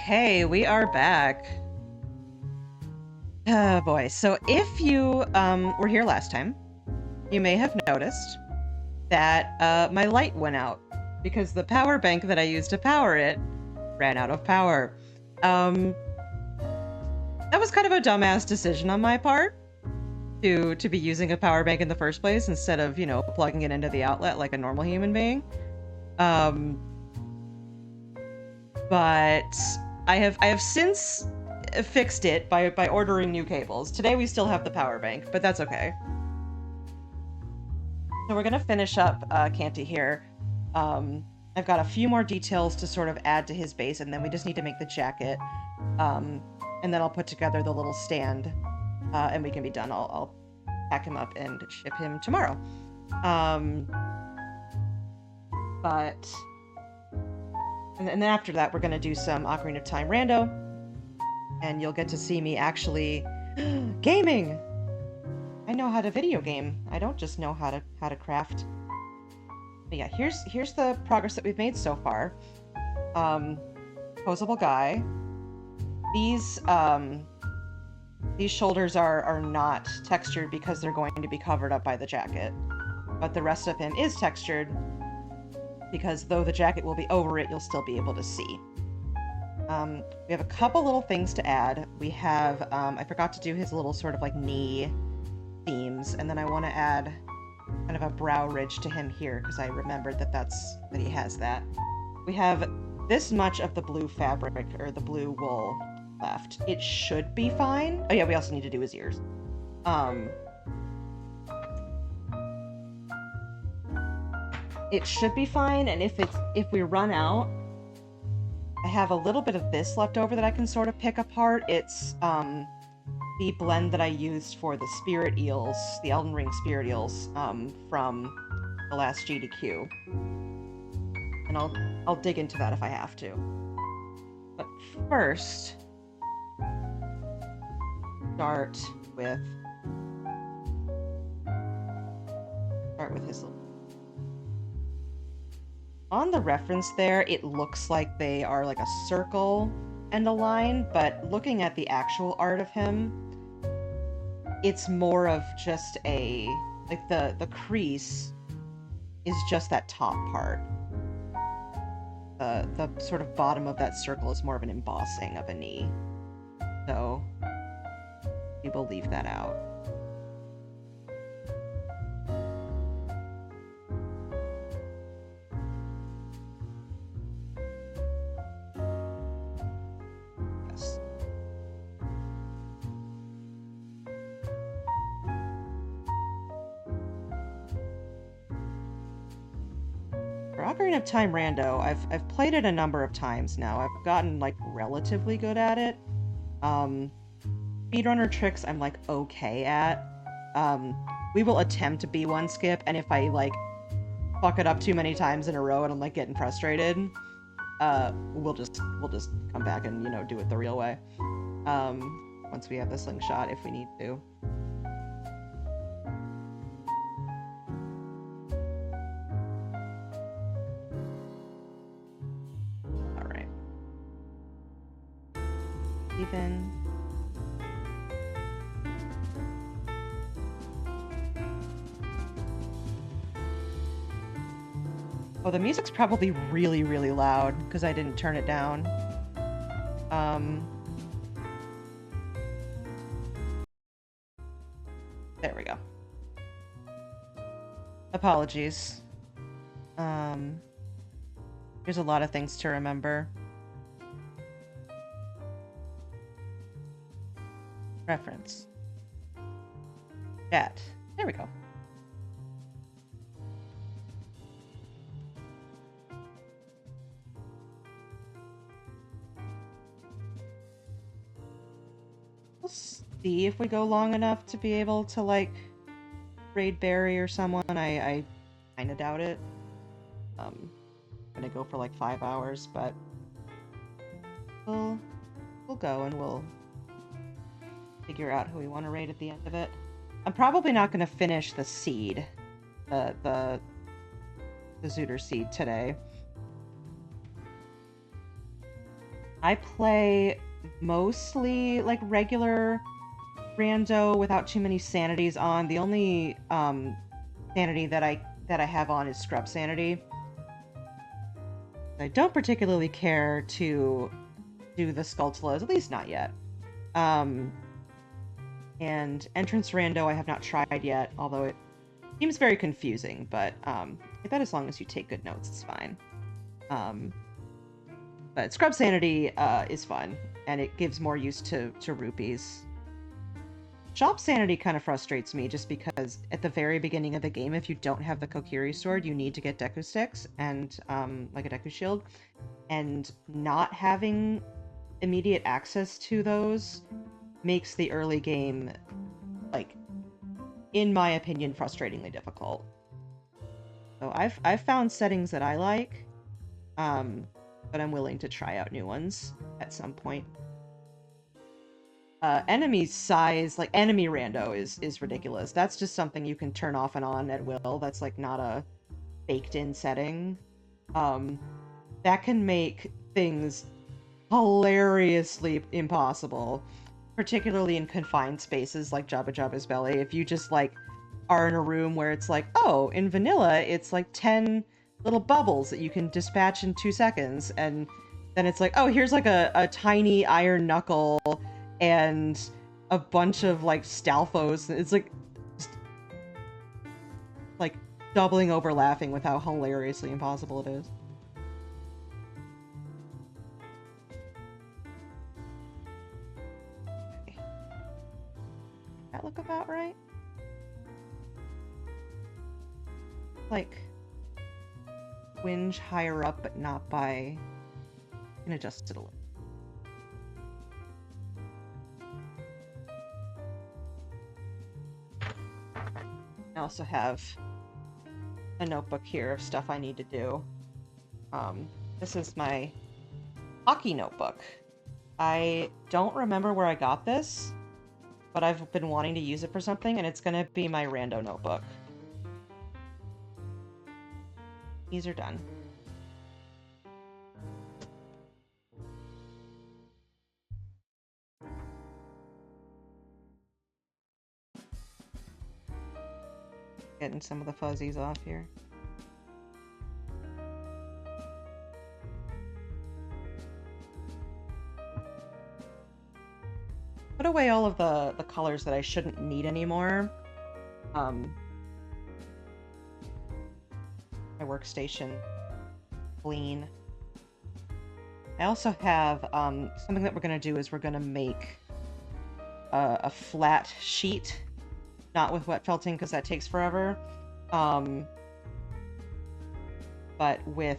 Okay, we are back. Oh boy. So if you were here last time, you may have noticed that my light went out because the power bank that I used to power it ran out of power. Um, that was kind of a dumbass decision on my part to be using a power bank in the first place instead of, plugging it into the outlet like a normal human being. Um, but I have since fixed it by ordering new cables. Today we still have the power bank, but that's okay. So we're gonna finish up Canti here. I've got a few more details to sort of add to his base, and then we just need to make the jacket. And then I'll put together the little stand, and we can be done. I'll pack him up and ship him tomorrow. And then after that, we're gonna do some Ocarina of Time rando, and you'll get to see me actually gaming. I know how to video game. I don't just know how to craft. But yeah, here's the progress that we've made so far. Posable guy. These shoulders are not textured because they're going to be covered up by the jacket. But the rest of him is textured because though the jacket will be over it, you'll still be able to see. We have a couple little things to add. We have, I forgot to do his little sort of like knee themes, and then I want to add kind of a brow ridge to him here because I remembered that he has that. We have this much of the blue fabric or the blue wool left. It should be fine. Oh yeah, we also need to do his ears. It should be fine, and if we run out, I have a little bit of this left over that I can sort of pick apart. It's the blend that I used for the spirit eels, the Elden Ring spirit eels, from the last GDQ. And I'll dig into that if I have to. But first, start with his little. On the reference there, it looks like they are like a circle and a line, but looking at the actual art of him, it's more of just like the crease is just that top part. The sort of bottom of that circle is more of an embossing of a knee. So we will leave that out. Ocarina of Time Rando, I've played it a number of times now. I've gotten like relatively good at it. Speedrunner tricks I'm like okay at. We will attempt to B1 skip, and if I like fuck it up too many times in a row and I'm like getting frustrated, we'll just come back and do it the real way. Once we have the slingshot, if we need to. Even. Oh, the music's probably really, really loud because I didn't turn it down. There we go. Apologies. There's a lot of things to remember. Reference. Chat. There we go. We'll see if we go long enough to be able to, like, raid Barry or someone. I kinda doubt it. I'm gonna go for, like, 5 hours, but we'll go and we'll figure out who we want to raid at the end of it. I'm probably not going to finish the seed, the Zooter seed today. I play mostly like regular rando without too many sanities on. The only sanity that I have on is scrub sanity. I don't particularly care to do the Skulltulas, at least not yet. And entrance rando I have not tried yet, although it seems very confusing, but I bet as long as you take good notes, it's fine. But scrub sanity is fun, and it gives more use to rupees. Shop sanity kind of frustrates me just because at the very beginning of the game, if you don't have the Kokiri sword, you need to get Deku sticks and like a Deku shield, and not having immediate access to those makes the early game, like, in my opinion, frustratingly difficult. So I've found settings that I like, but I'm willing to try out new ones at some point. Enemy size, like enemy rando is ridiculous. That's just something you can turn off and on at will. That's like not a baked in setting. That can make things hilariously impossible, particularly in confined spaces like Jabba Jabba's belly. If you just like are in a room where it's like, oh, in vanilla it's like 10 little bubbles that you can dispatch in 2 seconds, and then it's like, oh, here's like a tiny iron knuckle and a bunch of like Stalfos. It's like just, like doubling over laughing with how hilariously impossible it is. Okay. That look about right? Like whinge higher up, but not by... I can adjust it a little. I also have a notebook here of stuff I need to do. This is my hockey notebook. I don't remember where I got this, but I've been wanting to use it for something, and it's gonna be my rando notebook. These are done. Getting some of the fuzzies off here. Put away all of the colors that I shouldn't need anymore. My workstation clean. I also have something that we're gonna do is we're gonna make a flat sheet, not with wet felting because that takes forever, but with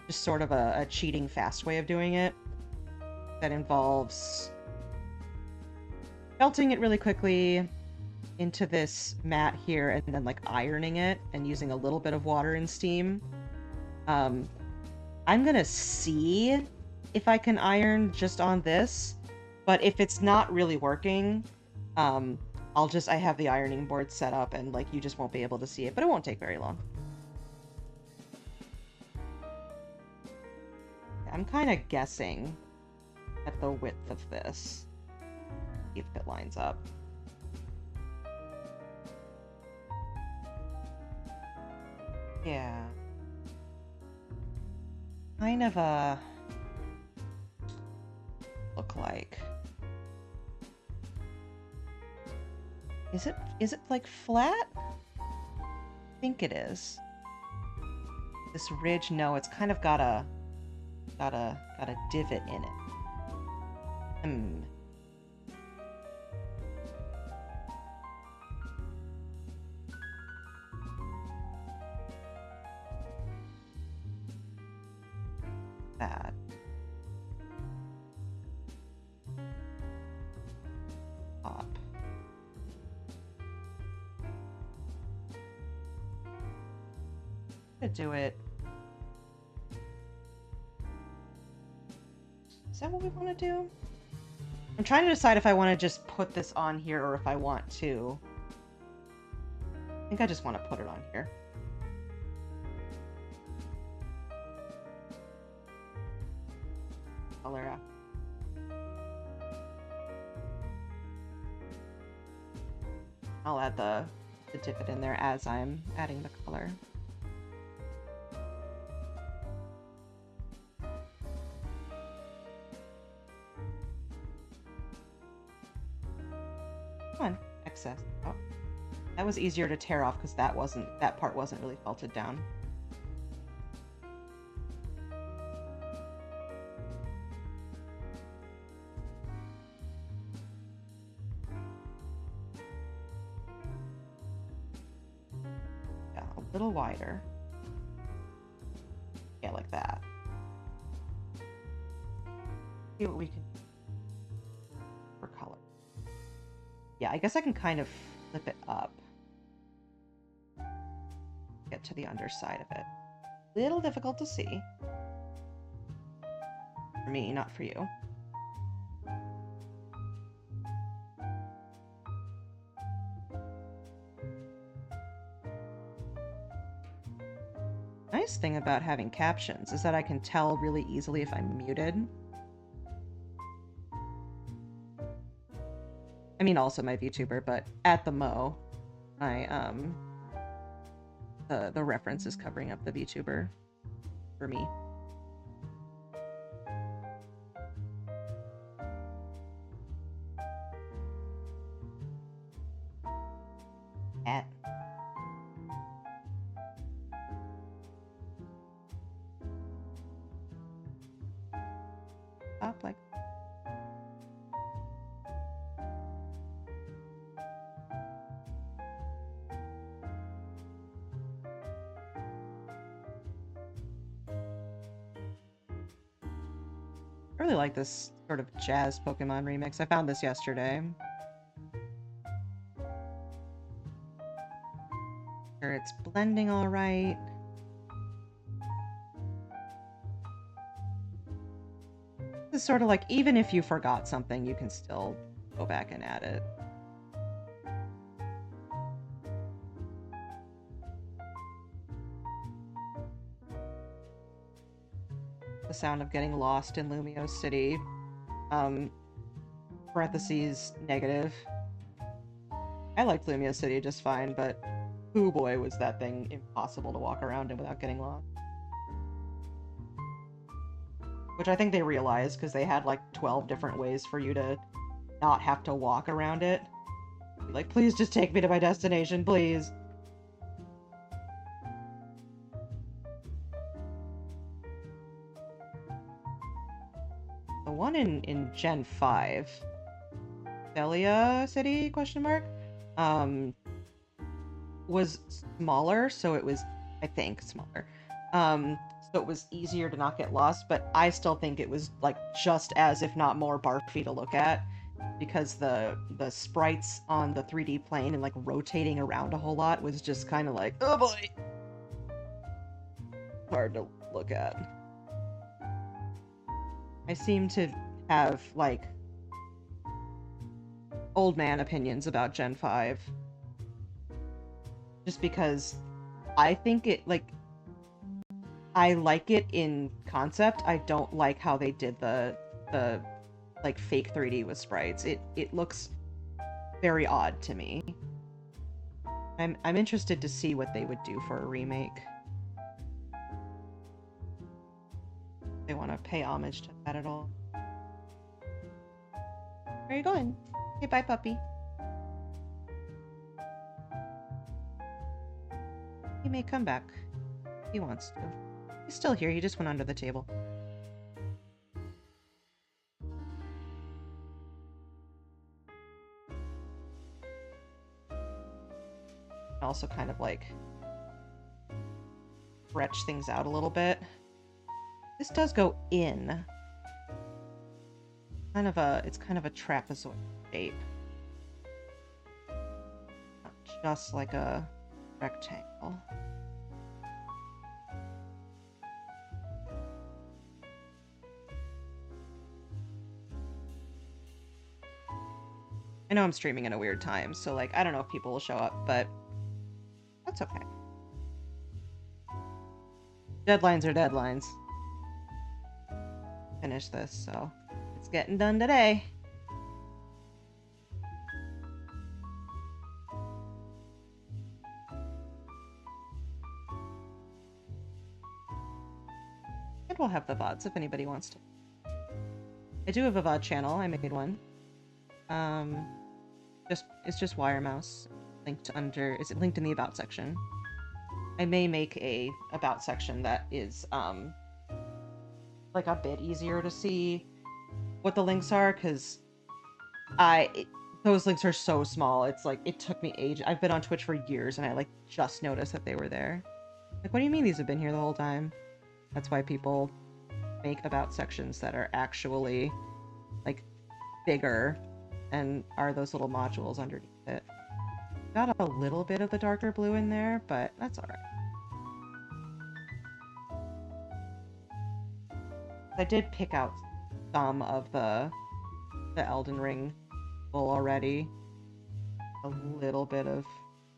just sort of a cheating fast way of doing it that involves felting it really quickly into this mat here and then like ironing it and using a little bit of water and steam. I'm gonna see if I can iron just on this, but if it's not really working, I have the ironing board set up and like you just won't be able to see it, but it won't take very long. I'm kind of guessing at the width of this, see if it lines up. Yeah. Kind of a look like. Is it like flat? I think it is. This ridge, no, it's kind of got a divot in it. That. Up. To do it. Is that what we want to do? I'm trying to decide if I want to just put this on here or if I want to. I think I just want to put it on here. color out. I'll add the divot in there as I'm adding the color. Come on, excess. Oh, that was easier to tear off because that part wasn't really felted down. Yeah, a little wider. Yeah, like that. See what we can do for color. Yeah, I guess I can kind of flip it up. Get to the underside of it. Little difficult to see. For me, not for you. Nice thing about having captions is that I can tell really easily if I'm muted. I mean, also my VTuber, but at the Mo, the reference is covering up the VTuber for me. At. Up like. I really like this sort of jazz Pokemon remix. I found this yesterday. Sure, it's blending all right. This is sort of like, even if you forgot something, you can still go back and add it. The sound of getting lost in Lumio City. Parentheses, negative. I liked Lumio City just fine, but oh boy, was that thing impossible to walk around in without getting lost. Which I think they realized, because they had like 12 different ways for you to not have to walk around it. Like, please just take me to my destination, please. The one in Gen 5, Celia City, question mark, was smaller, so it was, I think, smaller. So it was easier to not get lost, but I still think it was, like, just as, if not more, barfy to look at, because the sprites on the 3D plane and, like, rotating around a whole lot was just kind of like, oh boy! Hard to look at. I seem to have, like, old man opinions about Gen 5. Just because I think it, like, I like it in concept. I don't like how they did the like, fake 3D with sprites. It looks very odd to me. I'm interested to see what they would do for a remake. They want to pay homage to that at all. Where are you going? Okay, bye, puppy. He may come back. He wants to. He's still here, he just went under the table. Also kind of like stretch things out a little bit. This does go in. It's kind of a trapezoid shape. Not just like a rectangle. I know I'm streaming at a weird time, so, like, I don't know if people will show up, but that's okay. Deadlines are deadlines. finish this, so it's getting done today. And we'll have the VODs if anybody wants to. I do have a VOD channel. I made one. It's just WireMouse. Linked under. Is it linked in the about section? I may make a about section that is like a bit easier to see what the links are, because those links are so small. It's like it took me ages. I've been on Twitch for years and I like just noticed that they were there. Like, what do you mean these have been here the whole time? That's why people make about sections that are actually like bigger and are those little modules underneath it. Got a little bit of the darker blue in there, but that's alright. I did pick out some of the Elden Ring wool already. A little bit of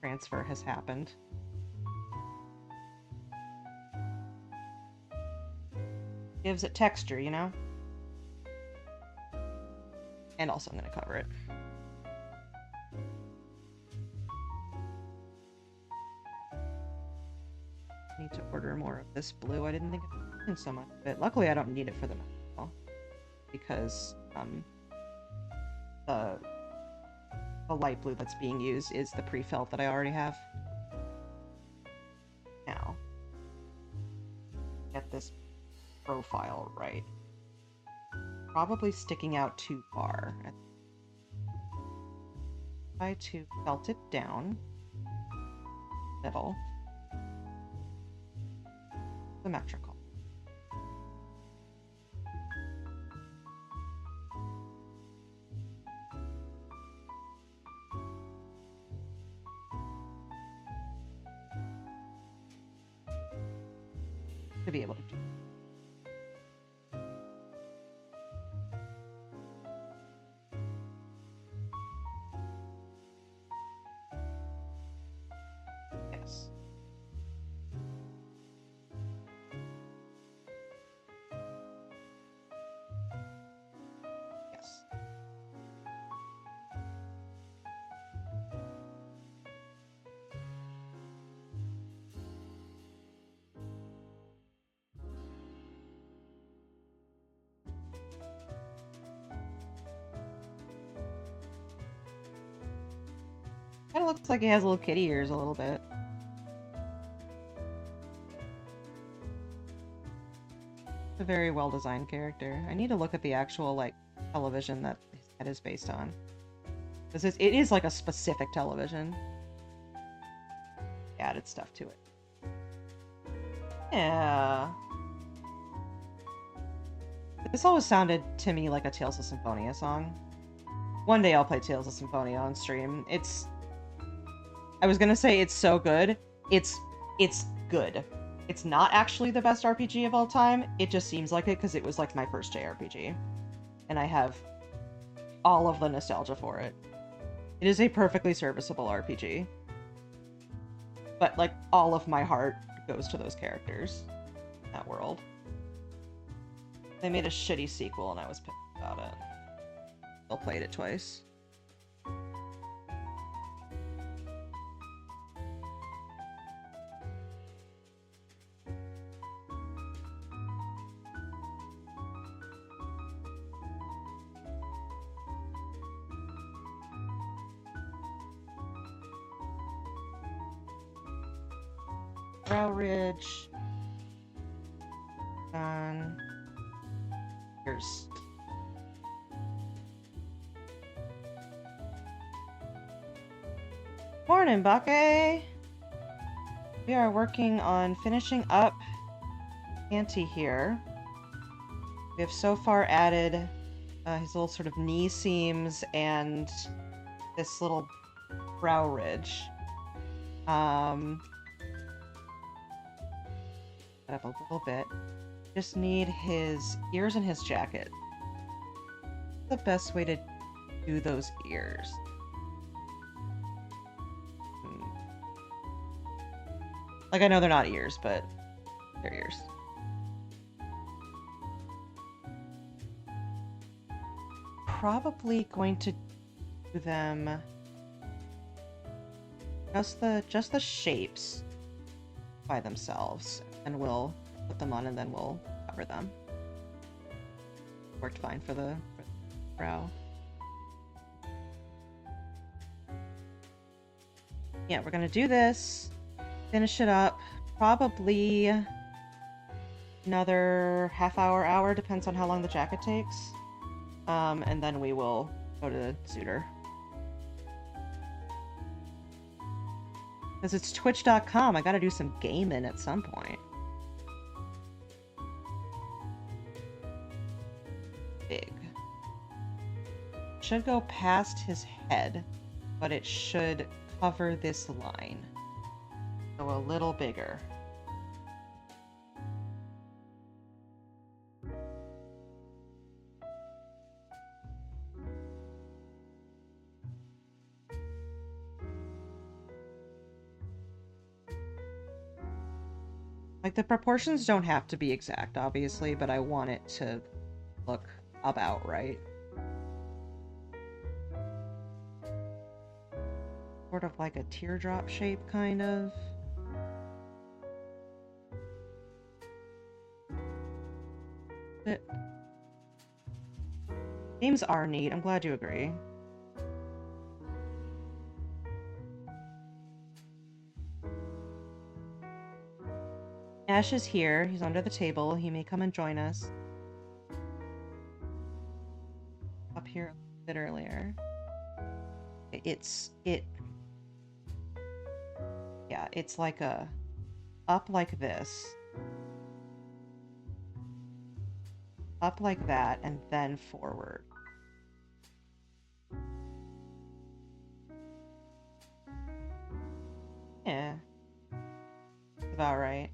transfer has happened. Gives it texture, you know? And also I'm going to cover it. Need to order more of this blue. I didn't think of so much of it. Luckily, I don't need it for the material because the light blue that's being used is the pre-felt that I already have. Now, get this profile right. Probably sticking out too far. Try to felt it down. Middle. Symmetrical. To be able to do. Yes. Yes. Kind of looks like he has little kitty ears a little bit. It's a very well-designed character. I need to look at the actual, like, television that his head is based on. It is like a specific television. Added stuff to it. Yeah. This always sounded to me like a Tales of Symphonia song. One day I'll play Tales of Symphonia on stream. I was gonna say it's so good. It's good. It's not actually the best RPG of all time. It just seems like it because it was like my first JRPG. And I have all of the nostalgia for it. It is a perfectly serviceable RPG. But like all of my heart goes to those characters in that world. They made a shitty sequel and I was pissed about it. Still played it twice. Brow ridge. Done. Here's. Morning, Bucky! We are working on finishing up Canti here. We have so far added his little sort of knee seams and this little brow ridge. Up a little bit. Just need his ears and his jacket. The best way to do those ears. Like, I know they're not ears, but they're ears. probably going to do them just the shapes by themselves, and we'll put them on and then we'll cover them. Worked fine for the brow. Yeah, we're gonna do this, finish it up, probably another half hour, depends on how long the jacket takes. And then we will go to Zooter. Because it's twitch.com, I gotta do some gaming at some point. Big. Should go past his head, but it should cover this line. So a little bigger. Like, the proportions don't have to be exact, obviously, but I want it to look about right. Sort of like a teardrop shape, kind of. Names are neat. I'm glad you agree. Ash is here. He's under the table. He may come and join us. Up here a bit earlier. Yeah, it's like a up like this. Up like that, and then forward. Yeah. That's about right.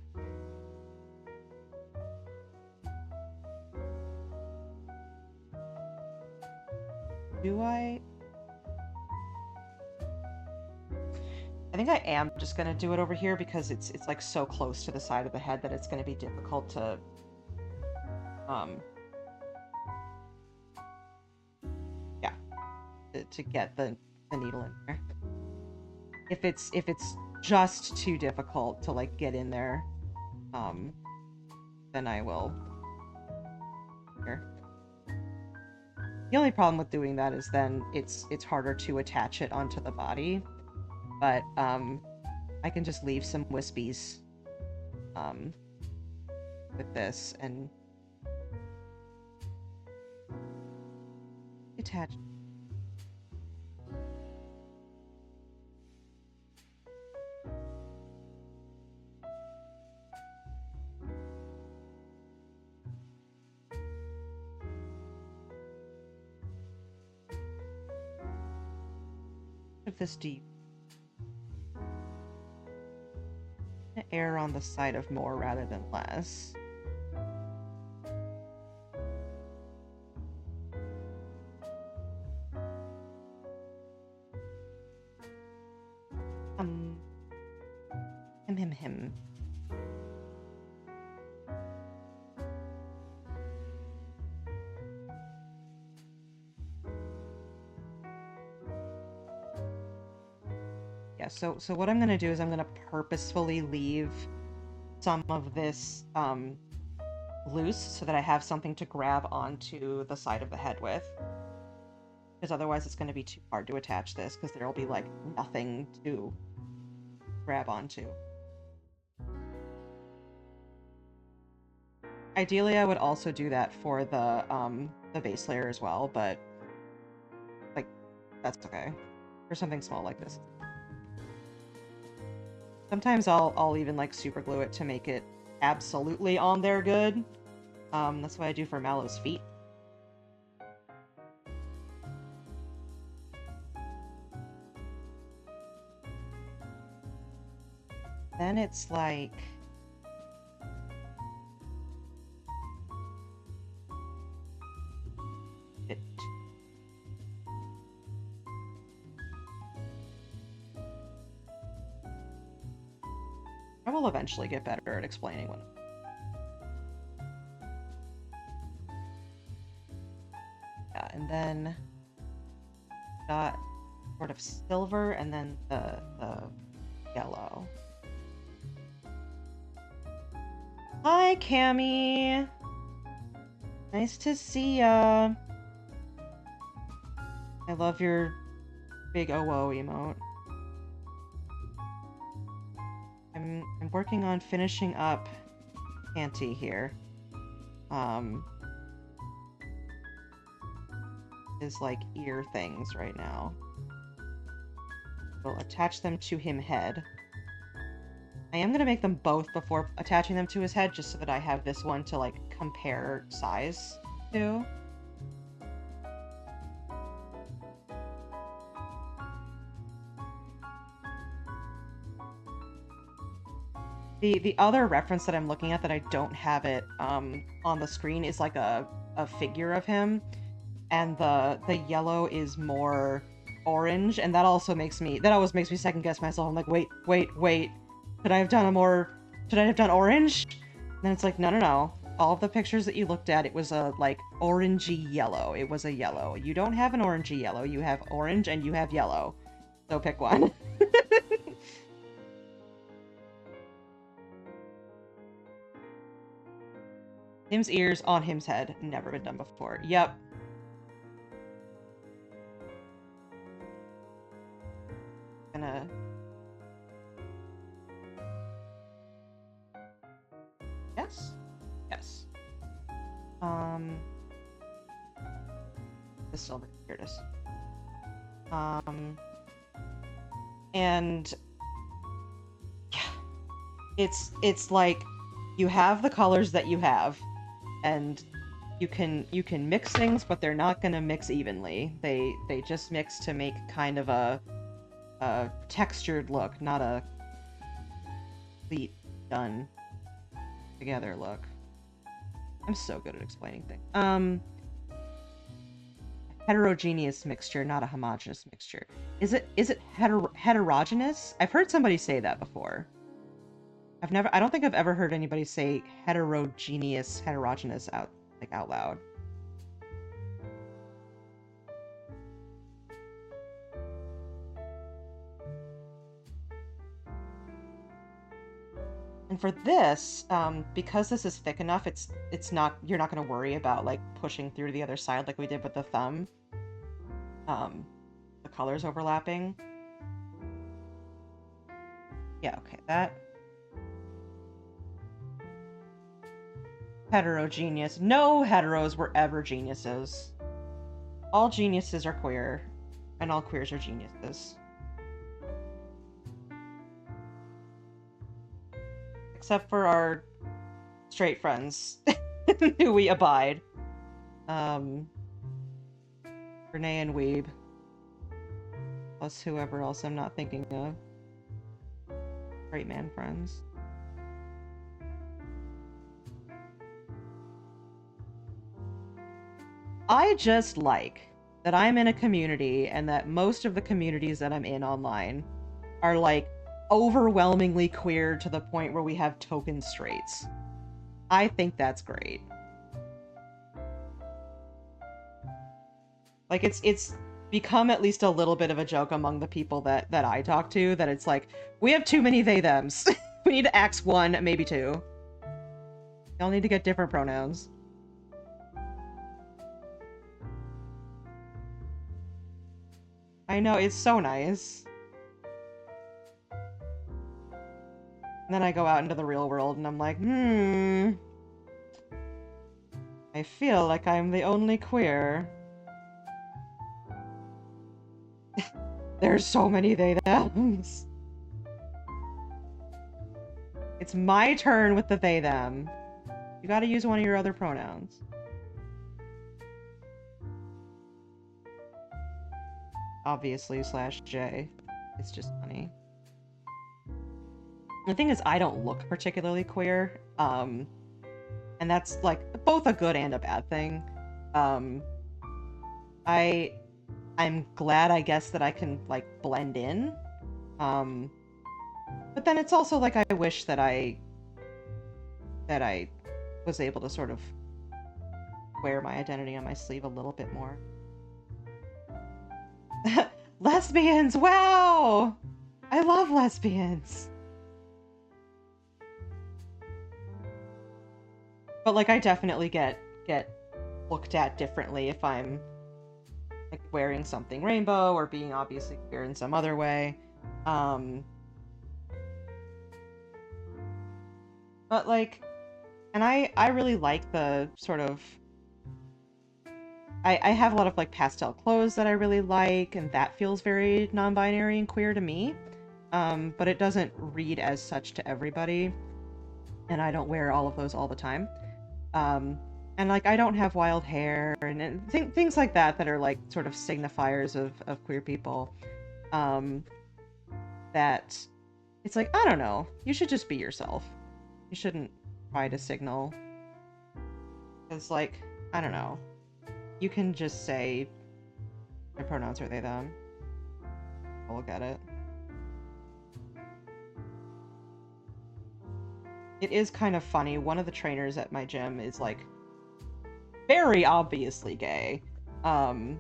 Do I think I am just gonna do it over here because it's like so close to the side of the head that it's gonna be difficult to yeah, to get the needle in there. If it's just too difficult to like get in there, then I will here. The only problem with doing that is then it's harder to attach it onto the body. But I can just leave some wispies with this and attach. Of this deep. Err on the side of more rather than less. Him. Yeah, so what I'm gonna do is I'm gonna purposefully leave some of this loose so that I have something to grab onto the side of the head with. Because otherwise it's gonna be too hard to attach this because there'll be like nothing to grab onto. Ideally, I would also do that for the base layer as well, but like that's okay for something small like this. Sometimes I'll even like super glue it to make it absolutely on there good. That's what I do for Mallow's feet. Then it's like I will eventually get better at explaining what. Yeah, and then got sort of silver, and then the yellow. Hi, Cammy. Nice to see ya. I love your big OO emote. I'm working on finishing up Canti here. His like ear things right now. We'll attach them to him head. I am gonna make them both before attaching them to his head, just so that I have this one to like compare size to. The other reference that I'm looking at that I don't have it on the screen is like a figure of him, and the yellow is more orange, and that always makes me second guess myself. I'm like, wait, should I have done orange? And then it's like, no. All of the pictures that you looked at, it was a like orangey yellow. It was a yellow. You don't have an orangey yellow. You have orange and you have yellow. So pick one. Him's ears on him's head. Never been done before. Yep. Gonna... Yes? Yes. The silver. Here it is. And... yeah. It's like, you have the colors that you have, and you can mix things, but they're not gonna mix evenly. They just mix to make kind of a textured look, not a complete done together look. I'm so good at explaining things. Heterogeneous mixture, not a homogeneous mixture. Is it heterogeneous? I've heard somebody say that before. I don't think I've ever heard anybody say heterogeneous out loud. And for this, because this is thick enough, you're not going to worry about like pushing through the other side like we did with the thumb. The colors overlapping. Yeah, okay, that. Heterogeneous. No heteros were ever geniuses. All geniuses are queer, and all queers are geniuses. Except for our straight friends, who we abide. Renee and Weeb. Plus whoever else I'm not thinking of. Straight man friends. I just like that I'm in a community, and that most of the communities that I'm in online are like overwhelmingly queer to the point where we have token straights. I think that's great. Like it's become at least a little bit of a joke among the people that I talk to, that it's like, we have too many they thems. We need to axe 1, maybe 2. Y'all need to get different pronouns. I know, it's so nice. And then I go out into the real world and I'm like, I feel like I'm the only queer. There's so many they thems. It's my turn with the they them. You gotta use one of your other pronouns. Obviously /J. It's just funny. The thing is, I don't look particularly queer. And that's like both a good and a bad thing. I'm glad, I guess, that I can like blend in. But then it's also like, I wish that I was able to sort of wear my identity on my sleeve a little bit more. Lesbians, wow! I love lesbians. But like I definitely get looked at differently if I'm like wearing something rainbow or being obviously queer in some other way. But like, and I really like the sort of, I have a lot of like pastel clothes that I really like, and that feels very non-binary and queer to me. But it doesn't read as such to everybody, and I don't wear all of those all the time. And like I don't have wild hair and things like that are like sort of signifiers of queer people. That it's like, I don't know, you should just be yourself. You shouldn't try to signal. Because like, I don't know. You can just say my pronouns are they, them. I'll get it. It is kind of funny. One of the trainers at my gym is like very obviously gay. And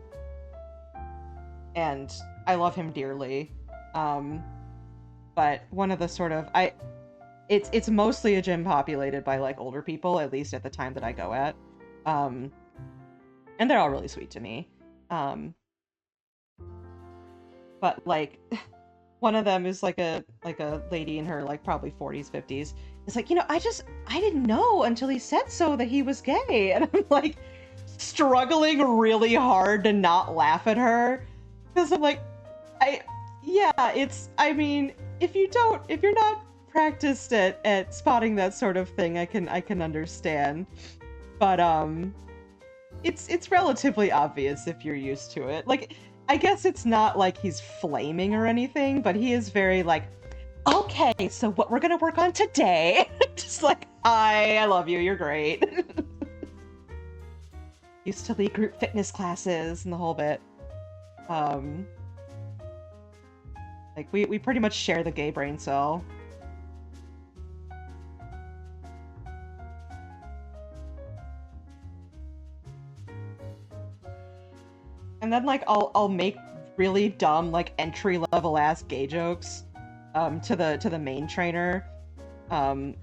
I love him dearly. But one of the sort of it's mostly a gym populated by like older people, at least at the time that I go at. And they're all really sweet to me. But like one of them is like a lady in her like probably 40s, 50s. It's like, I didn't know until he said so that he was gay. And I'm like struggling really hard to not laugh at her. Because I'm like, I mean, if you're not practiced at spotting that sort of thing, I can understand. But it's relatively obvious if you're used to it. Like, I guess it's not like he's flaming or anything, but he is very like, okay, so what we're gonna work on today. Just like, I love you, you're great. Used to lead group fitness classes and the whole bit. Like we pretty much share the gay brain cell. And then like I'll make really dumb like entry level ass gay jokes to the main trainer. And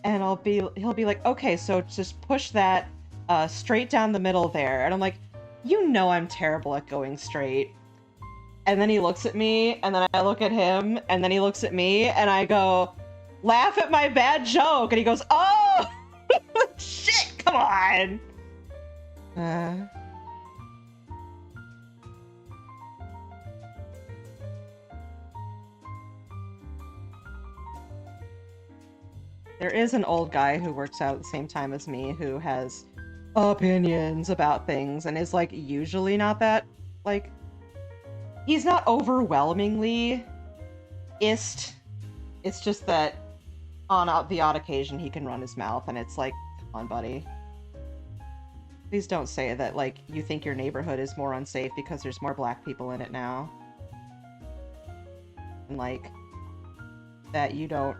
he'll be like, okay, so just push that straight down the middle there. And I'm like, I'm terrible at going straight. And then he looks at me, and then I look at him, and then he looks at me, and I go, laugh at my bad joke. And he goes, oh, shit, come on. There is an old guy who works out at the same time as me who has opinions about things and is like usually not that like, he's not overwhelmingly ist. It's just that on the odd occasion he can run his mouth and it's like, come on, buddy. Please don't say that like you think your neighborhood is more unsafe because there's more black people in it now. And like that you don't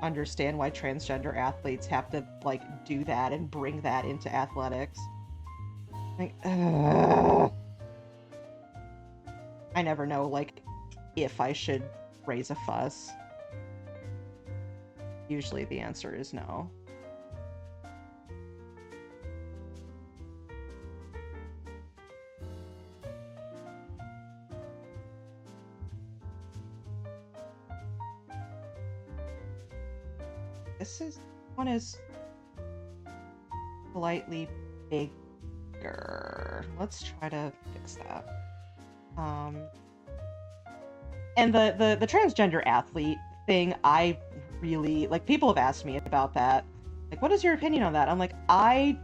understand why transgender athletes have to like do that and bring that into athletics. Like, I never know like if I should raise a fuss. Usually the answer is no. This one is slightly bigger. Let's try to fix that. And the transgender athlete thing, I really like. People have asked me about that. Like, what is your opinion on that? I'm like, I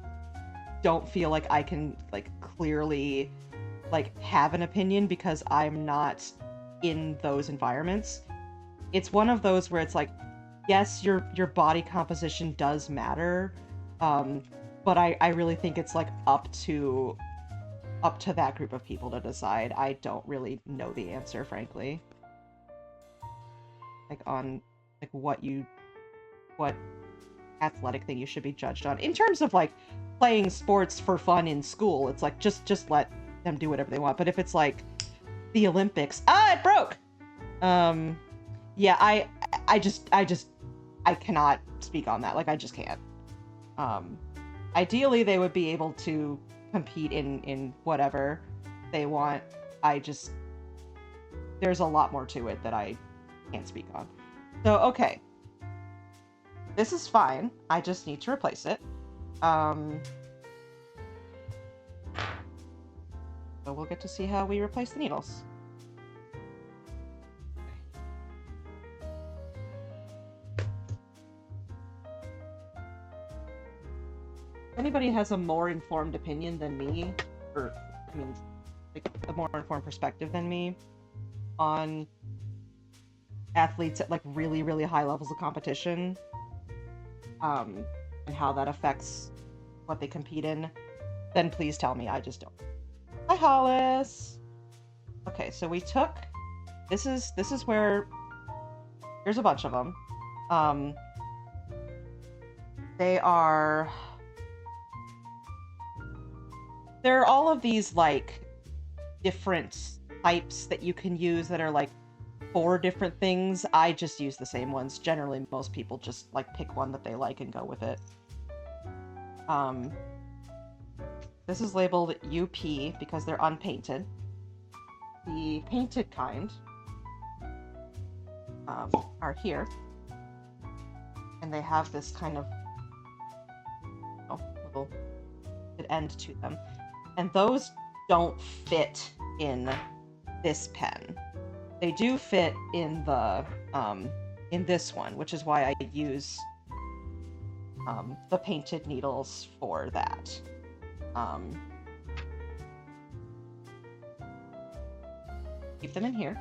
don't feel like I can like clearly like have an opinion because I'm not in those environments. It's one of those where it's like, yes, your body composition does matter, but I really think it's like up to that group of people to decide. I don't really know the answer, frankly. Like on like what athletic thing you should be judged on. In terms of like playing sports for fun in school, it's like just let them do whatever they want. But if it's like The Olympics. Ah, it broke! Yeah, I cannot speak on that. Like, I just can't. Ideally, they would be able to compete in whatever they want. There's a lot more to it that I can't speak on. So, okay. This is fine. I just need to replace it. So we'll get to see how we replace the needles. If anybody has a more informed opinion than me, or, I mean, like, a more informed perspective than me on athletes at, like, really, really high levels of competition, and how that affects what they compete in, then please tell me. I just don't. Hi, Hollis! Okay, so we took... This is where... Here's a bunch of them. There are all of these, like, different types that you can use that are, like, 4 different things. I just use the same ones. Generally, most people just, like, pick one that they like and go with it. This is labeled UP because they're unpainted. The painted kind are here. And they have this kind of little end to them. And those don't fit in this pen. They do fit in the in this one, which is why I use the painted needles for that. Keep them in here.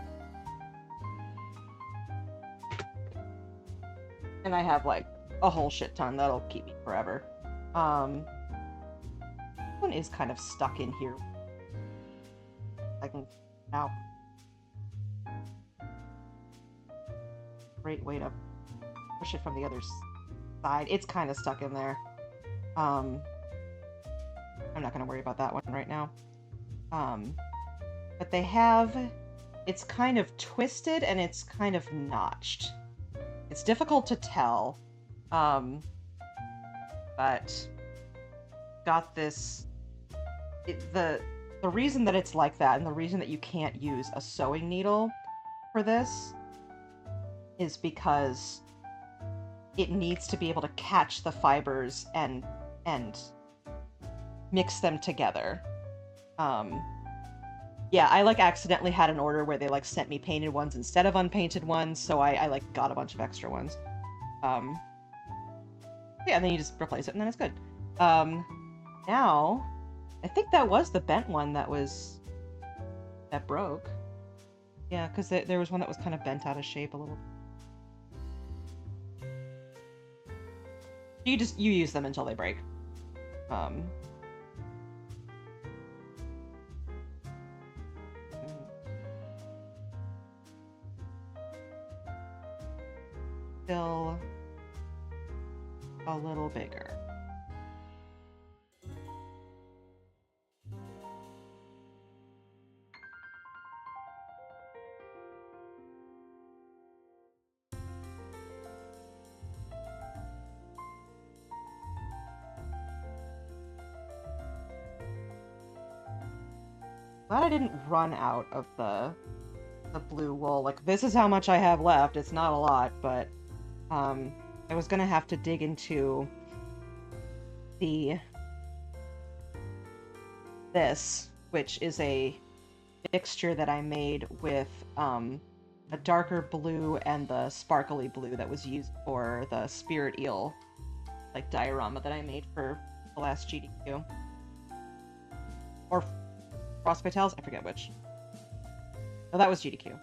And I have, like, a whole shit ton that'll keep me forever. One is kind of stuck in here. I can out. Great way to push it from the other side. It's kind of stuck in there. I'm not going to worry about that one right now. But they have... It's kind of twisted and it's kind of notched. It's difficult to tell. But... Got this... The reason that it's like that, and the reason that you can't use a sewing needle for this, is because it needs to be able to catch the fibers and mix them together. Yeah, I, like, accidentally had an order where they, like, sent me painted ones instead of unpainted ones, so I like, got a bunch of extra ones. Yeah, and then you just replace it, and then it's good. Now... I think that was the bent one that broke. Yeah, because there was one that was kind of bent out of shape a little. You use them until they break. Still a little bigger. Glad I didn't run out of the blue wool. Like, this is how much I have left. It's not a lot, but I was gonna have to dig into this, which is a mixture that I made with a darker blue and the sparkly blue that was used for the spirit eel, like, diorama that I made for the last GDQ. Or Frostbite Tales? I forget which. Oh, that was GDQ.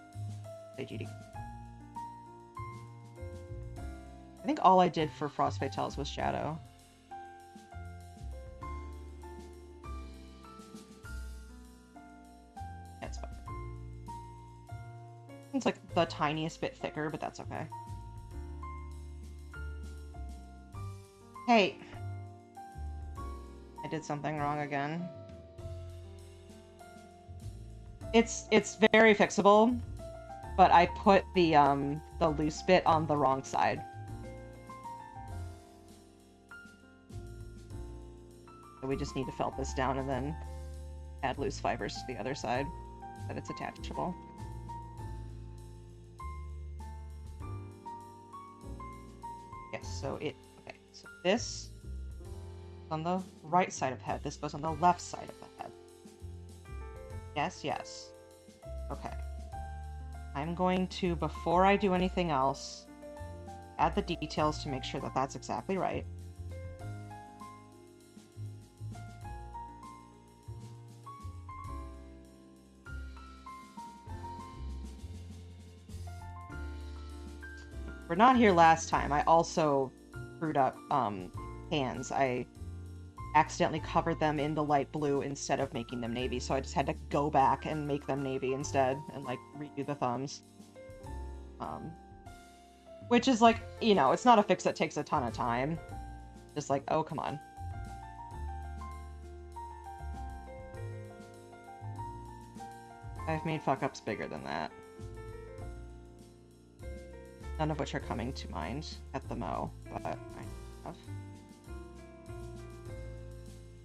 Say GDQ. I think all I did for Frostbite Tales was Shadow. That's fine. It's like the tiniest bit thicker, but that's okay. Hey! I did something wrong again. It's very fixable, but I put the loose bit on the wrong side. So we just need to felt this down and then add loose fibers to the other side so that it's attachable. Yes, so okay, so this on the right side of the head, this goes on the left side of the head. Yes, yes. Okay. I'm going to, before I do anything else, add the details to make sure that that's exactly right. We're not here last time. I also screwed up hands. I accidentally covered them in the light blue instead of making them navy, so I just had to go back and make them navy instead and like redo the thumbs. Which is like, you know, it's not a fix that takes a ton of time. Just like, oh, come on. I've made fuck-ups bigger than that. None of which are coming to mind at the mo, but I have.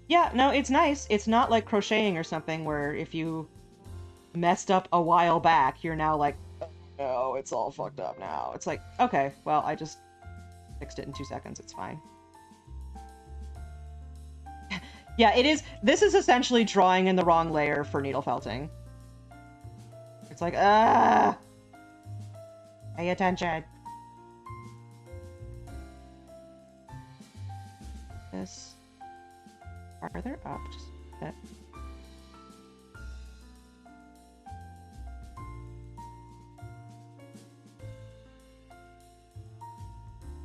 Yeah, no, it's nice. It's not like crocheting or something where if you messed up a while back, you're now like, oh, no, it's all fucked up now. It's like, okay, well, I just fixed it in 2 seconds. It's fine. Yeah, it is. This is essentially drawing in the wrong layer for needle felting. It's like, pay attention. This farther up, just a bit.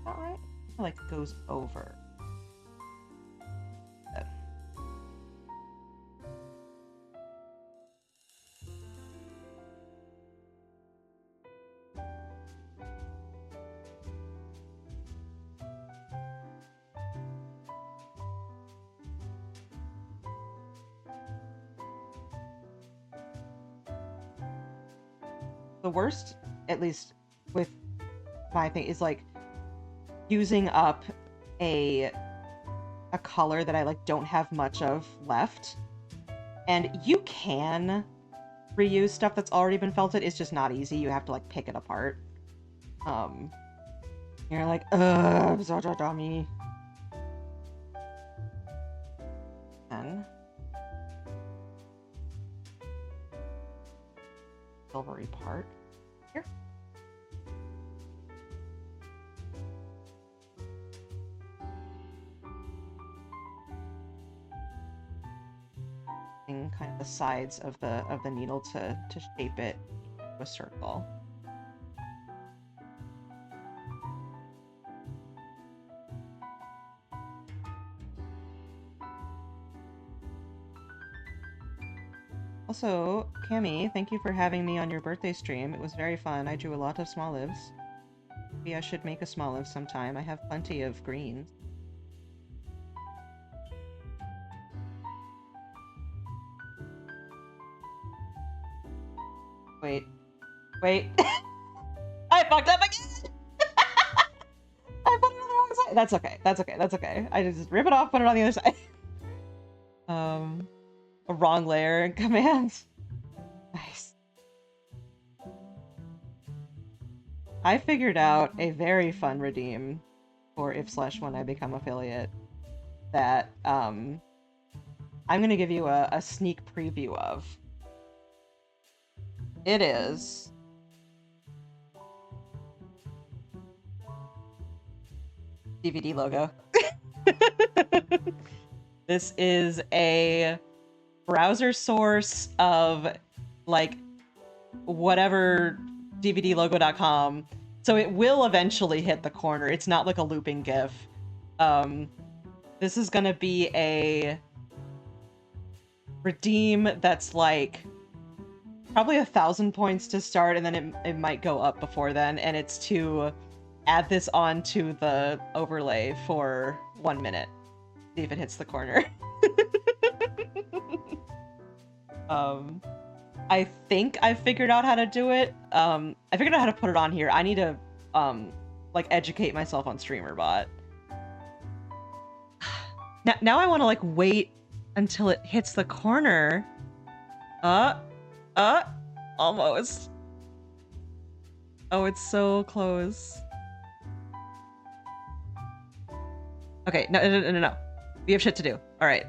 Alright. Like it goes over. The worst, at least with my thing, is like using up a color that I like don't have much of left. And you can reuse stuff that's already been felted, it's just not easy. You have to like pick it apart. You're like, I'm such a dummy. And silvery part here. And kind of the sides of the needle to shape it to a circle. Also, Cami, thank you for having me on your birthday stream. It was very fun. I drew a lot of small lives. Maybe I should make a small live sometime. I have plenty of greens. Wait. I fucked up again! I put it on the wrong side. That's okay. That's okay. I just rip it off, put it on the other side. A wrong layer in commands. Nice. I figured out a very fun redeem for if/when I become affiliate that I'm gonna give you a sneak preview of. It is DVD logo. This is a browser source of like whatever DVDlogo.com. So it will eventually hit the corner. It's not like a looping GIF. This is gonna be a redeem that's like probably 1,000 points to start, and then it might go up before then, and it's to add this onto the overlay for 1 minute. See if it hits the corner. I think I figured out how to do it. I figured out how to put it on here. I need to, like, educate myself on StreamerBot. Now I want to, like, wait until it hits the corner. Almost. Oh, it's so close. Okay, no. We have shit to do. All right.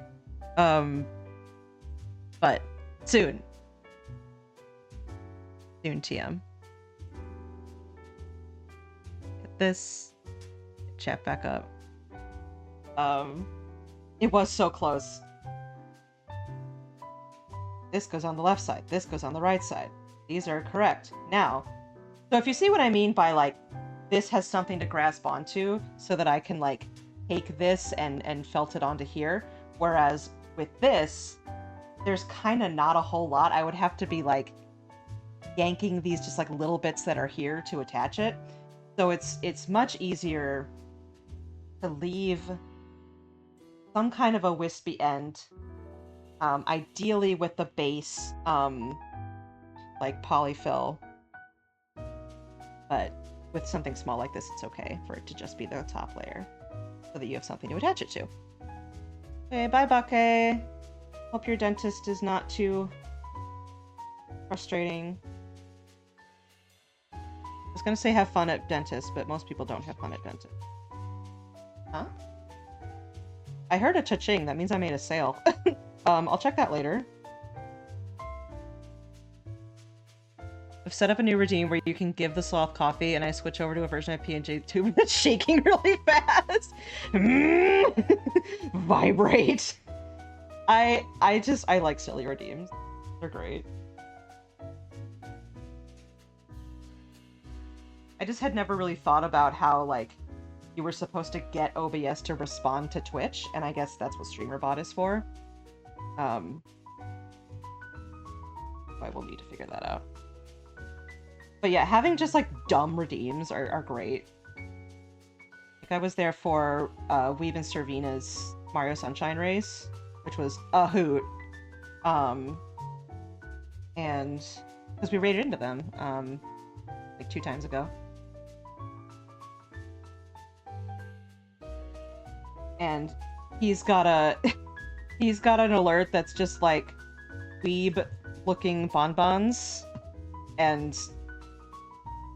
But soon. Soon, TM. Get this. Get chat back up. It was so close. This goes on the left side. This goes on the right side. These are correct. Now, so if you see what I mean by, like, this has something to grasp onto so that I can, like, take this and felt it onto here. Whereas with this, there's kind of not a whole lot. I would have to be, like, yanking these just, like, little bits that are here to attach it. So it's much easier to leave some kind of a wispy end. Ideally with the base, like polyfill. But with something small like this, it's okay for it to just be the top layer, so that you have something to attach it to. Okay, bye, Bake. Hope your dentist is not too frustrating. I was gonna say have fun at dentist, but most people don't have fun at dentist. Huh? I heard a cha-ching. That means I made a sale. I'll check that later. I've set up a new routine where you can give the sloth coffee and I switch over to a version of P&J tube that's shaking really fast. Vibrate. I like silly redeems. They're great. I just had never really thought about how, like, you were supposed to get OBS to respond to Twitch, and I guess that's what StreamerBot is for. I will need to figure that out. But yeah, having just, like, dumb redeems are great. Like, I was there for Weeb and Servina's Mario Sunshine race, which was a hoot. And because we raided into them, like 2 times ago. And he's got an alert that's just like weeb looking bonbons, and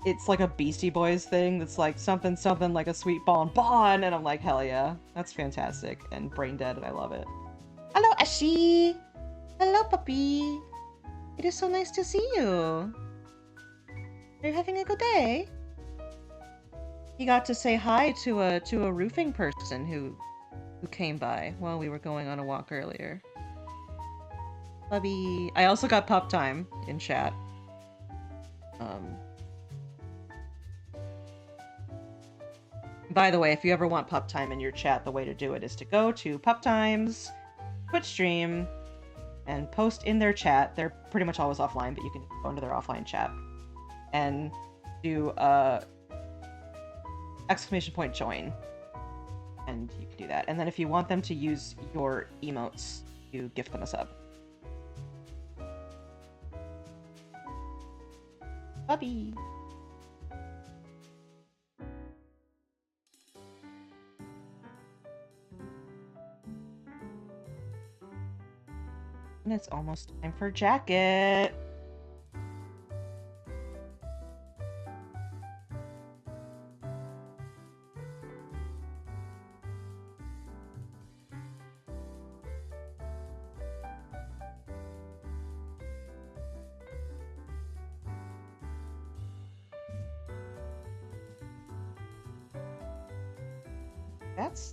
it's like a Beastie Boys thing that's like something like a sweet bonbon, and I'm like, hell yeah, that's fantastic and brain dead, and I love it. Hello, Ashi. Hello, puppy. It is so nice to see you. Are you having a good day? He got to say hi to a roofing person who came by while we were going on a walk earlier. Bubby. I also got pup time in chat. By the way, if you ever want pup time in your chat, the way to do it is to go to Pup Times Twitch stream and post in their chat. They're pretty much always offline, but you can go into their offline chat and do !join. And you can do that. And then if you want them to use your emotes, you gift them a sub. Puppy! And it's almost time for jacket!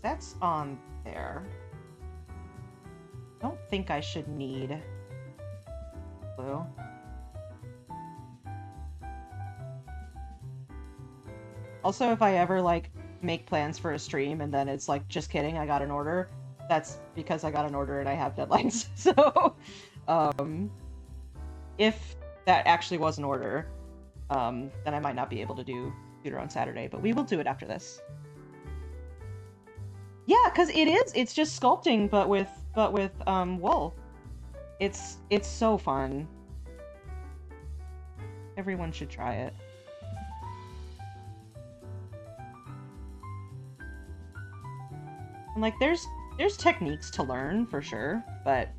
That's on there. I don't think I should need glue. Also, if I ever, like, make plans for a stream and then it's like, just kidding, I got an order, that's because I got an order and I have deadlines. So, if that actually was an order, then I might not be able to do Tutor on Saturday, but we will do it after this. Yeah, because it's just sculpting, but with wool. It's so fun. Everyone should try it. And like there's techniques to learn for sure, but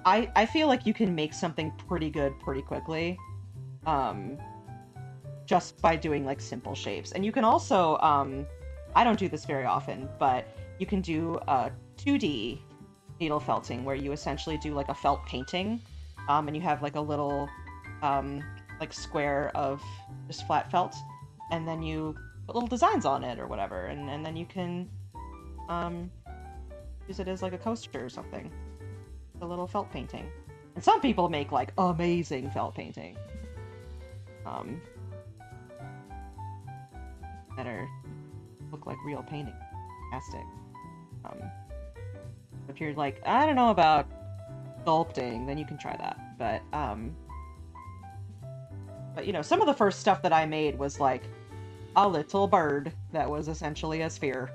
I feel like you can make something pretty good pretty quickly. Just by doing like simple shapes. And you can also I don't do this very often, but you can do 2D needle felting where you essentially do like a felt painting, and you have like a little like square of just flat felt, and then you put little designs on it or whatever, and then you can use it as like a coaster or something. A little felt painting. And some people make like amazing felt painting. That look like real painting. Fantastic. If you're like, I don't know about sculpting, then you can try that. But you know, some of the first stuff that I made was like a little bird that was essentially a sphere,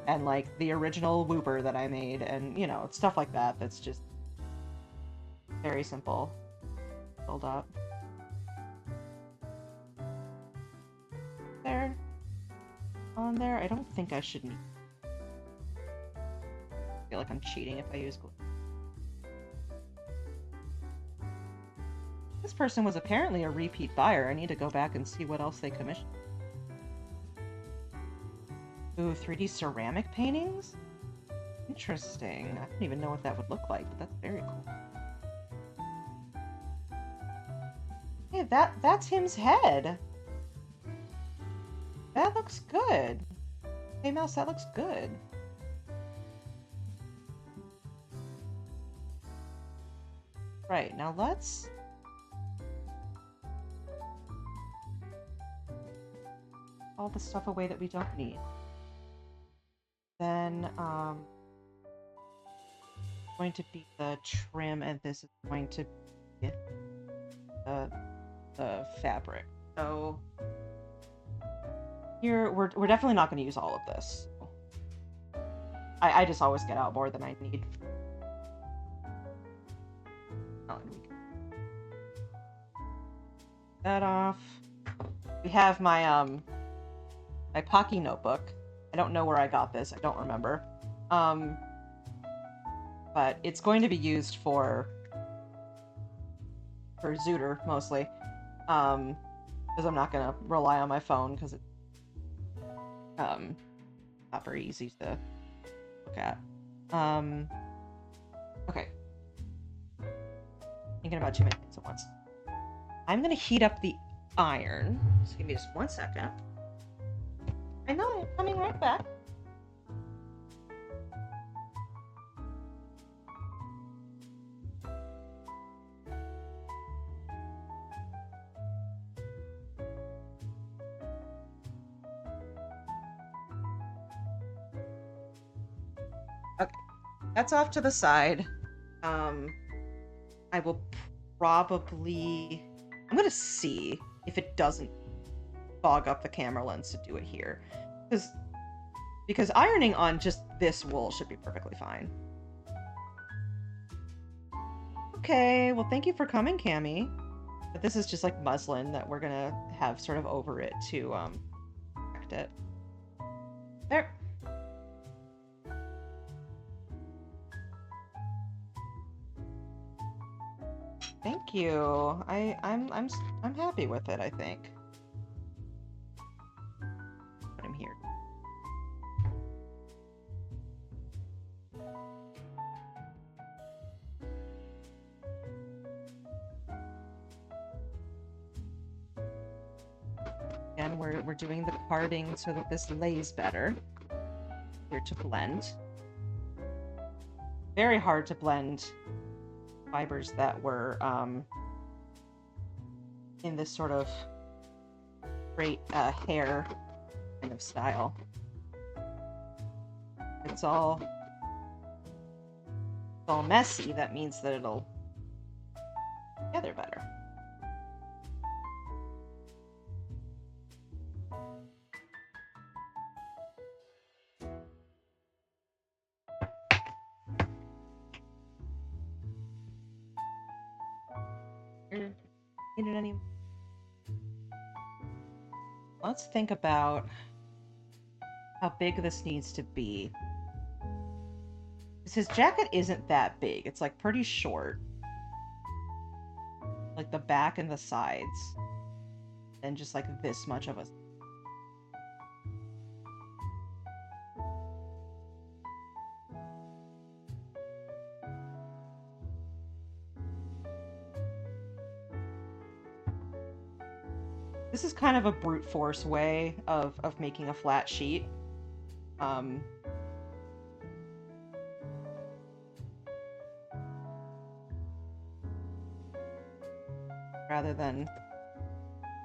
and like the original whooper that I made, and you know, stuff like that. That's just very simple. Build up. There. On there. I don't think I should need. I feel like I'm cheating if I use glue. This person was apparently a repeat buyer. I need to go back and see what else they commissioned. Ooh, 3D ceramic paintings? Interesting. I don't even know what that would look like, but that's very cool. Hey, that's him's head. That looks good. Hey, Mouse, that looks good. Right, now let's... all the stuff away that we don't need. Then, going to be the trim, and this is going to be the fabric. So here, we're definitely not going to use all of this. I just always get out more than I need. Oh, and we can that off. We have my my Pocky notebook. I don't know where I got this. I don't remember. But it's going to be used for Zooter mostly. Because I'm not gonna rely on my phone because it's not very easy to look at. Okay. Thinking about too many things at once. I'm gonna heat up the iron. Just give me just 1 second. I know, I'm coming right back. Okay, that's off to the side. I will probably... I'm gonna see if it doesn't fog up the camera lens to do it here. Because ironing on just this wool should be perfectly fine. Okay, well thank you for coming, Cammy. But this is just like muslin that we're gonna have sort of over it to protect it. There. Thank you. I'm happy with it, I think. Put him here. Again, we're doing the carding so that this lays better. Here to blend. Very hard to blend fibers that were in this sort of great hair kind of style. It's all messy. That means that it'll together better. need it anymore. Let's think about how big this needs to be. Because his jacket isn't that big. It's like pretty short. Like the back and the sides. And just like this much of a... This is kind of a brute force way of making a flat sheet. Rather than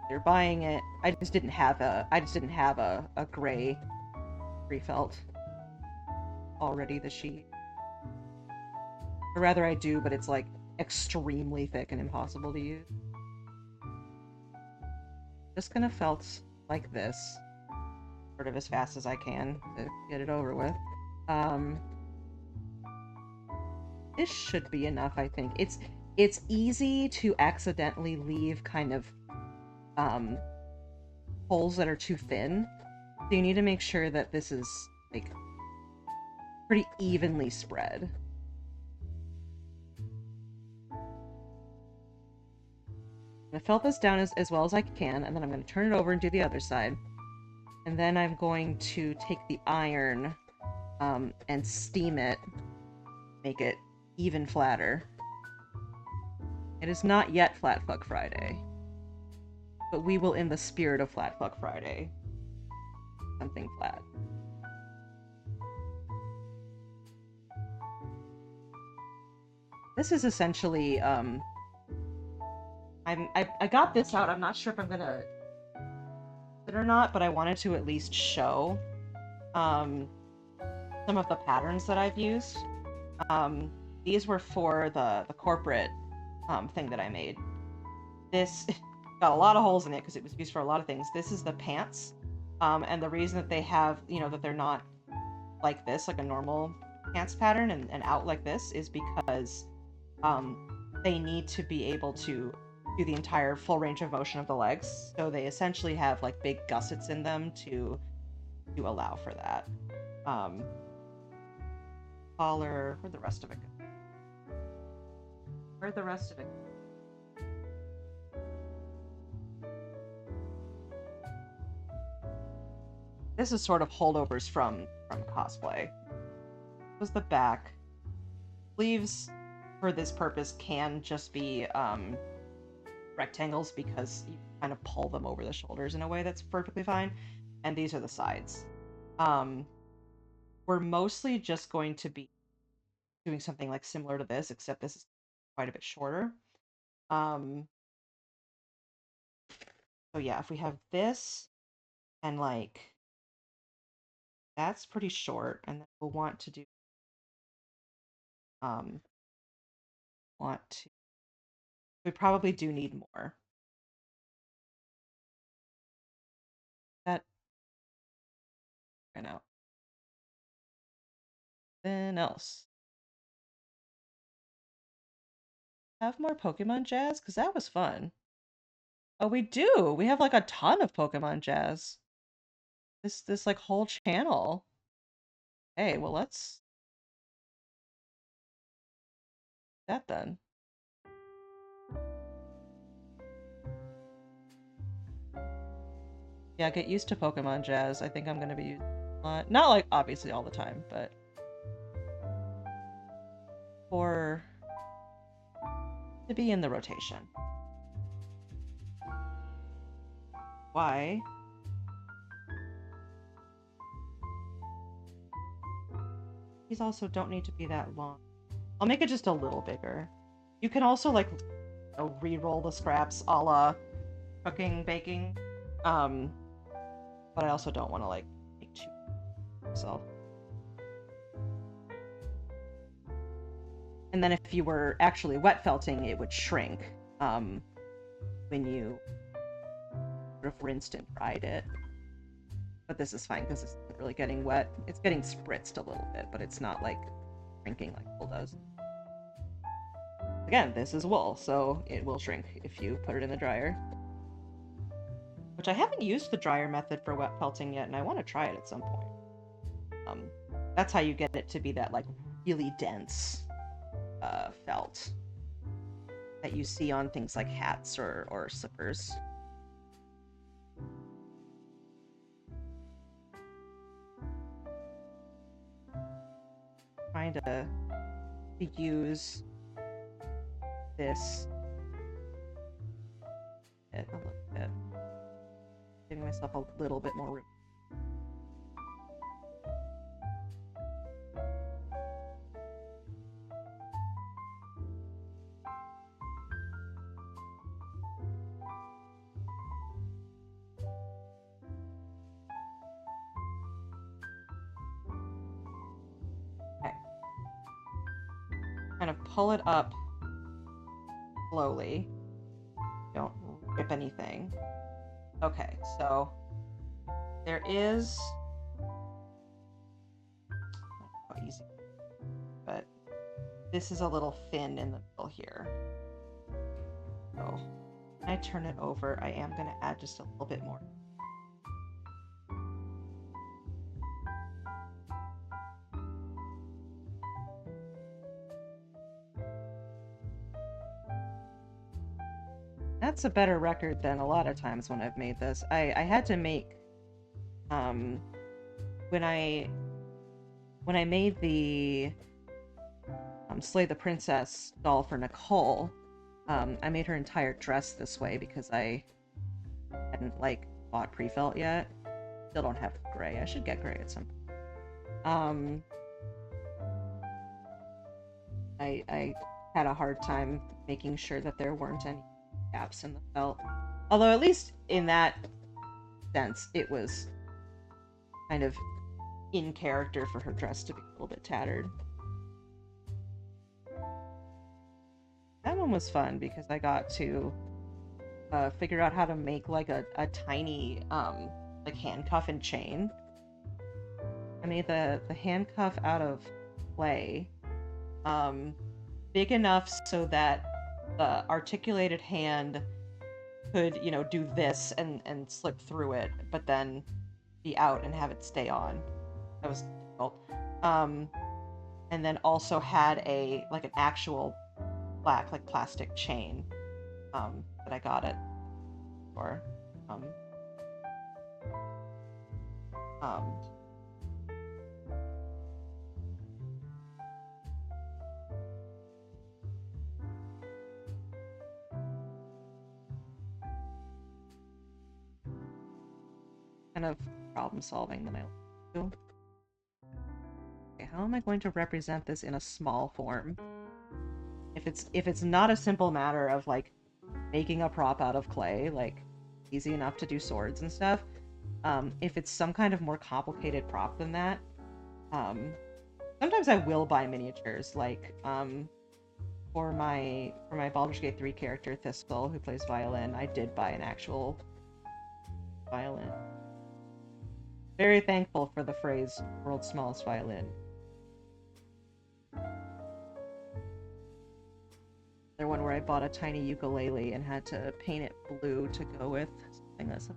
you're buying it. I just didn't have a gray pre-felt already, the sheet. Or rather I do, but it's like extremely thick and impossible to use. Just gonna felt like this, sort of as fast as I can to get it over with. This should be enough, I think. It's easy to accidentally leave kind of holes that are too thin. So you need to make sure that this is like pretty evenly spread. I'm going to felt this down as well as I can, and then I'm going to turn it over and do the other side. And then I'm going to take the iron and steam it, make it even flatter. It is not yet Flat Fuck Friday, but we will, in the spirit of Flat Fuck Friday, something flat. This is essentially, I got this out. I'm not sure if I'm gonna it or not, but I wanted to at least show some of the patterns that I've used. These were for the corporate thing that I made. This got a lot of holes in it because it was used for a lot of things. This is the pants, and the reason that they have, you know, that they're not like this, like a normal pants pattern and out like this, is because they need to be able to do the entire full range of motion of the legs. So they essentially have like big gussets in them to allow for that. Collar, where'd the rest of it go? Where'd the rest of it go? This is sort of holdovers from cosplay. This was the back. Sleeves for this purpose can just be rectangles because you kind of pull them over the shoulders in a way that's perfectly fine. And these are the sides. We're mostly just going to be doing something like similar to this, except this is quite a bit shorter. So yeah, if we have this and like that's pretty short, and then we'll want to do we probably do need more. That I know. Then else. Have more Pokemon Jazz? Because that was fun. Oh, we do! We have like a ton of Pokemon Jazz. This like whole channel. Hey, well let's that then. Yeah, get used to Pokemon Jazz. I think I'm gonna be using it a lot. Not like obviously all the time, but for to be in the rotation. Why? These also don't need to be that long. I'll make it just a little bigger. You can also like re-roll the scraps a la cooking, baking. But I also don't want to like make too myself. And then if you were actually wet felting, it would shrink when you sort of rinsed and dried it. But this is fine because it's not really getting wet. It's getting spritzed a little bit, but it's not like shrinking like wool does. Again, this is wool, so it will shrink if you put it in the dryer. Which I haven't used the dryer method for wet felting yet, and I want to try it at some point. That's how you get it to be that, like, really dense felt that you see on things like hats or slippers. Trying to use this a little bit, giving myself a little bit more room. Kind of pull it up slowly. Don't rip anything. Okay, so there is not quite easy, but this is a little fin in the middle here. So when I turn it over, I am going to add just a little bit more. That's a better record than a lot of times when I've made this. I had to make when I made the Slay the Princess doll for Nicole, I made her entire dress this way because I hadn't like bought pre-felt yet. Still don't have gray. I should get gray at some point. I had a hard time making sure that there weren't any gaps in the felt. Although at least in that sense, it was kind of in character for her dress to be a little bit tattered. That one was fun because I got to figure out how to make like a tiny like handcuff and chain. I made the handcuff out of clay, big enough so that the articulated hand could, you know, do this and slip through it, but then be out and have it stay on. That was difficult. And then also had a like an actual black like plastic chain that I got it for. Kind of problem solving that I do. Okay, how am I going to represent this in a small form? If it's not a simple matter of like making a prop out of clay, like easy enough to do swords and stuff, if it's some kind of more complicated prop than that, sometimes I will buy miniatures. Like for my Baldur's Gate 3 character Thistle, who plays violin, I did buy an actual violin. Very thankful for the phrase "world's smallest violin." Another one where I bought a tiny ukulele and had to paint it blue to go with something that's.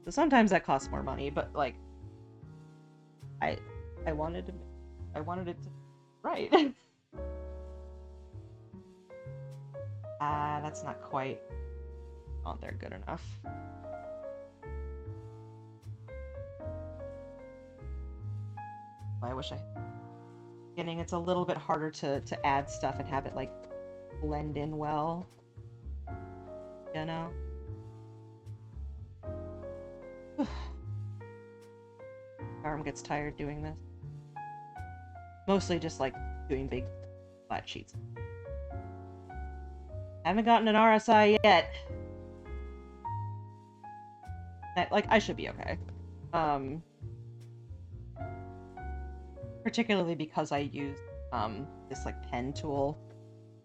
So sometimes that costs more money, but like, I wanted it to right. That's not quite on there good enough. I wish I beginning it's a little bit harder to add stuff and have it like blend in well, you know. Arm gets tired doing this. Mostly just like doing big flat sheets. Haven't gotten an RSI yet. Like, I should be okay. Particularly because I use this like pen tool,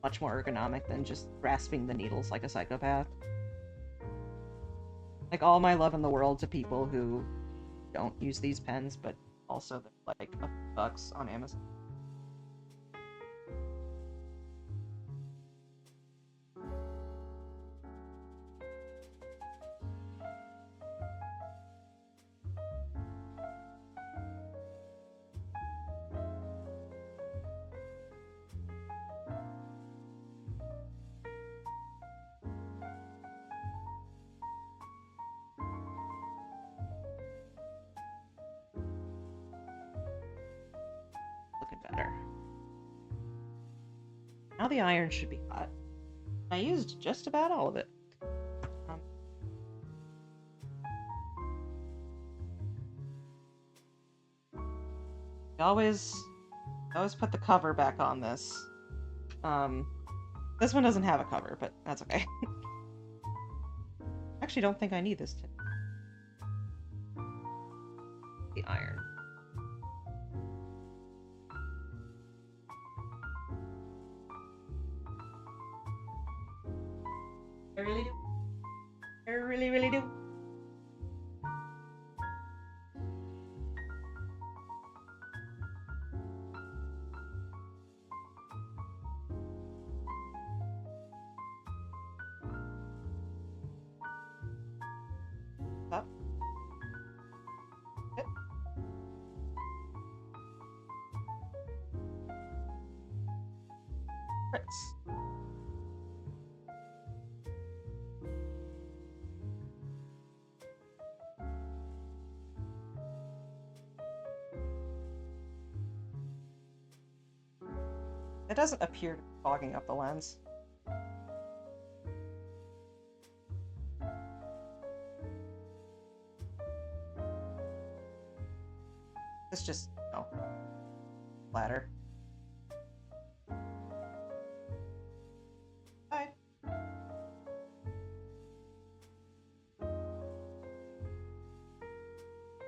much more ergonomic than just grasping the needles like a psychopath. Like, all my love in the world to people who don't use these pens, but also they're like $1 on Amazon. Now the iron should be hot. I used just about all of it. Always put the cover back on this. This one doesn't have a cover, but that's okay. Actually, don't think I need this tip. The iron. I really do. I really, really do. Up. Good. Fritz. It doesn't appear to be fogging up the lens. It's just, oh, flatter. Hi.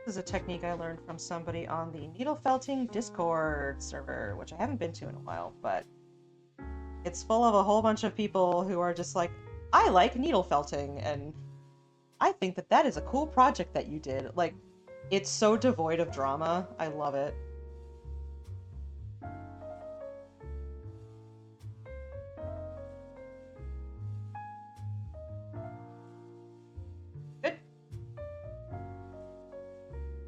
This is a technique I learned from somebody on the needle felting Discord server, which I haven't been to in a while, but it's full of a whole bunch of people who are just like, I like needle felting, and I think that that is a cool project that you did. Like, it's so devoid of drama. I love it. Good.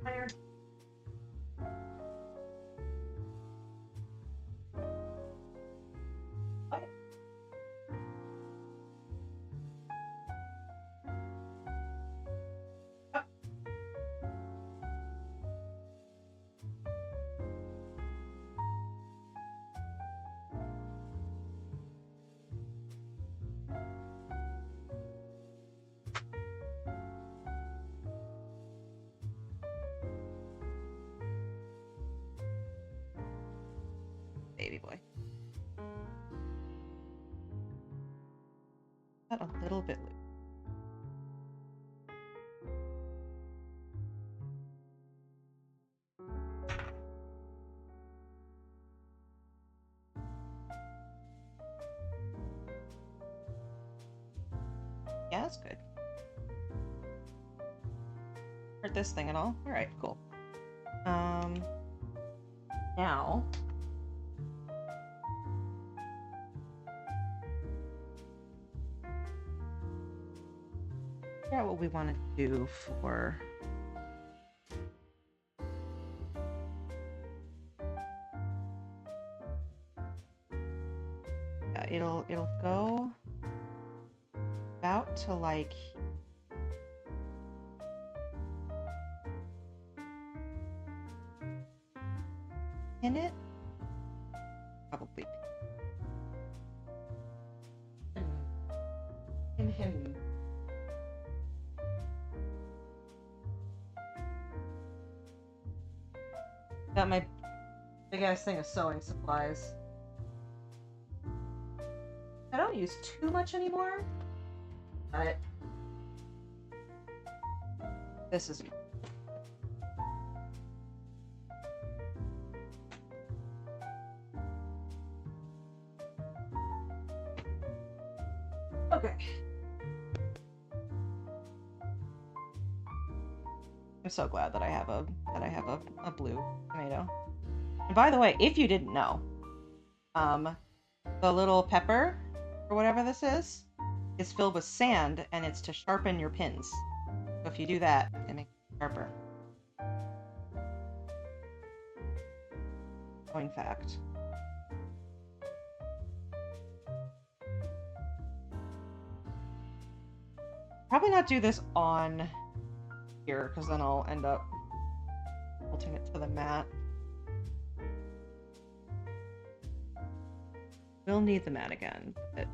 Higher. Okay. Up. Baby boy. That a little bit loose. Yeah, that's good. Hurt this thing and all? Alright, cool. Now... figure out what we want to do for... yeah, it'll go about to like pin it, probably pin him. Got my big ass thing of sewing supplies. I don't use too much anymore, but this is okay. I'm so glad that I have a blue tomato. And by the way, if you didn't know, the little pepper or whatever this is filled with sand, and it's to sharpen your pins. So if you do that, it makes it sharper. Fun fact. Probably not do this on here, because then I'll end up bolting it to the mat. We'll need the mat again, but...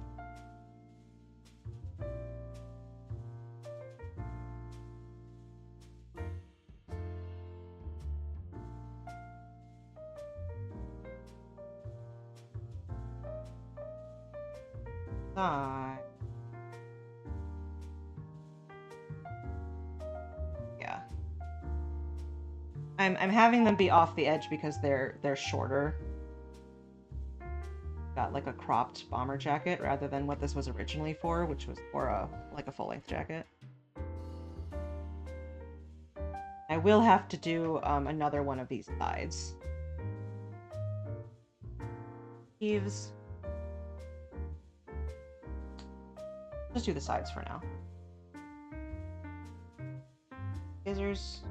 Yeah. I'm having them be off the edge because they're shorter. Got like a cropped bomber jacket rather than what this was originally for, which was for a full-length jacket. I will have to do another one of these sides. Sleeves. Just do the sides for now. Scissors.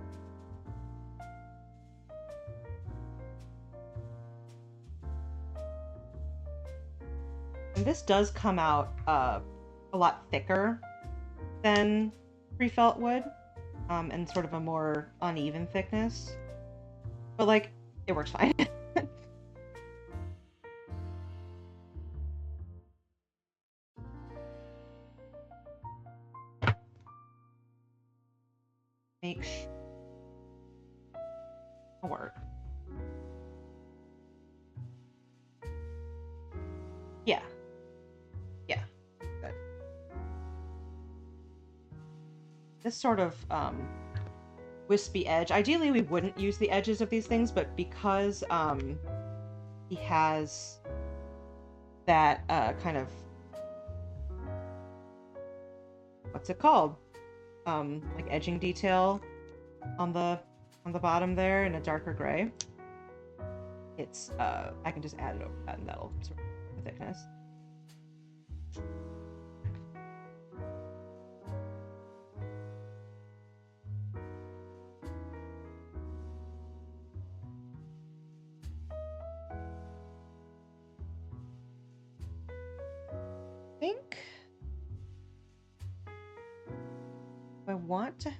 And this does come out a lot thicker than pre-felt would, and sort of a more uneven thickness. But, like, it works fine. Make sure it'll work. Yeah. Yeah. Good. This sort of wispy edge. Ideally, we wouldn't use the edges of these things, but because he has that kind of, what's it called? Like edging detail on the bottom there in a darker gray. It's I can just add it over that and that'll sort of the thickness. I think I want to.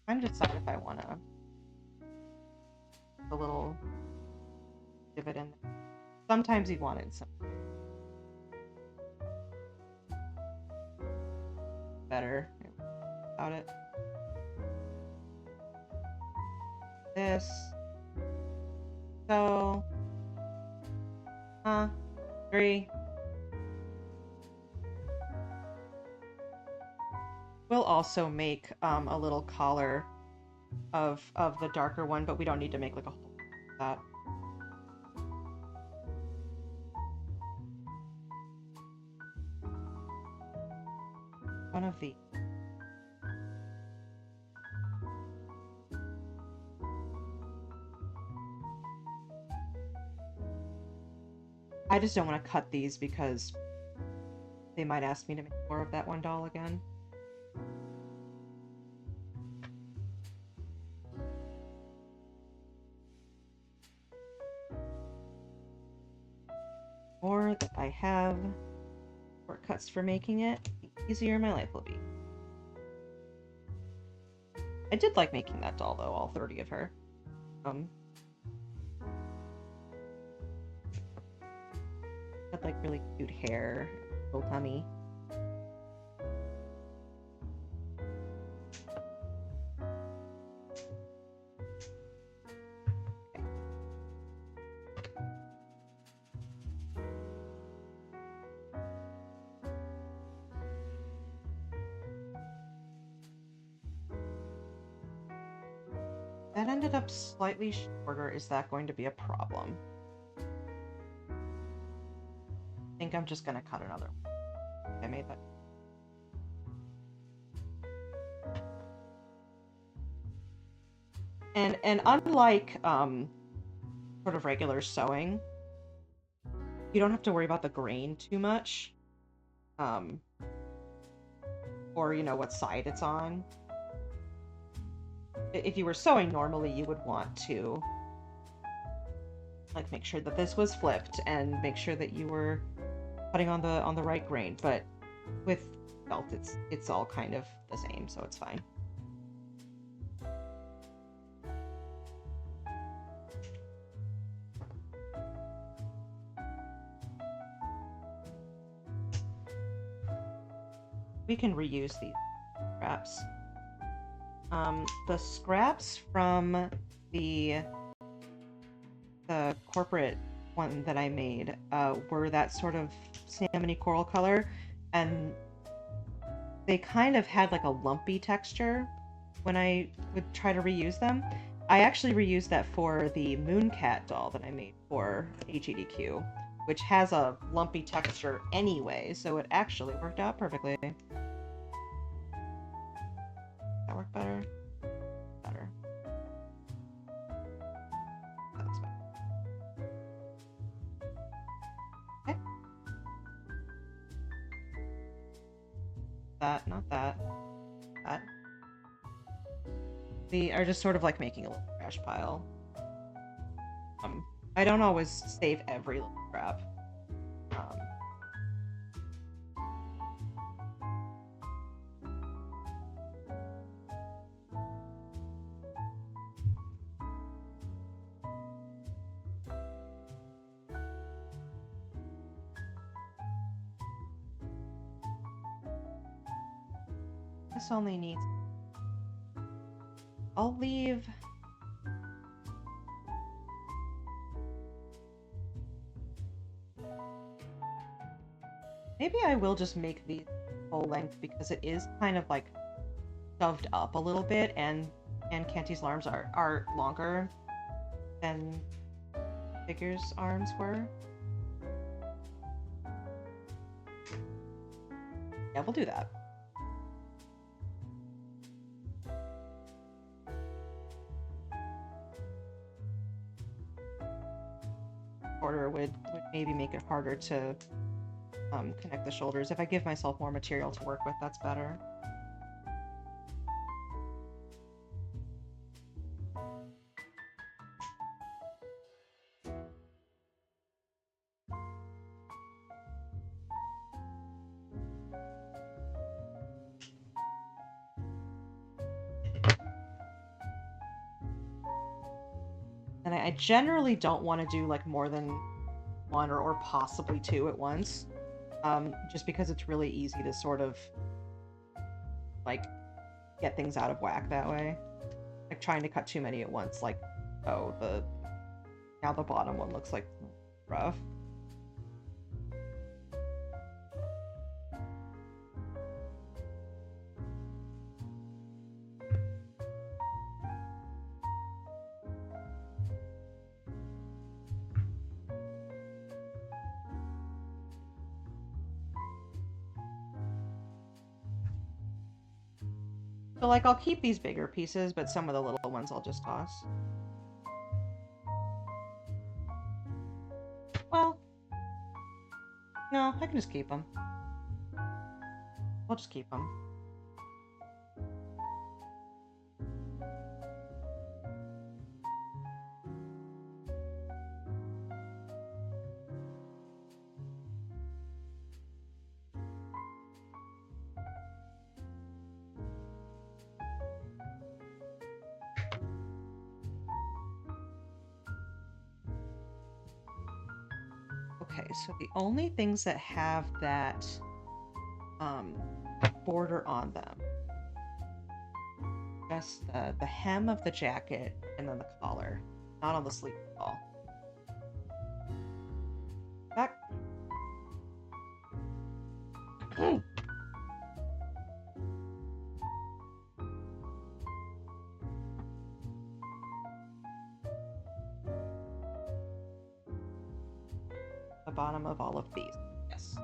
I'm trying to decide if I want to a little divot in there. Sometimes you want it, some better about it. This. So, 3. We'll also make a little collar of the darker one, but we don't need to make like a whole that. One of these. I just don't want to cut these because they might ask me to make more of that one doll again. More that I have shortcuts for making it, the easier my life will be. I did like making that doll though, all 30 of her. Had like really cute hair, little tummy. That ended up slightly shorter. Is that going to be a problem? I think I'm just gonna cut another one. I made that. And unlike sort of regular sewing, you don't have to worry about the grain too much. Or you know what side it's on. If you were sewing normally, you would want to like make sure that this was flipped and make sure that you were putting on the right grain. But with felt, it's all kind of the same, so it's fine. we can reuse these scraps. The scraps from the corporate one that I made were that sort of salmony coral color, and they kind of had like a lumpy texture when I would try to reuse them. I actually reused that for the Mooncat doll that I made for HEDQ, which has a lumpy texture anyway, so it actually worked out perfectly. That work better? Better. That's better. Okay. That, not that. That. We are just sort of like making a little trash pile. I don't always save every little crap. This only needs... I'll leave... Maybe I will just make these full length because it is kind of like shoved up a little bit, and Canti's arms are longer than Figure's arms were. Yeah, we'll do that. Order would maybe make it harder to connect the shoulders. If I give myself more material to work with, that's better. And I generally don't want to do like more than one or possibly two at once. Just because it's really easy to sort of like get things out of whack that way. Like trying to cut too many at once, like, oh, now the bottom one looks like rough. So, like, I'll keep these bigger pieces, but some of the little ones I'll just toss. Well, no, I can just keep them. I'll just keep them. Okay, so the only things that have that border on them, just the hem of the jacket and then the collar, not on the sleeve at all. Back. The bottom of all of these, yes.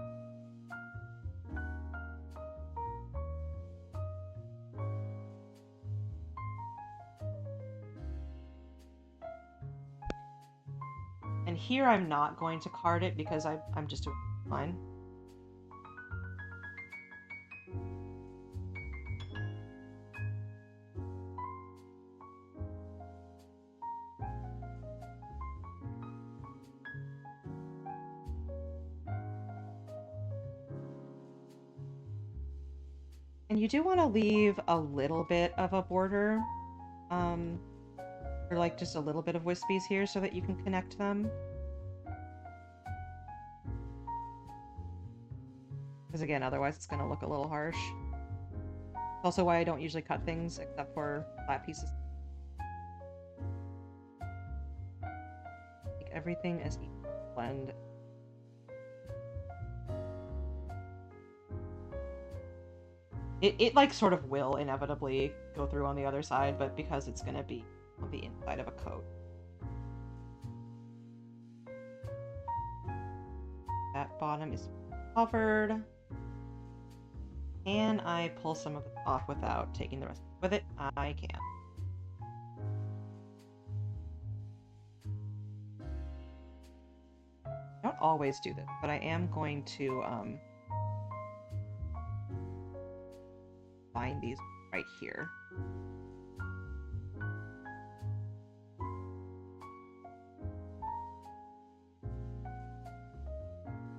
And here I'm not going to card it because I'm just doing mine. And you do want to leave a little bit of a border, or like just a little bit of wispies here so that you can connect them. Because again, otherwise it's going to look a little harsh. It's also why I don't usually cut things except for flat pieces. Make everything as equal blend. It like sort of will inevitably go through on the other side, but because it's going to be on the inside of a coat. That bottom is covered. Can I pull some of it off without taking the rest with it? I can. I don't always do this, but I am going to find these right here.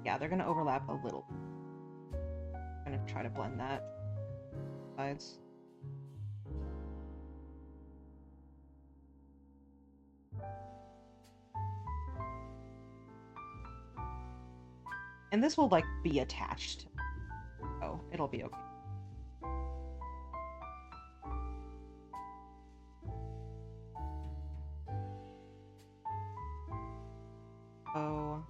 Yeah, they're going to overlap a little. I'm going to try to blend that. Sides. And this will like be attached. Oh, it'll be okay. Oh.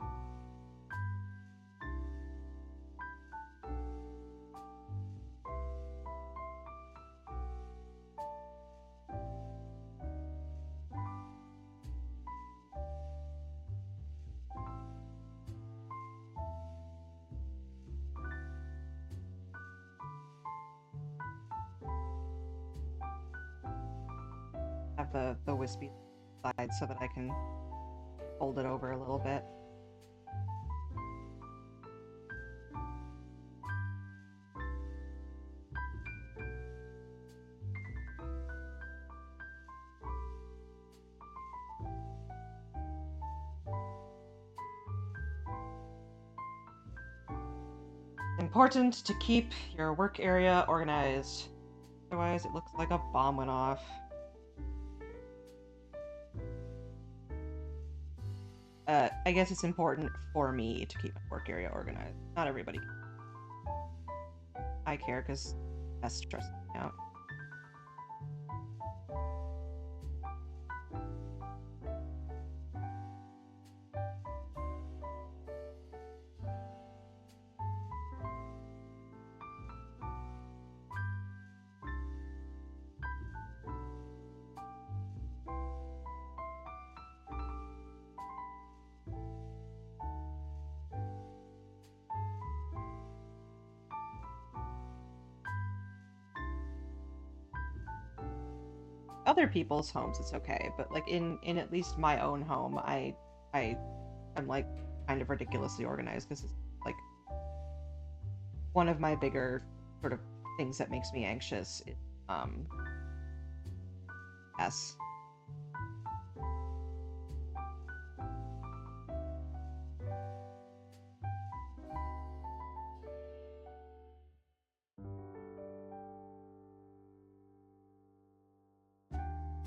Have the wispy side so that I can fold it over a little bit. Important to keep your work area organized. Otherwise, it looks like a bomb went off. I guess it's important for me to keep my work area organized. Not everybody. I care because that's stressing me out. Other people's homes it's okay, but like in at least my own home, I'm like kind of ridiculously organized because it's like one of my bigger sort of things that makes me anxious is yes.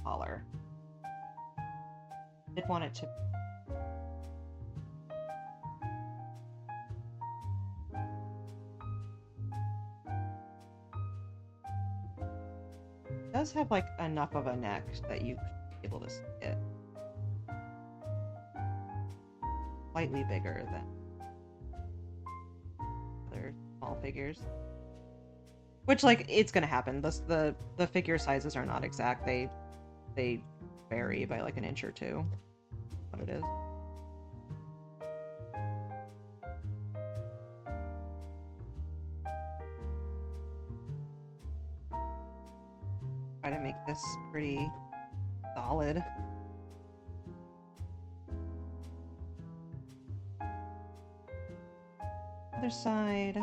Collar. Did want it to it does have like enough of a neck that you should be able to see it. Slightly bigger than other small figures. Which like it's gonna happen. The figure sizes are not exact. They vary by like an inch or two. What it is. Try to make this pretty solid. Other side.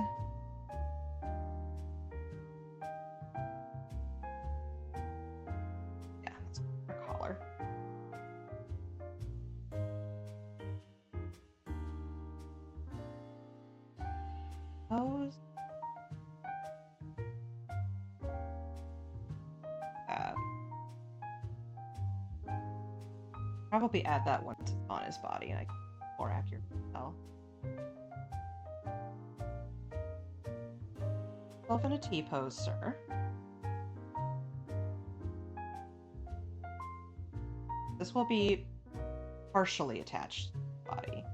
Probably add that once it's on his body and I can more accurately tell. Yourself in a T-pose, sir. This will be partially attached to the body.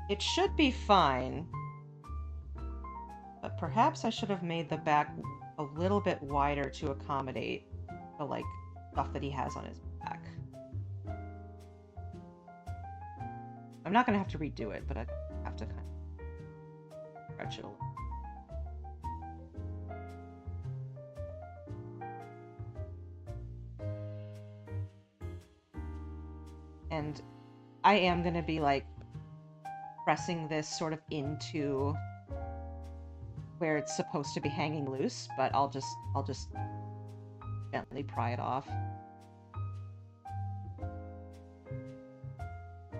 It should be fine. But perhaps I should have made the back a little bit wider to accommodate the, like, stuff that he has on his back. I'm not going to have to redo it, but I have to kind of stretch it a little. And I am going to be, like, pressing this sort of into where it's supposed to be hanging loose, but I'll just gently pry it off.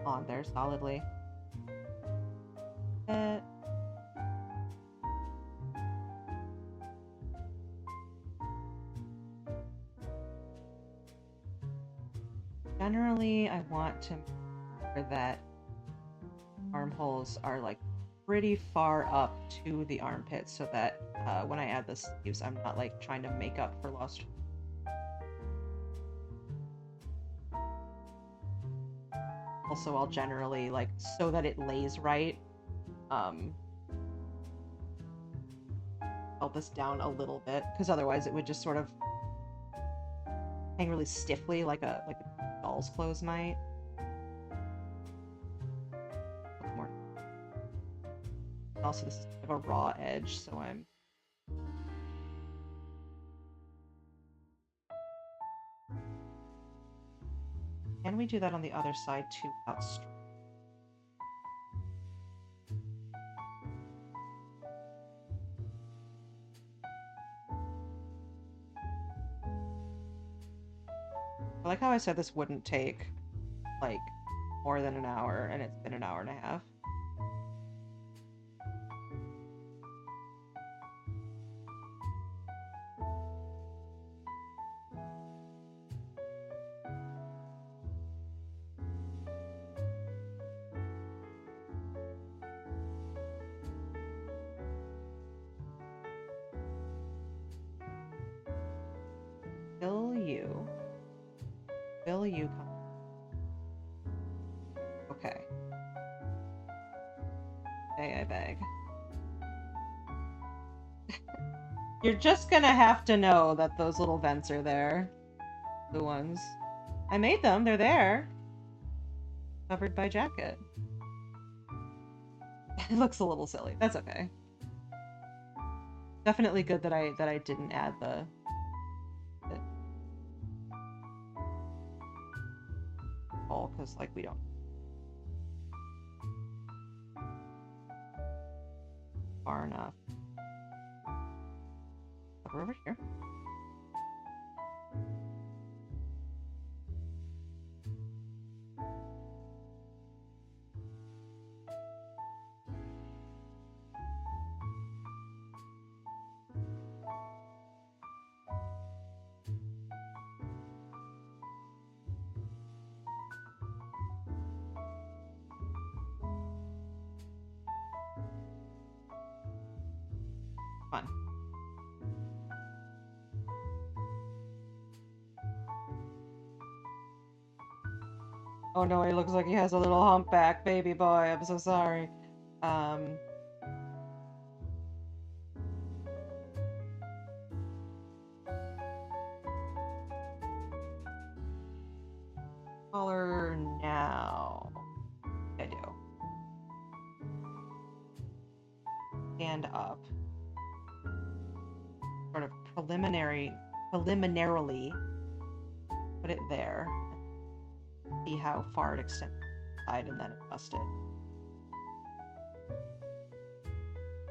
On there solidly. Generally, I want to make sure that armholes are like pretty far up to the armpit so that when I add the sleeves, I'm not like trying to make up for lost. Also, I'll generally, like, so that it lays right, help this down a little bit, because otherwise it would just sort of hang really stiffly like a doll's clothes might. More. Also, this is kind of a raw edge, so I'm Can we do that on the other side too without string? I like how I said this wouldn't take, like, more than an hour, and it's been an hour and a half. Will you come? Okay. I beg. You're just gonna have to know that those little vents are there. The ones. I made them, they're there. Covered by jacket. It looks a little silly. That's okay. Definitely good that I didn't add the hole, because like we don't. Far enough. Over here. Fun. Oh no, he looks like he has a little humpback baby boy. I'm so sorry. Color now. I do. Stand up. Sort of preliminarily put it there. See how far it extends side and then adjust it.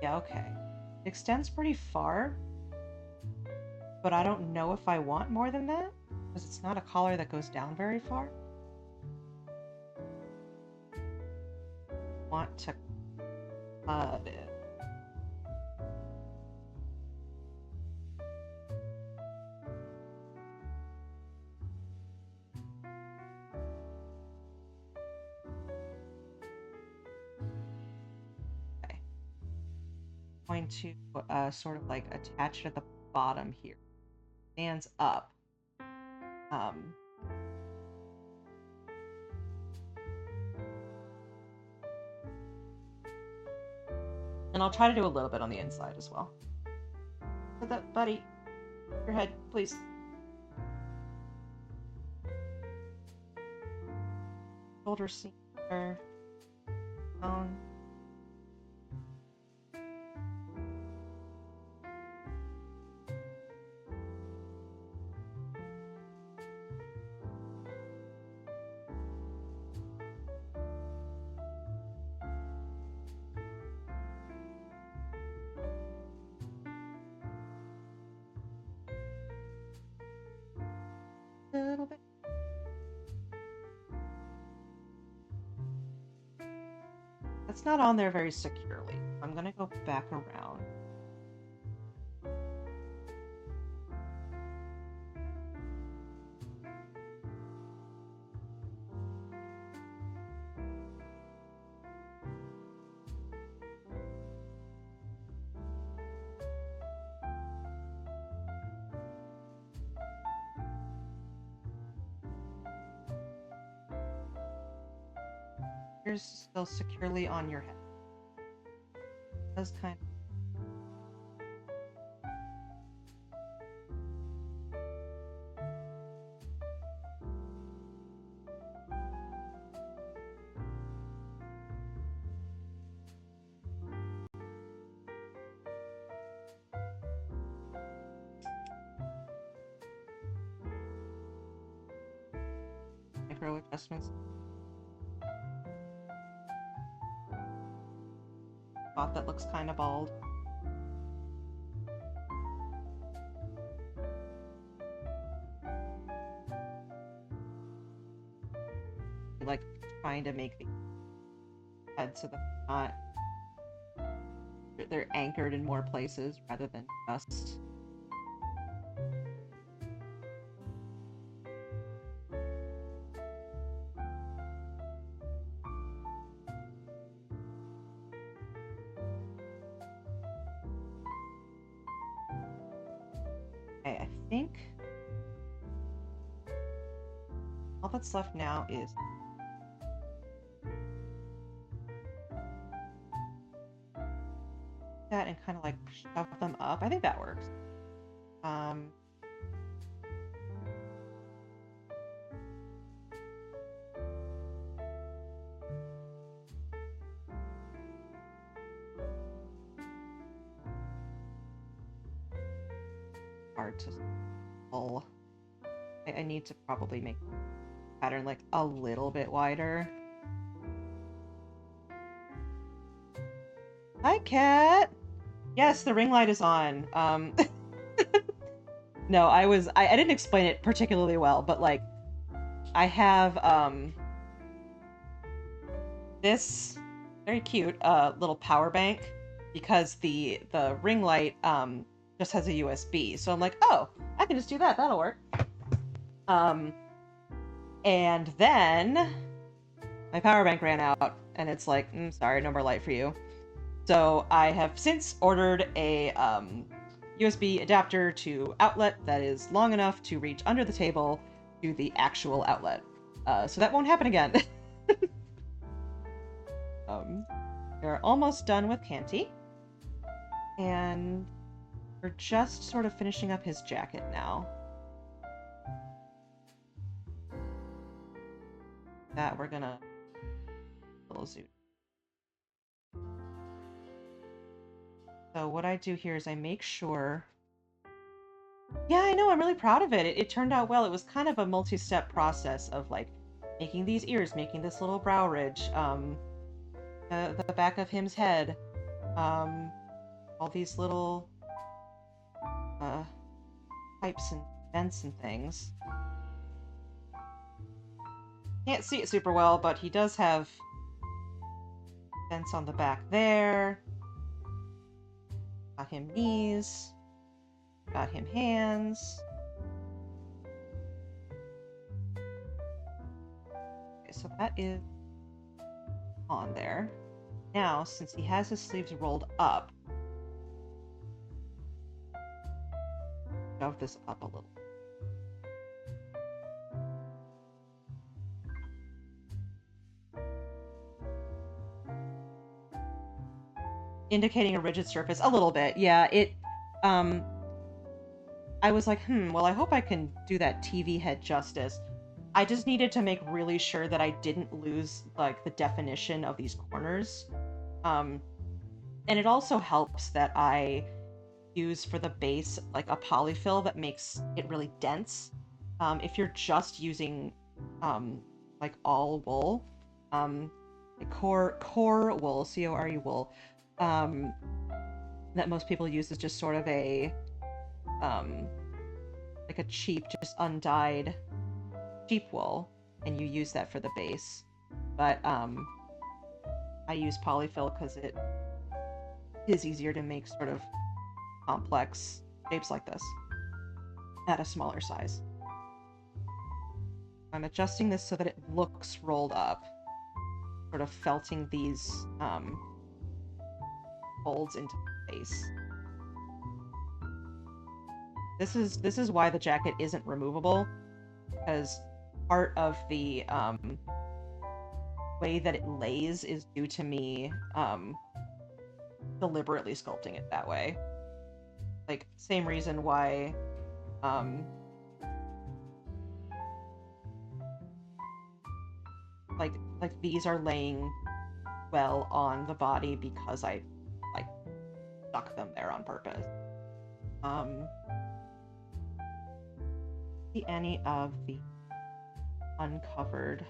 Yeah, okay. It extends pretty far, but I don't know if I want more than that, because it's not a collar that goes down very far. Want to cut it. going to sort of like attach it at the bottom here. Stands up. And I'll try to do a little bit on the inside as well. Put that, buddy, your head, please. Shoulder seam. Down. A little bit. That's not on there very securely. I'm gonna go back around. Here's still securely on your head. Does kind of. Micro adjustments. Spot that looks kind of bald. Like trying to make the head so that they're anchored in more places rather than just. Okay, I think all that's left now is that and kind of like shove them up. I think that works. Hard to pull. I need to probably make the pattern like a little bit wider. Hi, cat. Yes, the ring light is on. No, I didn't explain it particularly well, but like I have this very cute little power bank because the ring light just has a USB. So I'm like, oh, I can just do that. That'll work. And then my power bank ran out, and it's like, sorry, no more light for you. So I have since ordered a USB adapter to outlet that is long enough to reach under the table to the actual outlet. So that won't happen again. We're almost done with Canti. And we're just sort of finishing up his jacket now. That we're gonna little zoom. So what I do here is I make sure. Yeah, I know, I'm really proud of it. It turned out well. It was kind of a multi-step process of like making these ears, making this little brow ridge, the back of him's head, all these little pipes and vents and things. Can't see it super well, but he does have vents on the back there. Got him knees. Got him hands. Okay, so that is on there. Now, since he has his sleeves rolled up, shove this up a little. Indicating a rigid surface a little bit. Yeah, I was like, well, I hope I can do that TV head justice. I just needed to make really sure that I didn't lose, like, the definition of these corners. And it also helps that I use for the base, like, a polyfill that makes it really dense. If you're just using, like, all wool, core wool, C-O-R-E wool, that most people use is just sort of a, like a cheap, just undyed cheap wool, and you use that for the base. But I use polyfill because it is easier to make sort of complex shapes like this at a smaller size. I'm adjusting this so that it looks rolled up, sort of felting these folds into the base. This is why the jacket isn't removable, because part of the way that it lays is due to me deliberately sculpting it that way. Like, same reason why like these are laying well on the body because I like stuck them there on purpose. See any of the uncovered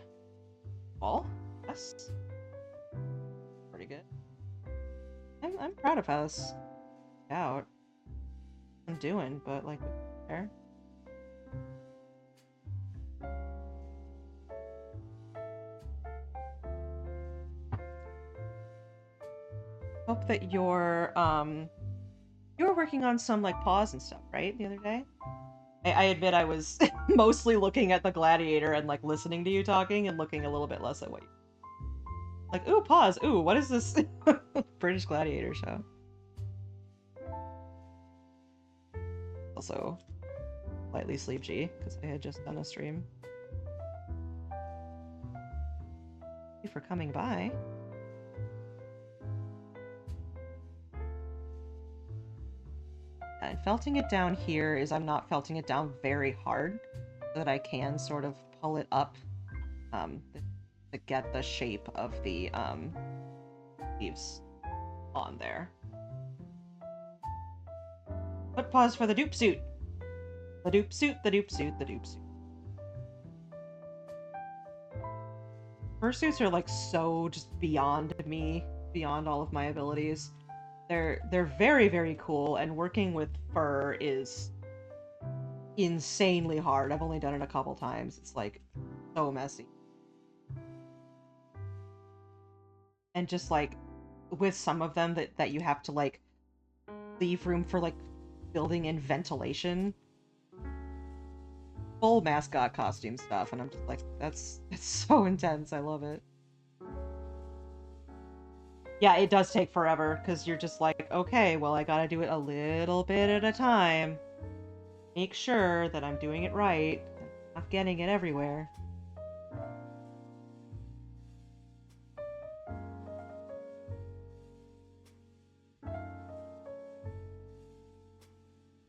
wall? Yes. Pretty good. I'm proud of how this out. I'm doing, but like there. Hope that you're you were working on some like paws and stuff, right? The other day? I admit I was mostly looking at the gladiator and like listening to you talking and looking a little bit less at what you like, ooh, pause, ooh, what is this British gladiator show? Also slightly sleepy because I had just done a stream. Thank you for coming by. And felting it down here is I'm not felting it down very hard so that I can sort of pull it up to get the shape of the leaves on there. But pause for the dupe suit. The dupe suit, the dupe suit, the dupe suit. Fursuits are like so just beyond me, beyond all of my abilities. They're very, very cool, and working with fur is insanely hard. I've only done it a couple times. It's like so messy. And just like with some of them that you have to like leave room for like building in ventilation. Full mascot costume stuff, and I'm just like, it's so intense. I love it. Yeah, it does take forever, because you're just like, okay, well, I gotta do it a little bit at a time. Make sure that I'm doing it right. I'm not getting it everywhere.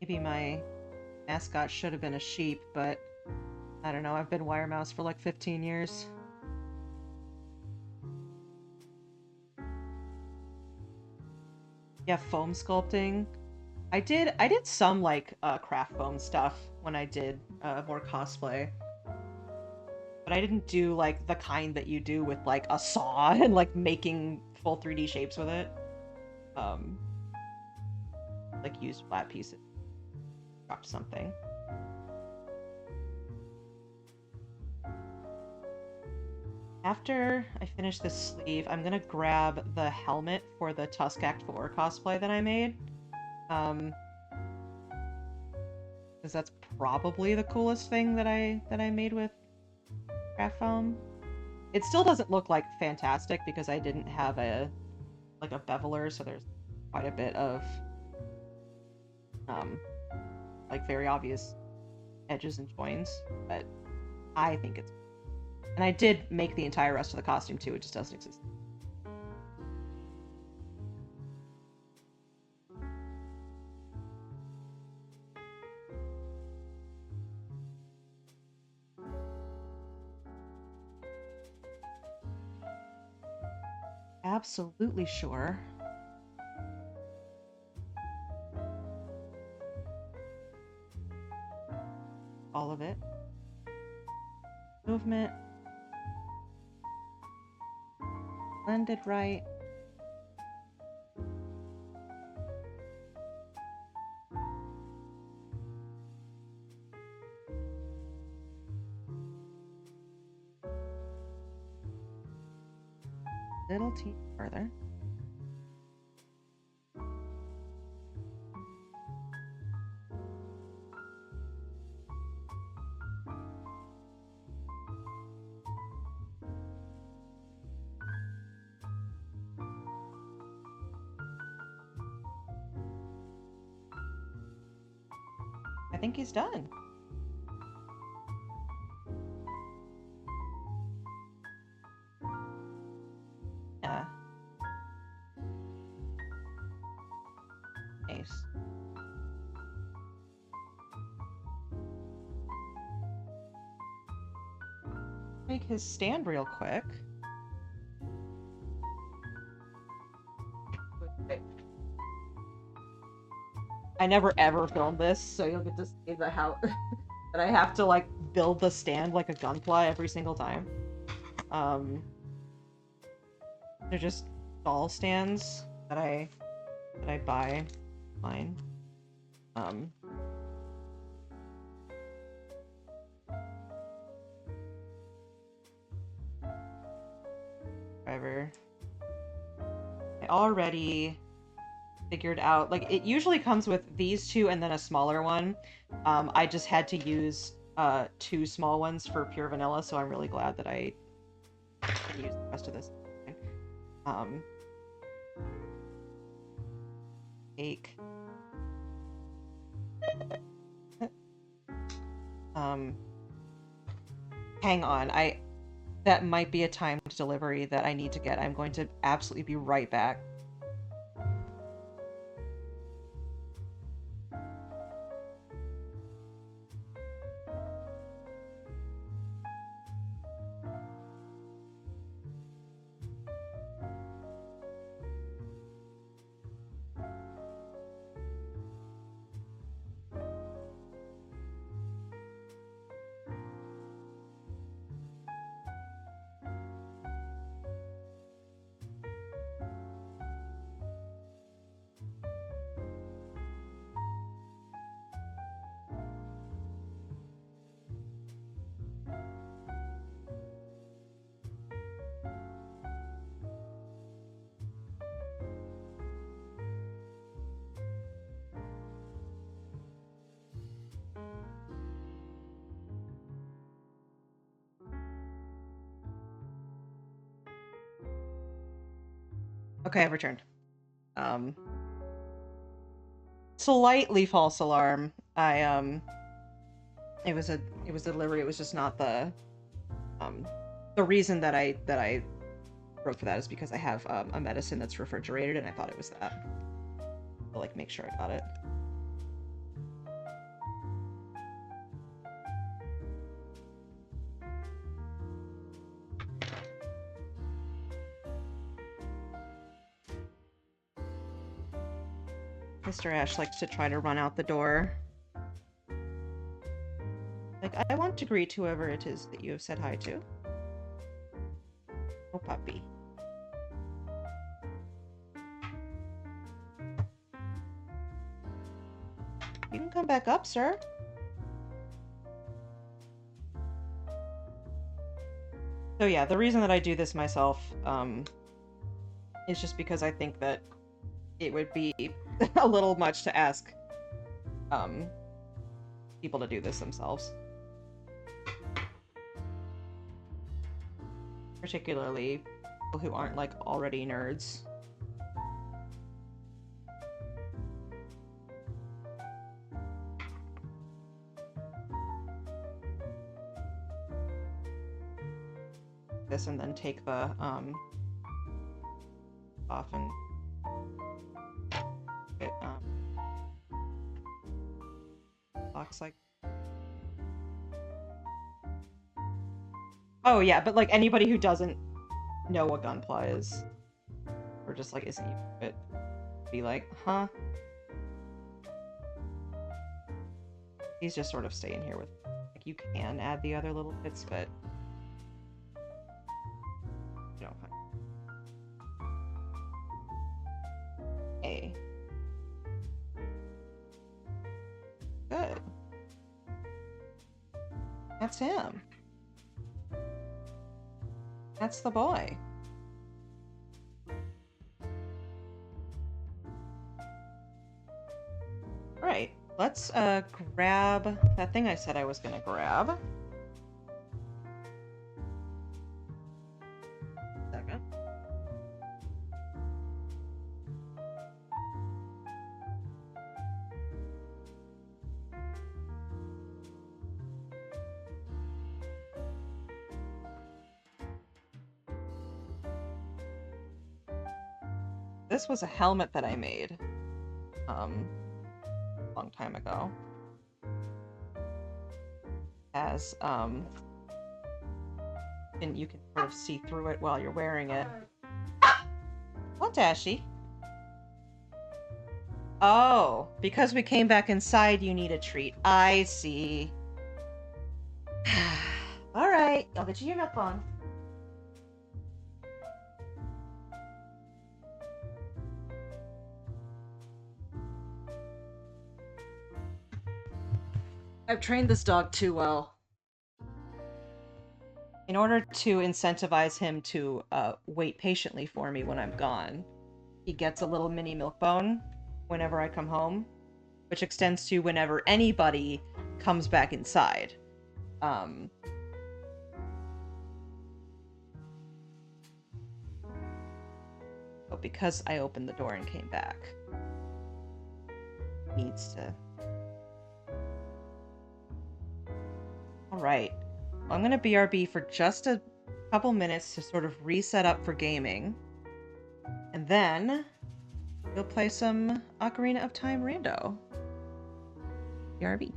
Maybe my mascot should have been a sheep, but I don't know, I've been WireMouse for like 15 years. Yeah, foam sculpting. I did some like craft foam stuff when I did more cosplay. But I didn't do like the kind that you do with like a saw and like making full 3D shapes with it. Like use flat pieces. Drop something. After I finish this sleeve, I'm gonna grab the helmet for the Tusk Act 4 cosplay that I made. Because that's probably the coolest thing that I made with craft foam. It still doesn't look like fantastic because I didn't have a beveler, so there's quite a bit of like very obvious edges and joins, but I think it's... And I did make the entire rest of the costume too, it just doesn't exist. Absolutely sure. All of it. Movement. Blended right. Little teeny further. I think he's done. Yeah. Nice. Make his stand real quick. I never ever filmed this, so you'll get to see the how that I have to like build the stand like a gunpla every single time. They're just doll stands that I buy online. However, I already figured out, like, it usually comes with these two and then a smaller one. I just had to use 2 small ones for pure vanilla, so I'm really glad that I can use the rest of this. Cake. Hang on, that might be a timed delivery that I need to get. I'm going to absolutely be right back. Okay, I've returned. Slightly false alarm. It was a delivery. It was just not the reason that I wrote for that is because I have a medicine that's refrigerated, and I thought it was that. I'll like make sure I got it. Mr. Ash likes to try to run out the door. Like, I want to greet whoever it is that you have said hi to. Oh, puppy. You can come back up, sir. So yeah, the reason that I do this myself is just because I think that it would be a little much to ask people to do this themselves. Particularly people who aren't like already nerds. this and then take the off and it looks like. Oh yeah, but like anybody who doesn't know what gunpla is, or just like isn't used to it, be like, huh? He's just sort of staying here with, like, you can add the other little bits, but you don't. Hey. Good. That's him. That's the boy. Right. Let's grab that thing I said I was gonna grab. Second. This was a helmet that I made a long time ago. As and you can sort of see through it while you're wearing it. What, Ashy? Oh, because we came back inside, you need a treat. I see. All right, I'll get you your milk bone. I've trained this dog too well. In order to incentivize him to wait patiently for me when I'm gone, he gets a little mini milk bone whenever I come home, which extends to whenever anybody comes back inside. But because I opened the door and came back, needs to. Alright, I'm gonna BRB for just a couple minutes to sort of reset up for gaming, and then we'll play some Ocarina of Time Rando. BRB.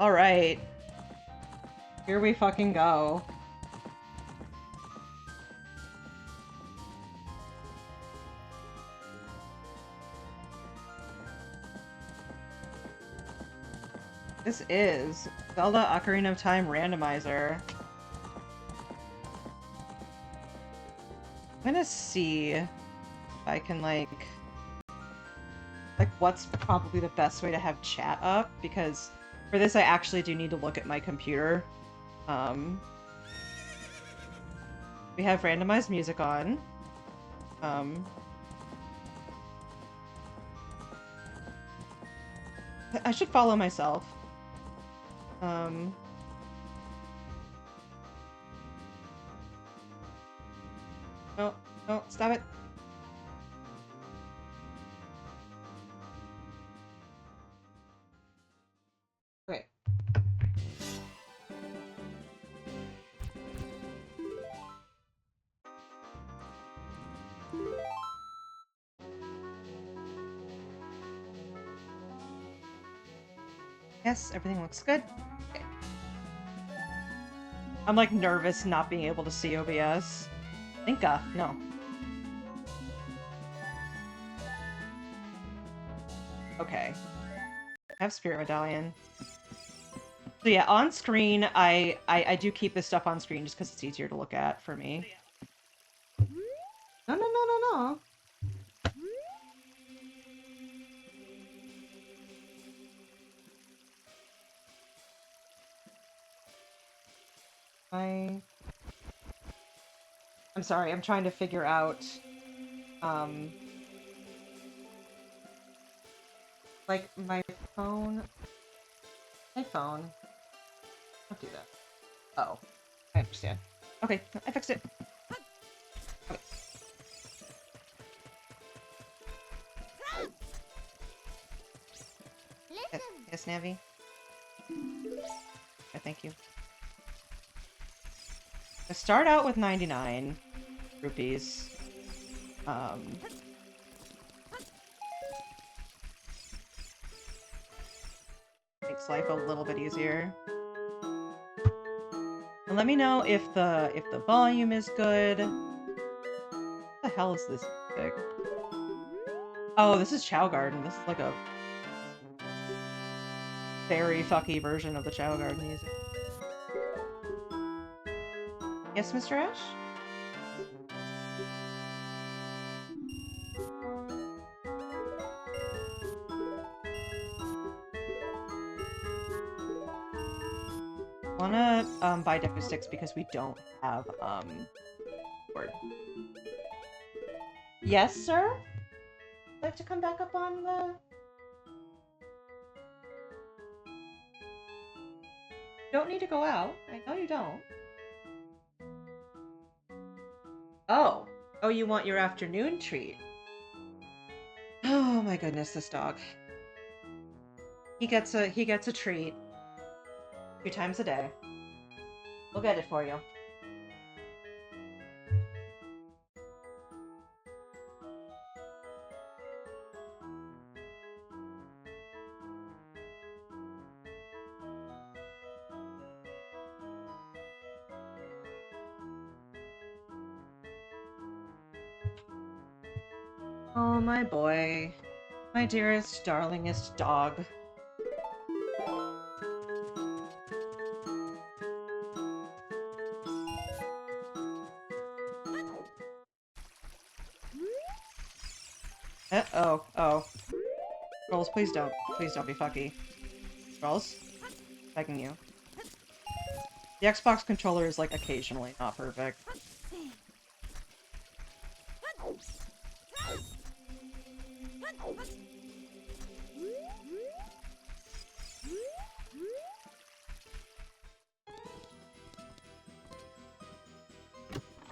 Alright. Here we fucking go. This is Zelda Ocarina of Time Randomizer. I'm gonna see if I can, like, what's probably the best way to have chat up, because for this I actually do need to look at my computer. We have randomized music on. I should follow myself. No, no, stop it. Okay. Yes, everything looks good. Okay. I'm like nervous not being able to see OBS. Inca, no. Okay. I have Spirit Medallion. So yeah, on screen, I do keep this stuff on screen just because it's easier to look at for me. No, no, no, no, no. I'm sorry, I'm trying to figure out, like, my phone... My phone... Don't do that. Oh. I understand. Okay, I fixed it. Okay. Yes, Navi? Okay, thank you. I start out with 99 rupees. Makes life a little bit easier. And let me know if the volume is good. What the hell is this music? Oh, this is Chow Garden. This is like a very fucky version of the Chow Garden music. Yes, Mr. Ash? Wanna buy Deku Sticks because we don't have board. Yes, sir? Like to come back up on the... Don't need to go out. I know you don't. Oh. Oh, you want your afternoon treat. Oh my goodness, this dog. He gets a treat 2 times a day. We'll get it for you. Oh, my boy. My dearest, darlingest dog. Oh, oh. Rolls, please don't. Please don't be fucky. Rolls? Begging you. The Xbox controller is, like, occasionally not perfect.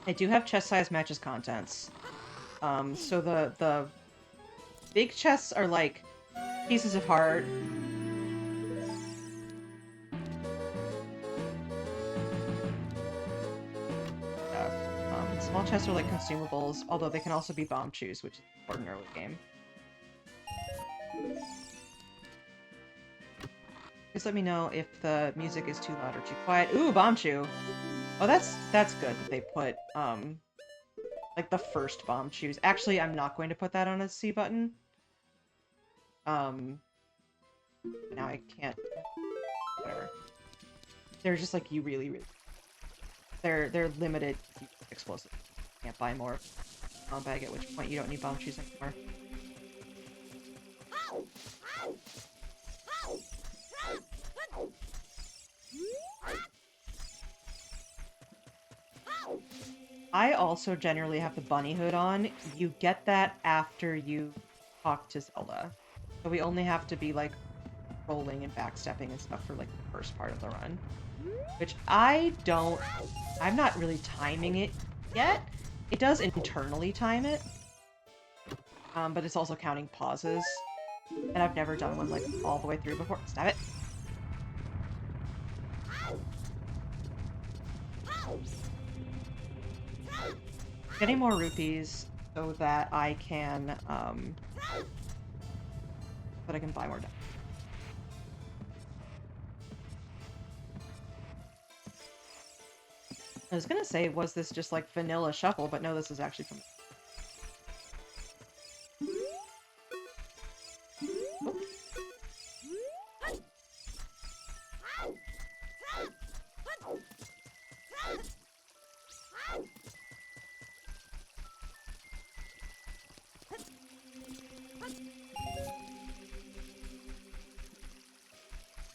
I do have chest-size matches contents. So the big chests are, like, pieces of heart. Small chests are like consumables, although they can also be bomb chews, which is important early game. Just let me know if the music is too loud or too quiet. Ooh, Bombchu! Oh, that's good that they put, like the first Bombchus. Actually, I'm not going to put that on a C button. Now I can't... Whatever. They're just like, you really... They're limited explosive. Can't buy more bomb bag, at which point you don't need Bombchus anymore. I also generally have the bunny hood on. You get that after you talk to Zelda. So we only have to be, like, rolling and backstepping and stuff for, like, the first part of the run. Which I'm not really timing it yet. It does internally time it. But it's also counting pauses. And I've never done one, like, all the way through before. Stab it! Getting more rupees so that I can buy more. I was gonna say, was this just like vanilla shuffle, but no, this is actually from...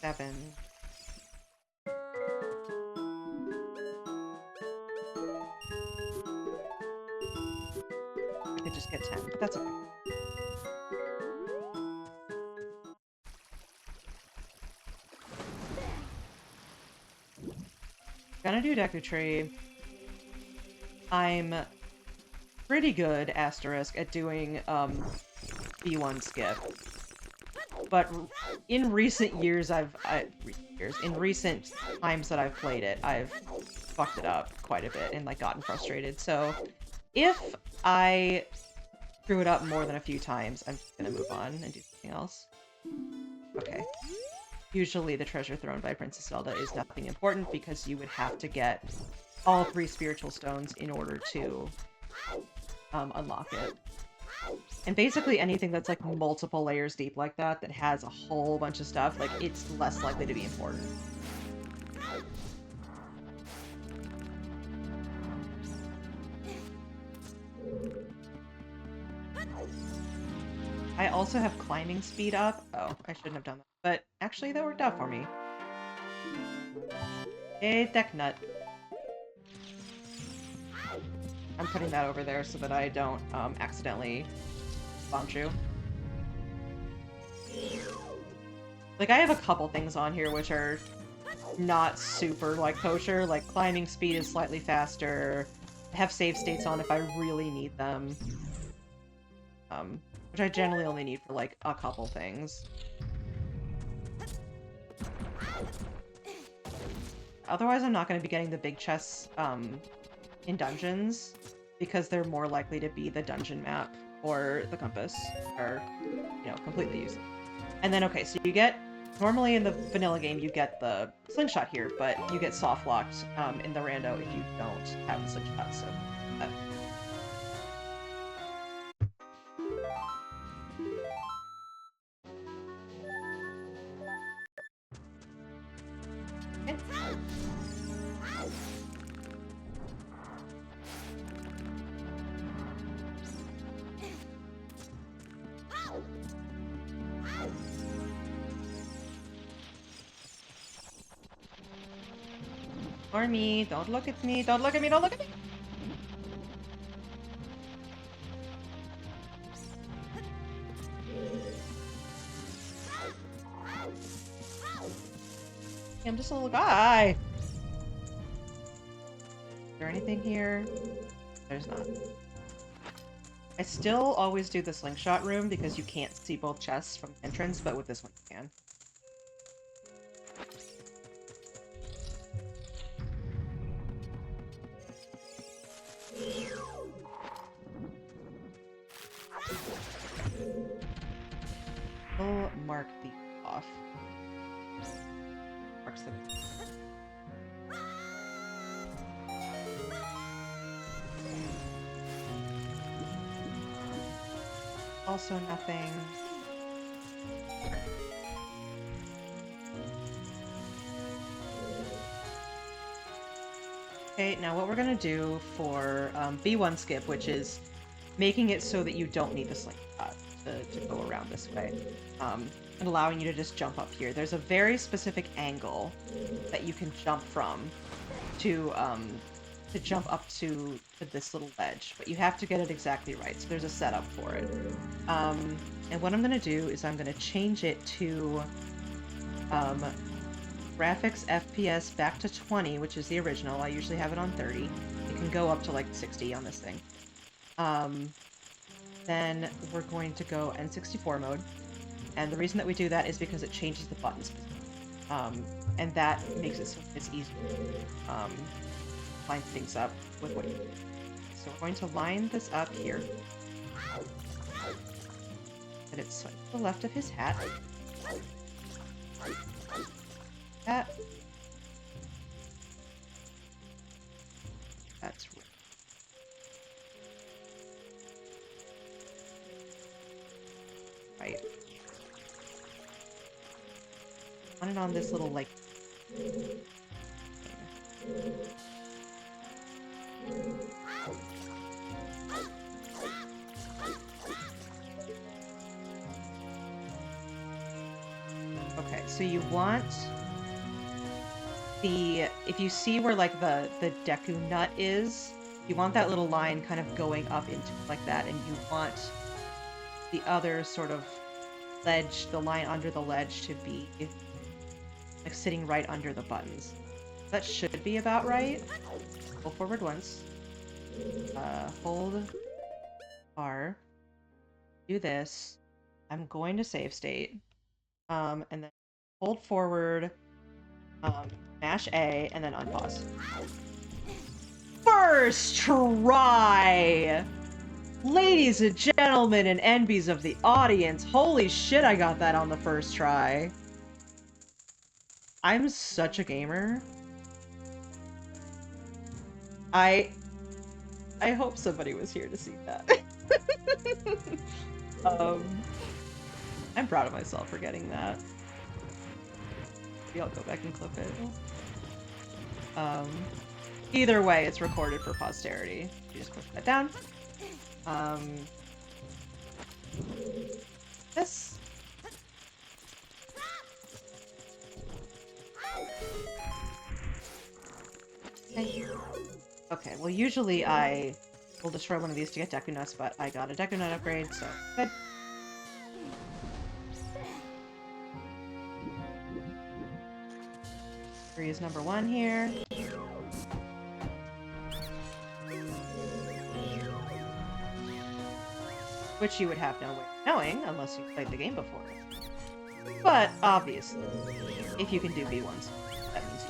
Seven. I could just get 10, but that's okay. Gonna do Deku Tree. I'm pretty good, asterisk, at doing B1 skip. But in recent years, in recent times that I've played it, I've fucked it up quite a bit and, like, gotten frustrated. So if I screw it up more than a few times, I'm just gonna move on and do something else. Okay. Usually the treasure thrown by Princess Zelda is nothing important because you would have to get all 3 spiritual stones in order to unlock it. And basically anything that's like multiple layers deep like that has a whole bunch of stuff, like, it's less likely to be important. I also have climbing speed up. Oh, I shouldn't have done that. But actually that worked out for me. A deck nut. I'm putting that over there so that I don't accidentally Bombchu. Like, I have a couple things on here which are not super, like, kosher. Like, climbing speed is slightly faster. I have save states on if I really need them. Which I generally only need for, like, a couple things. Otherwise, I'm not going to be getting the big chests in dungeons, because they're more likely to be the dungeon map or the compass, or, you know, completely useless. And then, okay, so you get, normally in the vanilla game, you get the slingshot here, but you get soft locked in the rando if you don't have the slingshot, so... Or me, don't look at me, don't look at me, don't look at me! I'm just a little guy! Is there anything here? There's not. I still always do the slingshot room because you can't see both chests from the entrance, but with this one you can. We'll mark these off. marks the... Also nothing. Okay, now what we're gonna do for B1 skip, which is making it so that you don't need the slingshot to go around this way, and allowing you to just jump up here. There's a very specific angle that you can jump from to jump up to this little ledge, but you have to get it exactly right, so there's a setup for it. And what I'm gonna do is I'm gonna change it to graphics FPS back to 20, which is the original. I usually have it on 30. It can go up to like 60 on this thing. Then we're going to go N64 mode. And the reason that we do that is because it changes the buttons. And that makes it so it's easy to line things up with what you do. So we're going to line this up here. But it's slightly to the left of his hat. That. That's right. On and on this little, like... Okay, so you want the... If you see where, like, the Deku nut is, you want that little line kind of going up into like that, and you want the other sort of ledge, the line under the ledge, to be like sitting right under the buttons. That should be about right. Go forward once. Hold R. Do this. I'm going to save state. And then hold forward. Mash A, and then unpause. First try! Ladies and gentlemen and NBs of the audience, holy shit, I got that on the first try. I'm such a gamer. I hope somebody was here to see that. I'm proud of myself for getting that. Maybe I'll go back and clip it. Either way, it's recorded for posterity. You just click that down. This. Okay, well usually I will destroy one of these to get Deku Nuts, but I got a Deku Nut upgrade, so good. Three is number 1 here. Which you would have no way of knowing unless you played the game before. But obviously, if you can do B1s, that means you.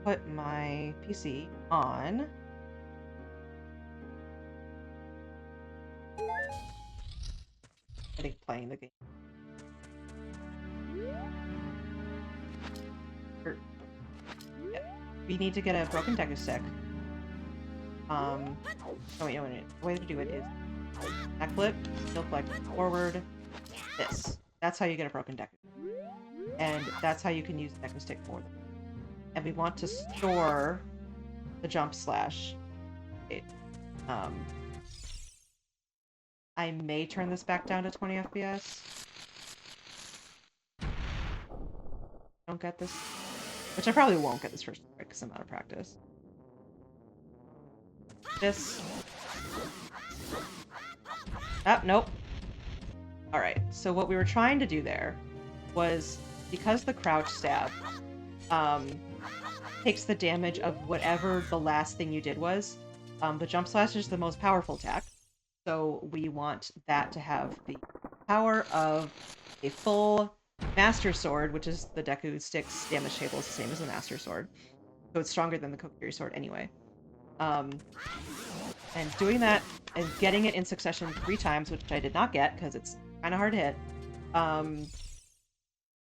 Put my PC on. I think playing the game. Yeah. We need to get a broken Deku stick. Oh wait, no, the way to do it is back flip, still flick, forward, this. That's how you get a broken Deku. And that's how you can use the Deku stick for them. And we want to store the jump slash. Okay. I may turn this back down to 20 FPS. Don't get this. Which I probably won't get this first try because I'm out of practice. This. Ah, nope. Alright, so what we were trying to do there was, because the crouch stab takes the damage of whatever the last thing you did was, the jump slash is the most powerful attack. So we want that to have the power of a full Master Sword, which is the Deku Stick's damage table is the same as the Master Sword. So it's stronger than the Kokiri Sword anyway. And doing that and getting it in succession 3 times, which I did not get because it's kind of hard to hit. Kind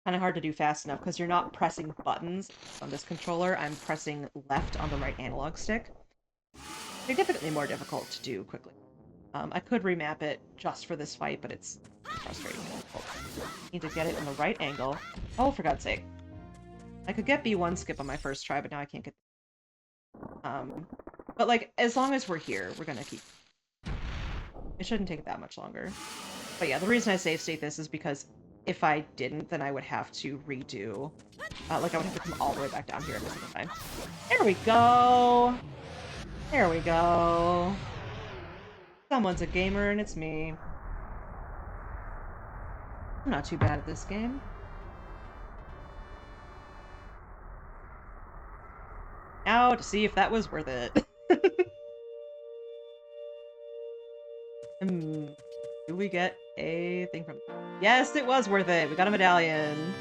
of hard to do fast enough because you're not pressing buttons on this controller. I'm pressing left on the right analog stick. Significantly more difficult to do quickly. I could remap it just for this fight, but it's frustrating. Need to get it in the right angle. Oh, for God's sake. I could get B1 skip on my first try, but now I can't get... But, like, as long as we're here, we're gonna keep... It shouldn't take that much longer. But yeah, the reason I save state this is because if I didn't, then I would have to redo... like, I would have to come all the way back down here every single time. There we go! There we go! Someone's a gamer, and it's me. I'm not too bad at this game. Now to see if that was worth it. Do we get a thing from... Yes, it was worth it! We got a medallion!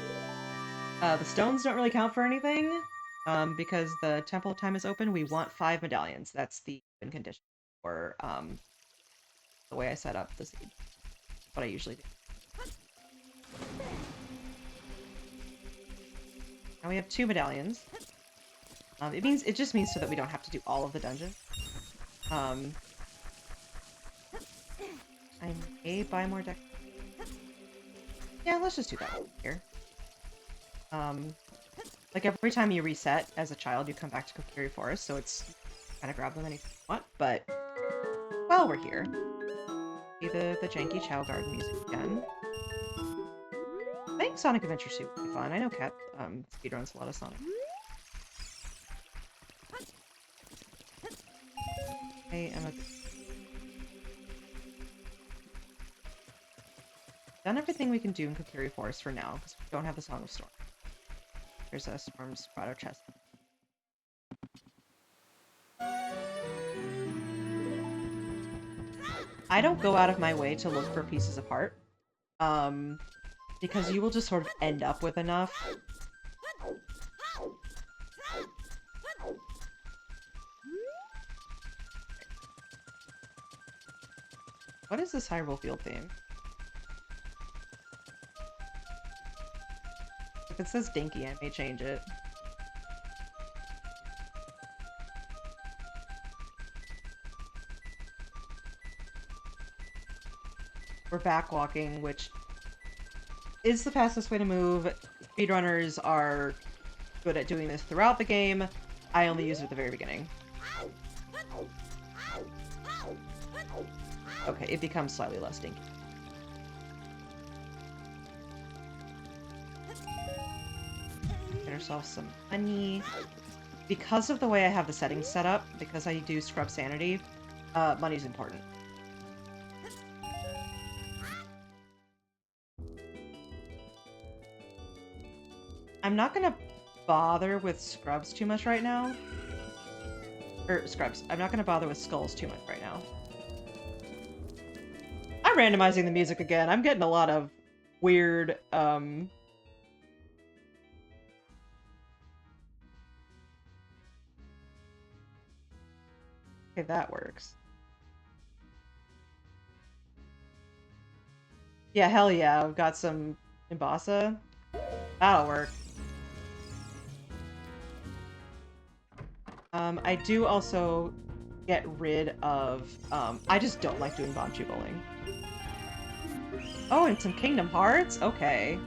The stones don't really count for anything, because the temple time is open. We want 5 medallions. That's the open condition for, the way I set up the siege. What I usually do. Now we have 2 medallions. It just means so that we don't have to do all of the dungeons. I may buy more deck. Yeah, let's just do that here. Like every time you reset as a child, you come back to Kokiri Forest, so it's kind of grab them anytime you want. But while we're here, see the janky Chow Garden music again. I think Sonic Adventure 2 would be fun. I know Cat speedruns a lot of Sonic. Done everything we can do in Kokiri Forest for now, because we don't have the Song of Storm. There's a Storm's Grotto chest. I don't go out of my way to look for pieces of heart, because you will just sort of end up with enough. What is this Hyrule Field theme? If it says Dinky, I may change it. We're backwalking, which is the fastest way to move. Speedrunners are good at doing this throughout the game. I only use it at the very beginning. Okay, it becomes slightly less dinky. Get ourselves some money. Because of the way I have the settings set up, because I do scrub sanity, money's important. I'm not gonna bother with scrubs too much right now. Scrubs. I'm not gonna bother with skulls too much right now. I'm randomizing the music again. I'm getting a lot of weird, Okay, that works. Yeah, hell yeah. I've got some Imbasa. That'll work. I do also get rid of, I just don't like doing Bonchu bowling. Oh, and some Kingdom Hearts? Okay.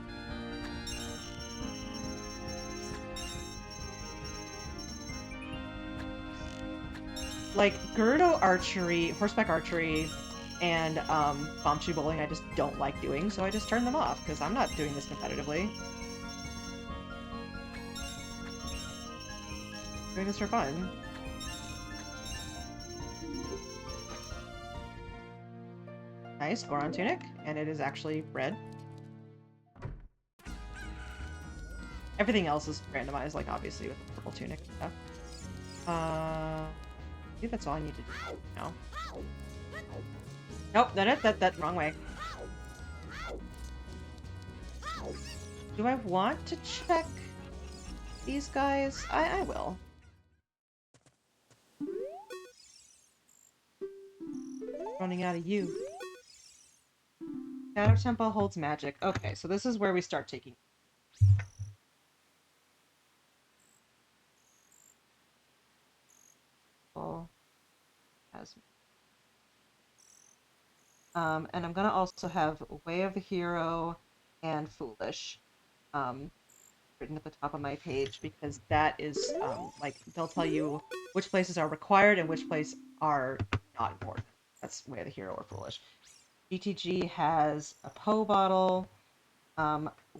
Like, Gyrudo archery, horseback archery, and, Bonchu bowling I just don't like doing, so I just turn them off, because I'm not doing this competitively. I'm doing this for fun. Nice, Goron tunic, and it is actually red. Everything else is randomized, like obviously with the purple tunic and stuff. I think that's all I need to do now. Nope, that wrong way. Do I want to check these guys? I will. running out of you. Shadow Temple holds magic. Okay, so this is where we start taking. And I'm gonna also have Way of the Hero and Foolish written at the top of my page, because that is like they'll tell you which places are required and which places are not important. That's Way of the Hero or Foolish. GTG has a Poe bottle.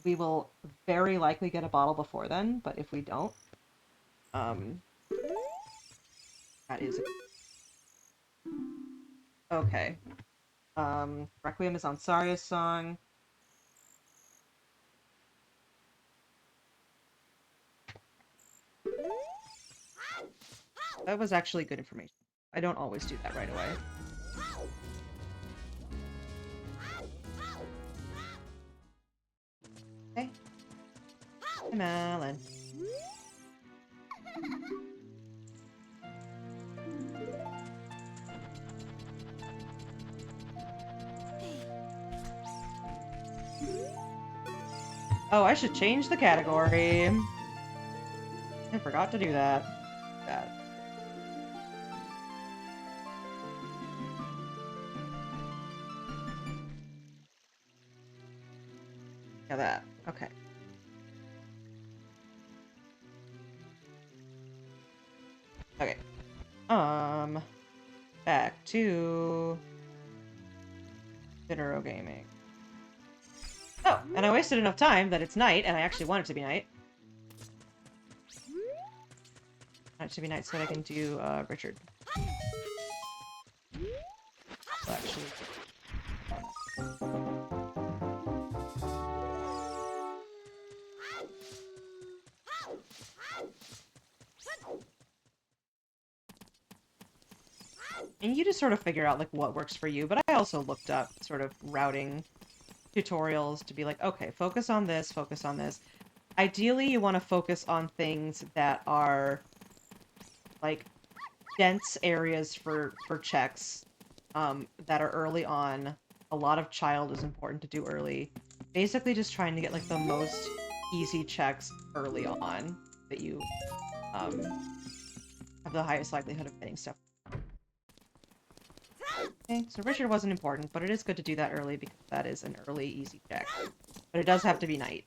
We will very likely get a bottle before then, but if we don't, that is okay. Requiem is on Saria's song. That was actually good information. I don't always do that right away. Okay. Hey, Malin. Oh, I should change the category. I forgot to do that. Bad. Yeah, that. Okay. Okay. Back to Dinero Gaming. Oh, and I wasted enough time that it's night, and I actually want it to be night. I want it to be night so that I can do Richard. Well, actually. And you just sort of figure out like what works for you, but I also looked up sort of routing tutorials to be like, okay, focus on this, focus on this. Ideally, you want to focus on things that are like dense areas for checks that are early on. A lot of child is important to do early. Basically just trying to get like the most easy checks early on that you have the highest likelihood of getting stuff. Okay, so Richard wasn't important, but it is good to do that early because that is an early, easy check. But it does have to be night.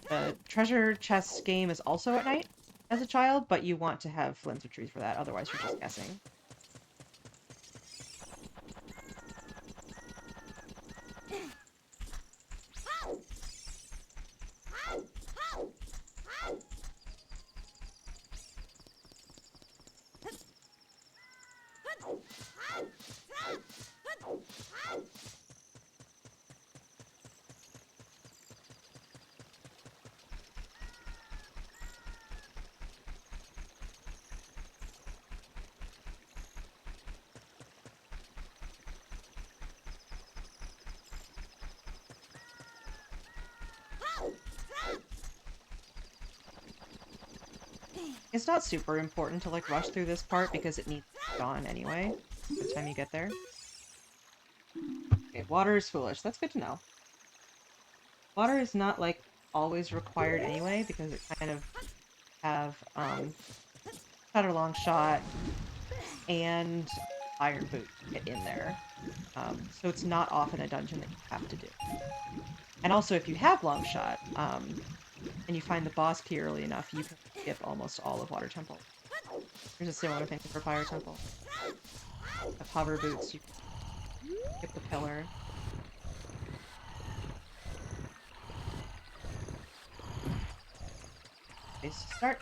The treasure chest game is also at night as a child, but you want to have Flynn's Retreat for that, otherwise you're just guessing. It's not super important to like rush through this part because it needs to be gone anyway by the time you get there. Okay, water is foolish. That's good to know. Water is not like always required anyway because it kind of have cutter long shot and iron boot get in there. So it's not often a dungeon that you have to do. And also if you have long shot, and you find the boss key early enough, you can skip almost all of Water Temple. There's a similar thing for Fire Temple. With hover boots, you can skip the pillar. Okay, so start.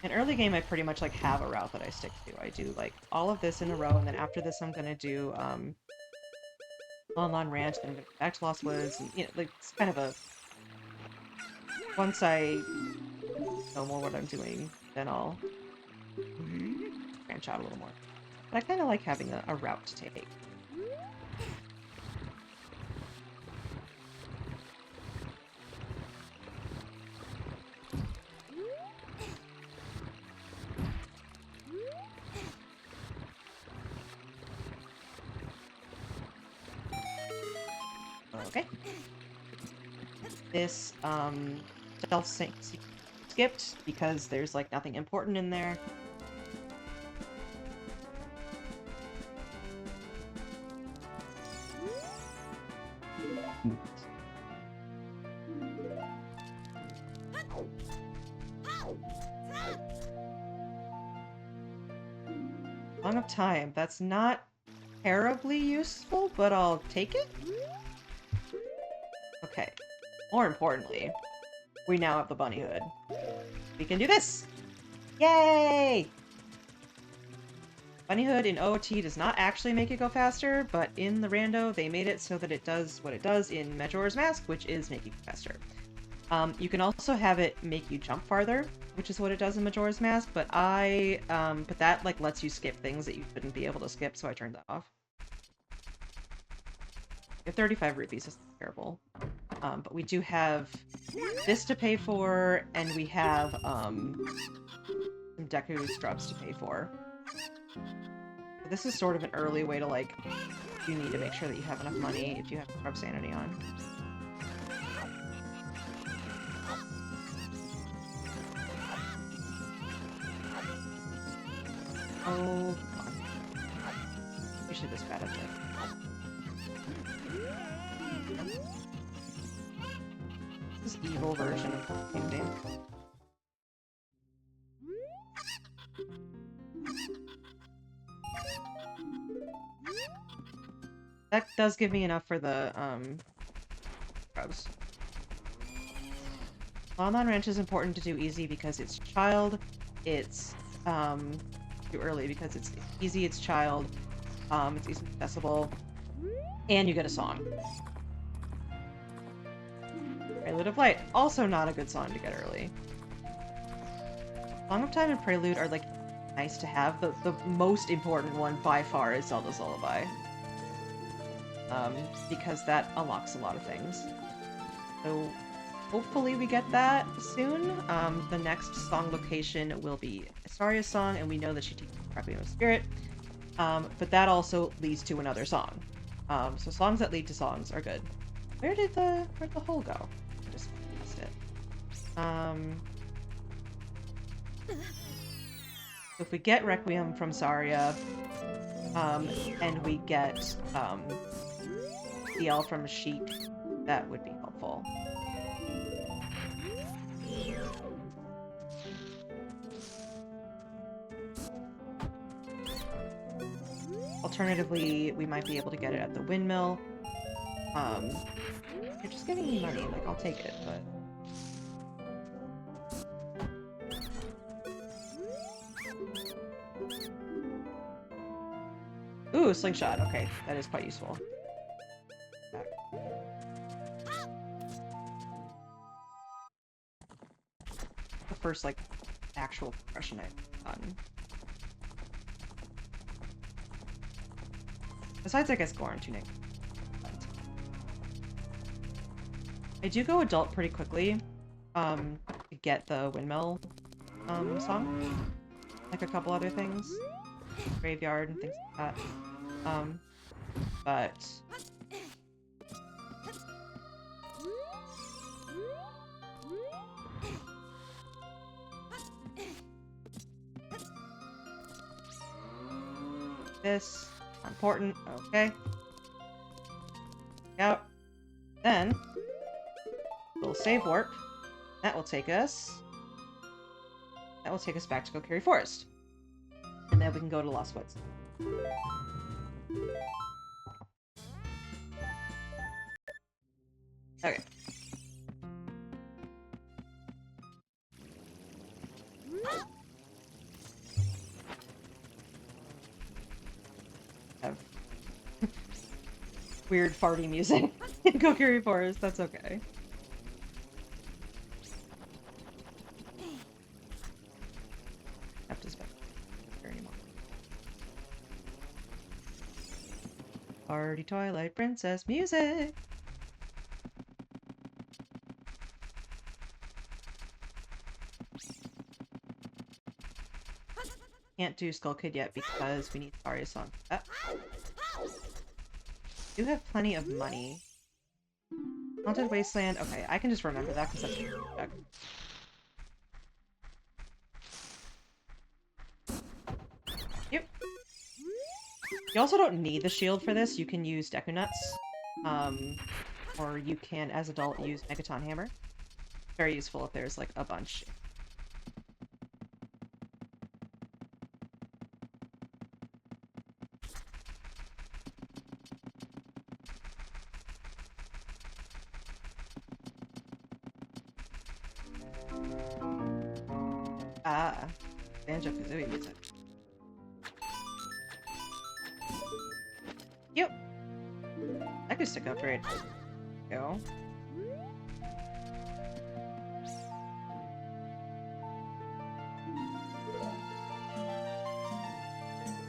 In early game, I pretty much like have a route that I stick to. I do like all of this in a row, and then after this, I'm gonna do Lon Ranch, then I'm gonna go back to Lost Woods, and you know, like it's kind of a. Once I know more what I'm doing, then I'll branch out a little more. But I kind of like having a route to take. This stealth sync skipped because there's like nothing important in there. Song of Time. That's not terribly useful, but I'll take it. Okay. More importantly, we now have the bunny hood. We can do this! Yay! Bunny hood in OoT does not actually make it go faster, but in the rando, they made it so that it does what it does in Majora's Mask, which is make it go faster. You can also have it make you jump farther, which is what it does in Majora's Mask, but but that, like, lets you skip things that you shouldn't be able to skip, so I turned that off. Your 35 rupees is terrible. But we do have this to pay for, and we have, some Deku scrubs to pay for. This is sort of an early way to, like, you need to make sure that you have enough money if you have scrub sanity on. Oh, usually this bad at it. This evil version of the same game. That does give me enough for the scrubs. Lon Ranch is important to do easy because it's child. It's too early because it's easy, it's child, it's easy accessible, and you get a song. Prelude of Light, also not a good song to get early. Song of Time and Prelude are, like, nice to have. The most important one by far is Zelda's Lullaby. Because that unlocks a lot of things. So hopefully we get that soon. The next song location will be Astaria's song, and we know that she teaches Requiem of Spirit. But that also leads to another song. So songs that lead to songs are good. Where'd the hole go? I just missed it. So if we get Requiem from Saria, and we get CL from Sheik, that would be helpful. Alternatively, we might be able to get it at the windmill. You're just giving me money, like, I'll take it, but... Ooh, slingshot. Okay, that is quite useful. Back. The first, like, actual progression I've gotten. Besides, I guess, Goron Tunic. I do go adult pretty quickly, to get the windmill, song. Like a couple other things. Graveyard and things like that. But... This... important. Okay. Out. Then... Little save warp. That will take us... That will take us back to Kokiri Forest. And then we can go to Lost Woods. Okay. Have weird farty music in Kokiri Forest, that's okay. Have to spend here anymore. Party Twilight Princess music! Can't do Skull Kid yet because we need Aria's song. Do have plenty of money. Haunted Wasteland. Okay, I can just remember that because that's check. Yep. You also don't need the shield for this. You can use Deku Nuts. Or you can, as adult, use Megaton Hammer. Very useful if there's, like, a bunch. Ah, Banjo-Kazooie music. Yep. I could stick upgrade. Go.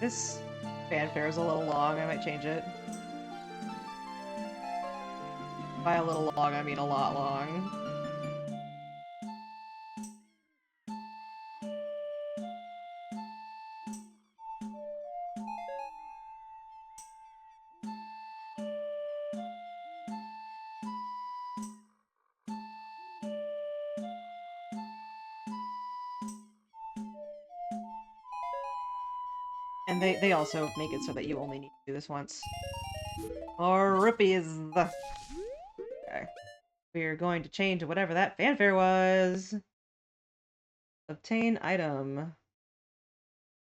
This fanfare is a little long. I might change it. By a little long, I mean a lot long. And they also make it so that you only need to do this once. More rupees! Okay. We're going to change to whatever that fanfare was! Obtain item.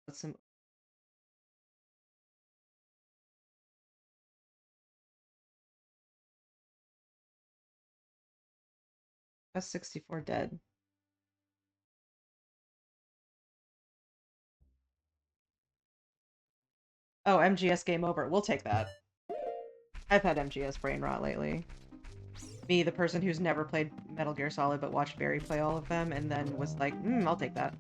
That's some... That's 64 dead. Oh, MGS game over. We'll take that. I've had MGS brain rot lately. Me, the person who's never played Metal Gear Solid but watched Barry play all of them, and then was like, I'll take that.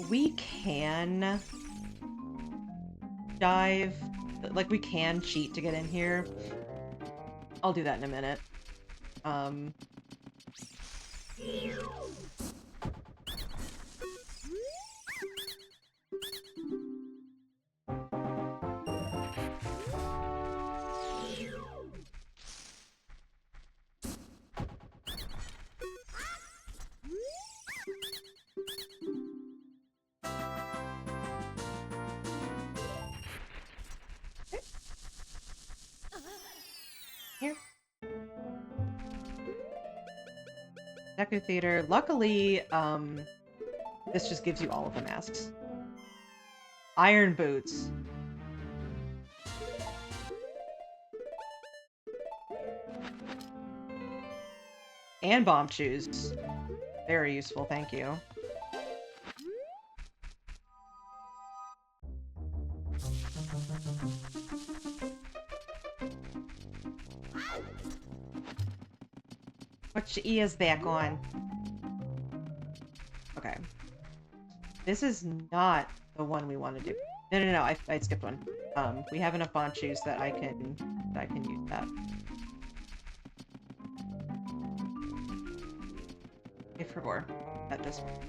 We can dive, like, we can cheat to get in here. I'll do that in a minute. Here. Deku Theater. Luckily, this just gives you all of the masks. Iron Boots. And Bomb Shoes. Very useful, thank you. Put your ears back on. Okay. This is not the one we want to do. No, I skipped one. We have enough Bomb Shoes that I can use that. If for more at this point.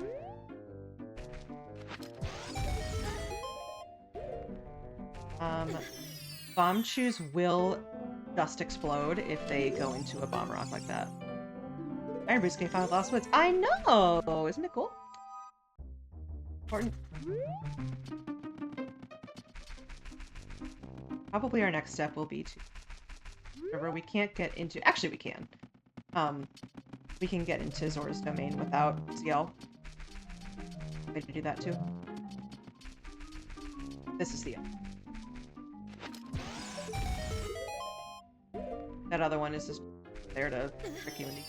Bomb Shoes will just explode if they go into a bomb rock like that. Iron Boots can find Lost Woods. I know! Isn't it cool? Important. Probably our next step will be to... Remember, we can't get into... Actually, we can. We can get into Zora's domain without CL. Way to do that, too. This is the end. That other one is just there to trick you into...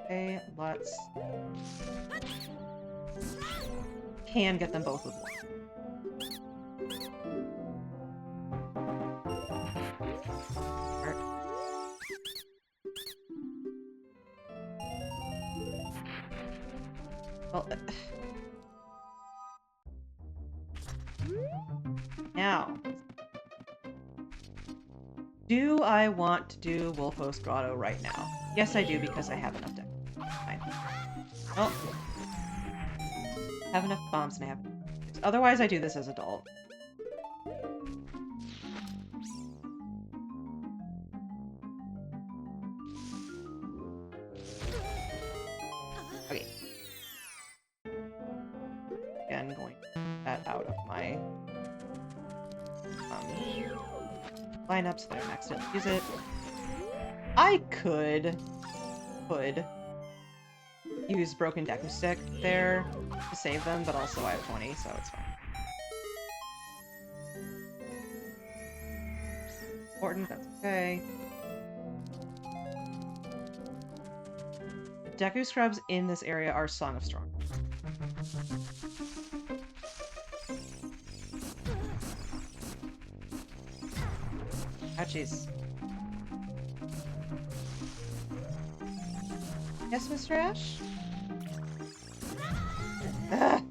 Okay, let's... Can get them both with one. Well, now, do I want to do Wolfos Grotto right now? Yes, I do, because I have enough deck. Fine. Oh. Have enough bombs and I have... Otherwise, I do this as adult. line up so that I don't accidentally use it. I could use Broken Deku Stick there to save them, but also I have 20, so it's fine. Important, that's okay. The Deku Scrubs in this area are Song of Storm. Ah, jeez. Yes, Mr. Ash? Ah.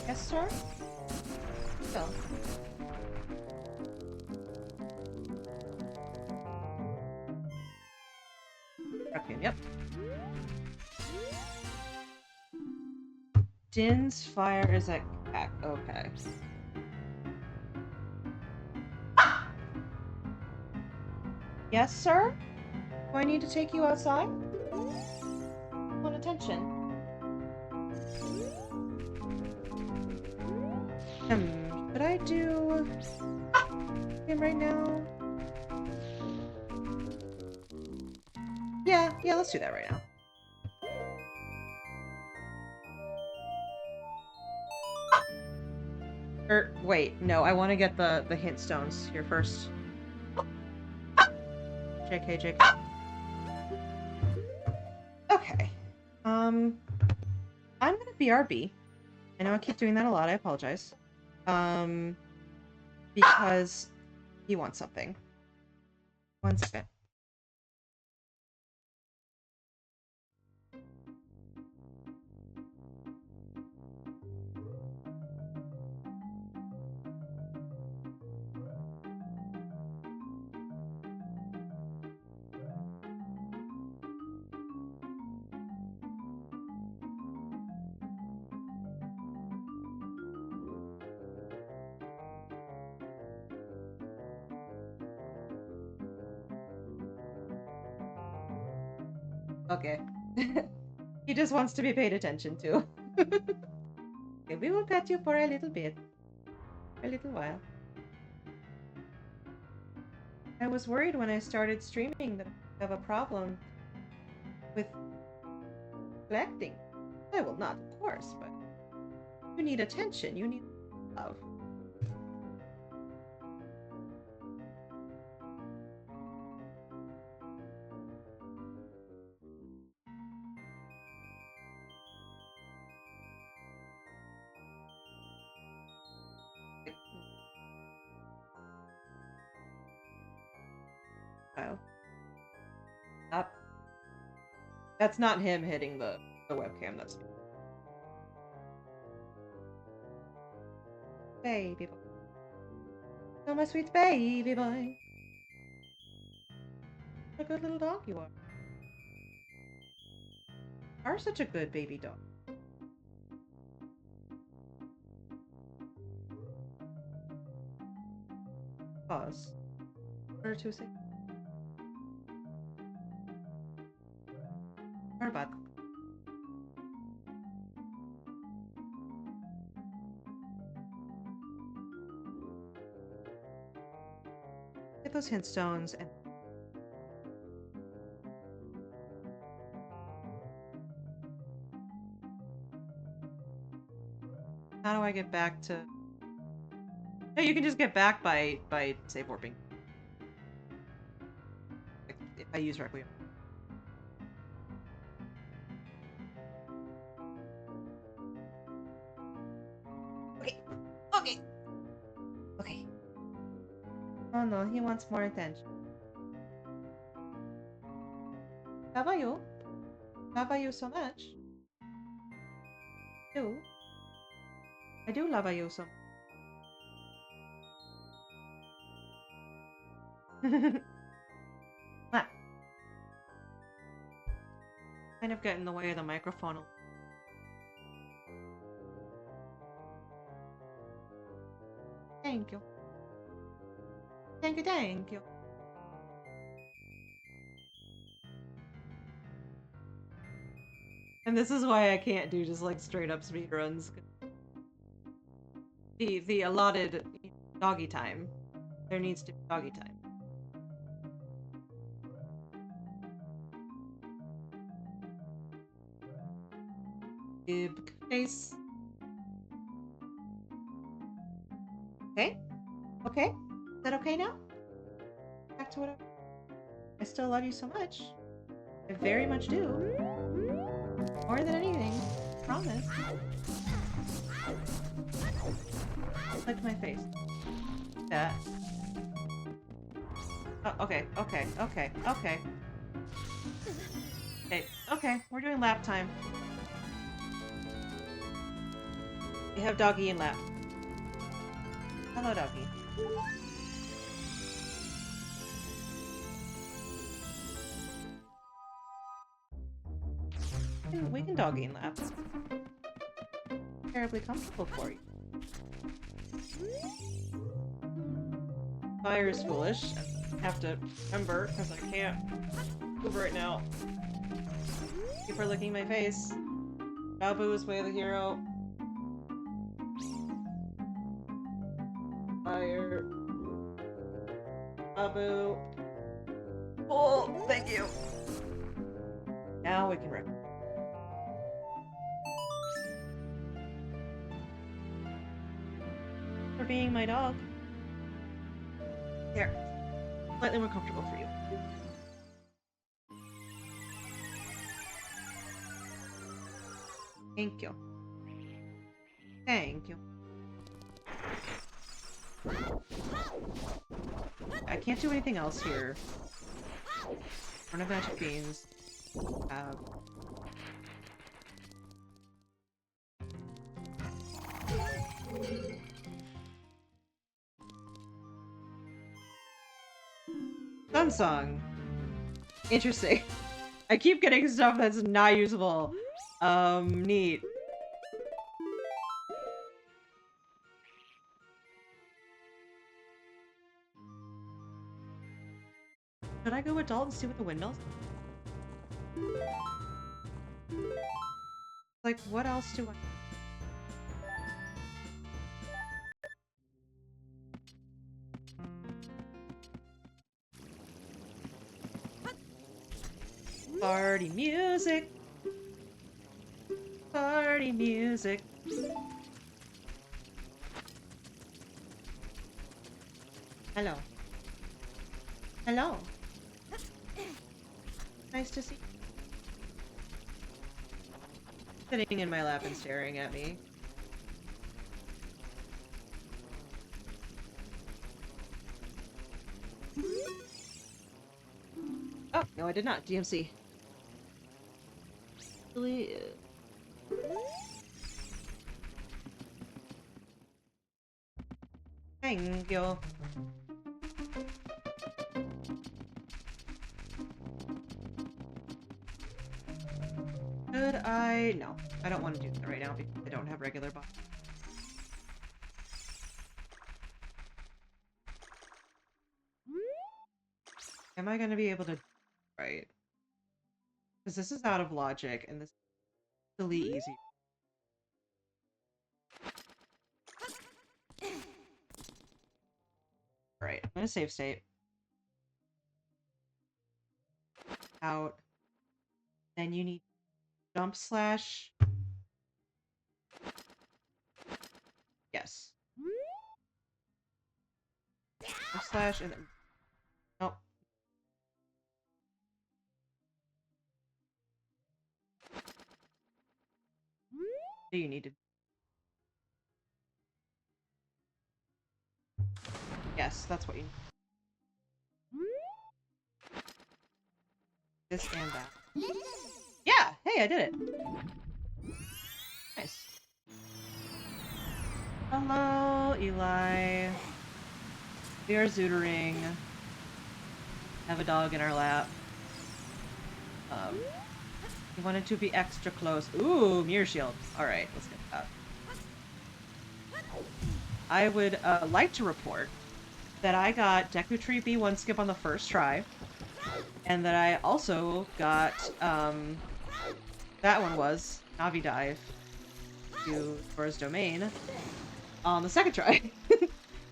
Yes, sir? Oh. Okay, yep. Din's fire is at Cack. Okay. Yes, sir? Do I need to take you outside? I want attention. Should I do him right now? Yeah, let's do that right now. Wait, no, I want to get the hint stones here first. JK. Okay. I'm gonna BRB. I know I keep doing that a lot, I apologize. Because he wants something. 1 second. Okay. He just wants to be paid attention to. Okay, we will pet you for a little bit. A little while. I was worried when I started streaming that I have a problem with collecting. I will not, of course, but you need attention. You need love. Up. That's not him hitting the webcam, that's me. Baby boy. Oh, my sweet baby boy. What a good little dog you are. You are such a good baby dog. Pause. Or 2 seconds. Or bad. Get those hint stones and how do I get back to? No, you can just get back by save warping. If I use Requiem. Okay. Oh no, he wants more attention. Love you. Love you so much. I do love you so much. Ah. Kind of get in the way of the microphone. Thank you. Thank you. And this is why I can't do just like straight up speed runs. The allotted doggy time. There needs to be doggy time. Case. Okay? Okay? Is that okay now? Back to what I still love you so much. I very much do. More than anything. Promise. Like my face. That. Oh, okay, okay, okay, okay. Okay, okay, we're doing lap time. We have doggy and lap. Hello, doggy. We can doggy and lap. Terribly comfortable for you. Fire is foolish. I have to remember because I can't move right now. Thank you for licking my face. Babu is way the hero. Fire. Babu. Oh, thank you. Now we can rip. For being my dog. Here. Slightly more comfortable for you. Thank you. Thank you. I can't do anything else here. Don't have magic beans. Sun song. Interesting. I keep getting stuff that's not usable. Neat. Should I go adult and see what the windmills? Like, what else do I... Party music! Party music! Hello. Hello. Nice to see you. Sitting in my lap and staring at me. Oh, no I did not. DMC. Really? Thank you. Should I? No. I don't want to do that right now because I don't have regular box. Am I going to be able to... Right. Because this is out of logic and this is really easy. Alright, I'm going to save state. Out. Then you need jump slash. Yes. Jump slash and then... Nope. Do you need to... Yes, that's what you need. This and that. Yeah! Hey, I did it! Nice. Hello, Eli. We are zootering. Have a dog in our lap. We wanted to be extra close. Ooh, mirror shield. Alright, let's get that. I would like to report that I got Deku Tree B1 skip on the first try. And that I also got That one was Navi Dive to Zora's Domain on the second try.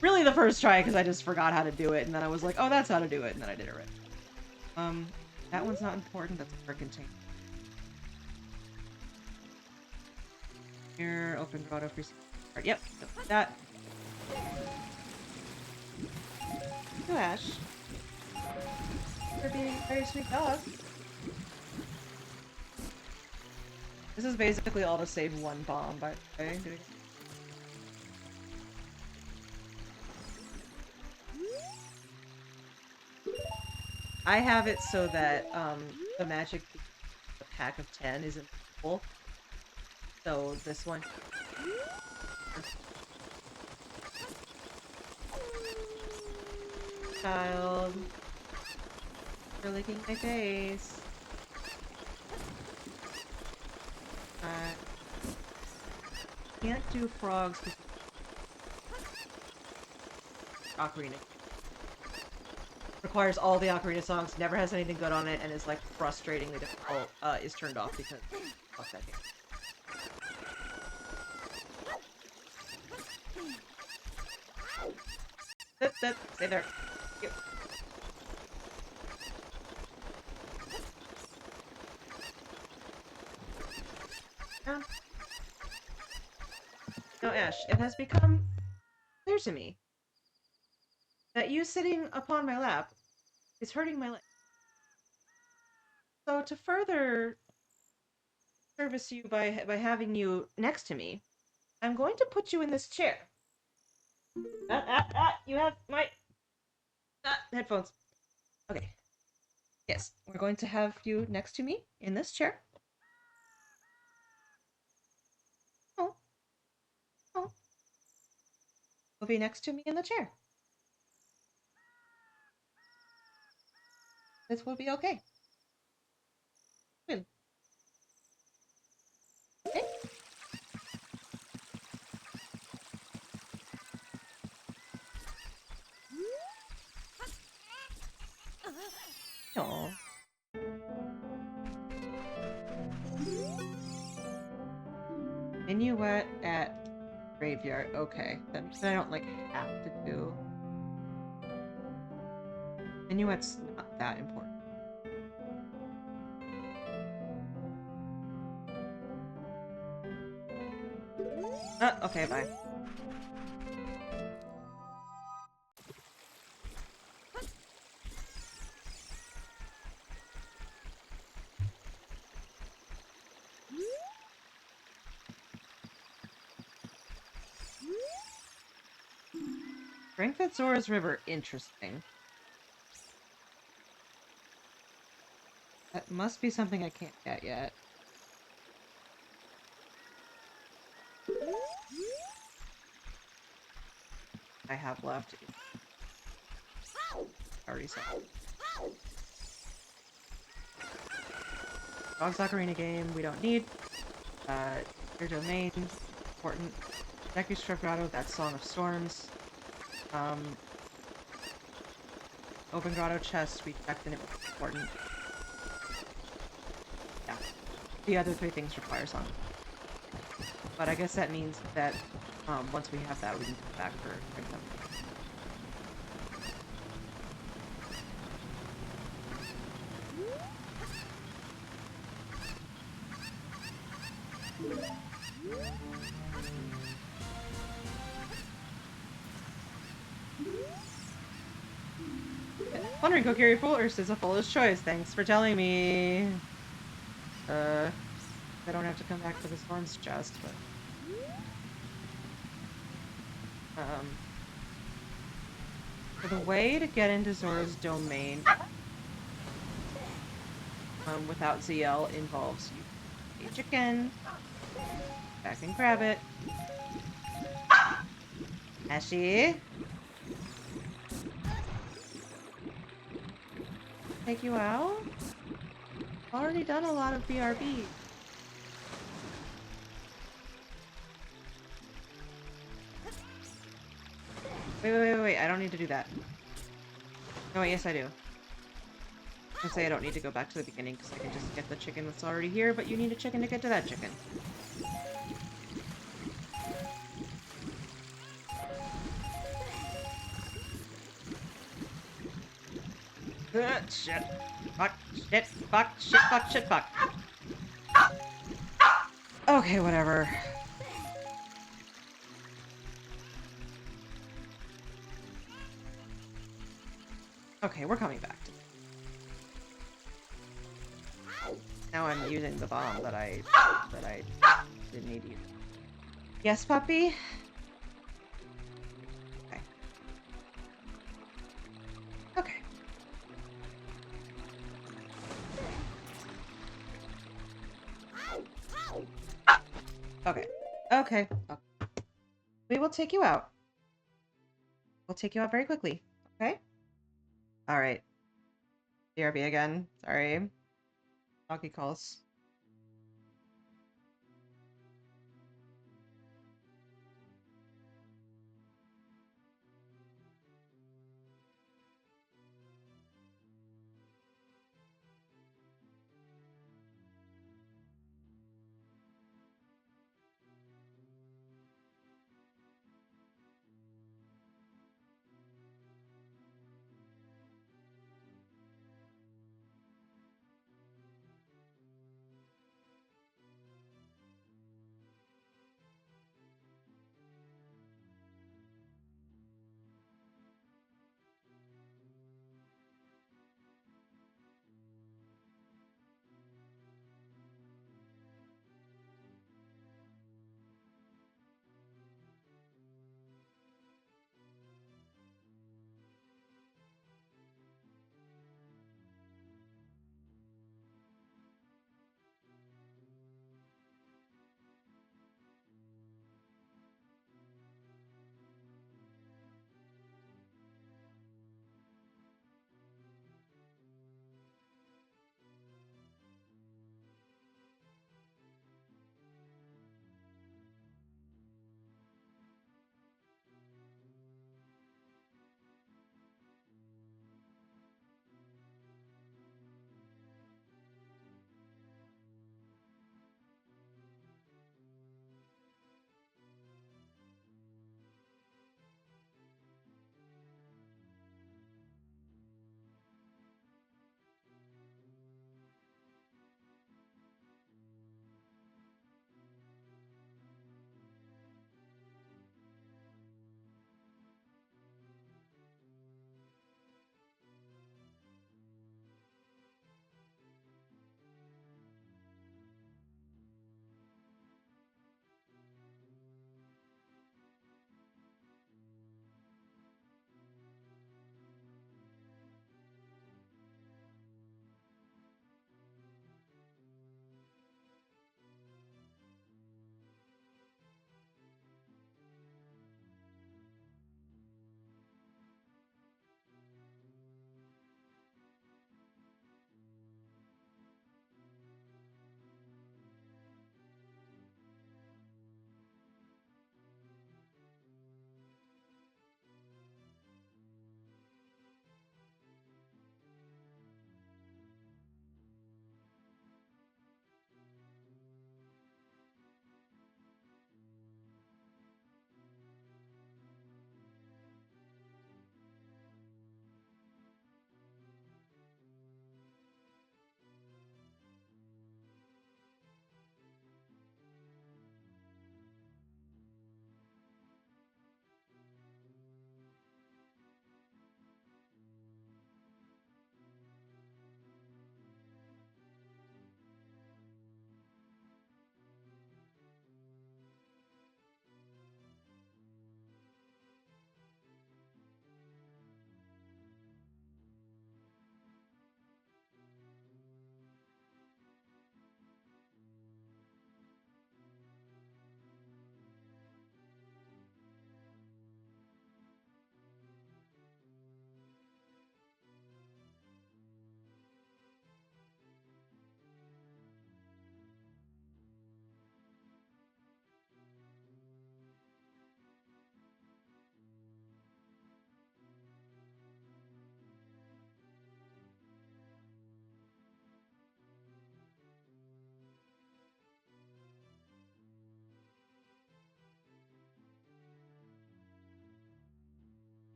Really the first try, because I just forgot how to do it, and then I was like, oh, that's how to do it, and then I did it right. That one's not important, that's a frickin' tank. Here, open grotto, free card. Yep, that. You, Ash. You're being a very sweet dog. This is basically all to save one bomb, by the way. I have it so that the magic pack of 10 isn't full. So this one. Child. You're licking my face. Can't do frogs because Ocarina. Requires all the Ocarina songs, never has anything good on it, and is like frustratingly difficult, is turned off because fuck that game. Stay there. Yep. Now, Ash, it has become clear to me that you sitting upon my lap is hurting my leg. So to further service you by having you next to me, I'm going to put you in this chair. You have my headphones. Okay. Yes, we're going to have you next to me in this chair. Oh. Oh. You'll be next to me in the chair. This will be okay. Good. Okay. Aww. Minuet at graveyard. Okay. That means I don't, like, have to do... Minuet's not that important. Okay, bye. Strength at Zora's River. Interesting. That must be something I can't get yet. I have left. Already saw. Dog's Ocarina game, we don't need. Your domain, important. Deku Strip Grotto, that's Song of Storms. Open Grotto chest, we checked and it was important. Yeah. The other three things require song. But I guess that means that once we have that, we can come back for them. Wondering, Kokiri Foolish is a foolish choice. Thanks for telling me. I don't have to come back for the storm's chest, but for the way to get into Zora's domain without ZL involves you a chicken. Back and grab it. Ashy. Take you out? Already done a lot of BRB. Wait, I don't need to do that. No, wait, yes I do. I say I don't need to go back to the beginning because I can just get the chicken that's already here, but you need a chicken to get to that chicken. Shit. Fuck, shit, fuck, shit, fuck, shit, fuck. Okay, whatever. Okay, we're coming back to now I'm using the bomb that I didn't need to use. Yes, puppy? Okay. Okay. Okay. Okay. We will take you out. We'll take you out very quickly. Okay? Alright. BRB again. Sorry. Doggy calls.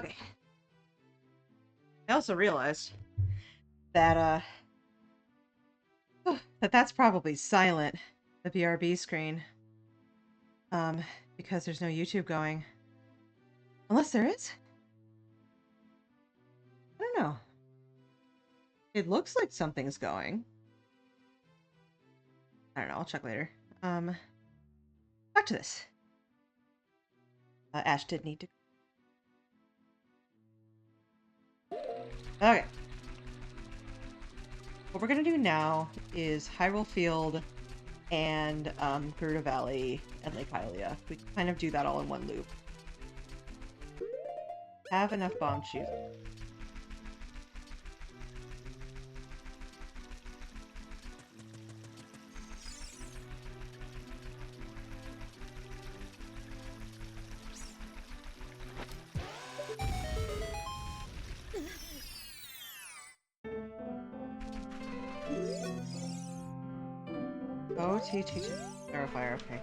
Okay. I also realized that that's probably silent, the BRB screen. Because there's no YouTube going. Unless there is? I don't know. It looks like something's going. I don't know, I'll check later. Back to this. Ash did need to... Okay. What we're gonna do now is Hyrule Field and Gerudo Valley and Lake Hylia. We can kind of do that all in one loop. Have enough bomb shoot. OoT Terrifier, okay.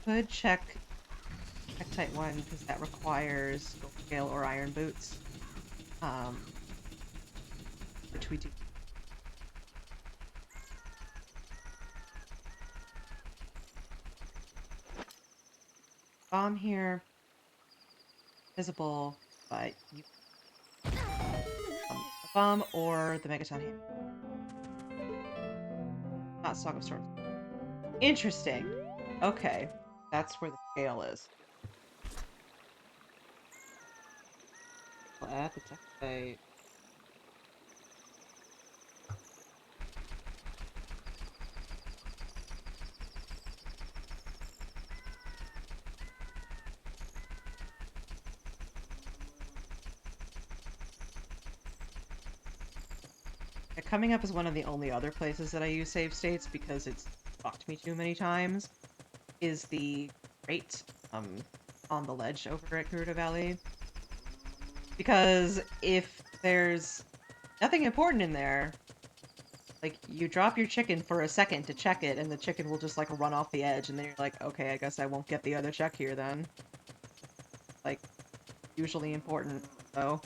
Could check Type 1 because that requires Gold Scale or Iron Boots. Which we do. Bomb here. Visible, but you a bomb or the Megaton hand. Not Song of Swords. Interesting. Okay. That's where the scale is. I'll add the text site. Coming up is one of the only other places that I use save states because it's fucked me too many times, is the crate on the ledge over at Gerudo Valley. Because if there's nothing important in there, like, you drop your chicken for a second to check it, and the chicken will just, like, run off the edge, and then you're like, okay, I guess I won't get the other check here then. Like, usually important, so...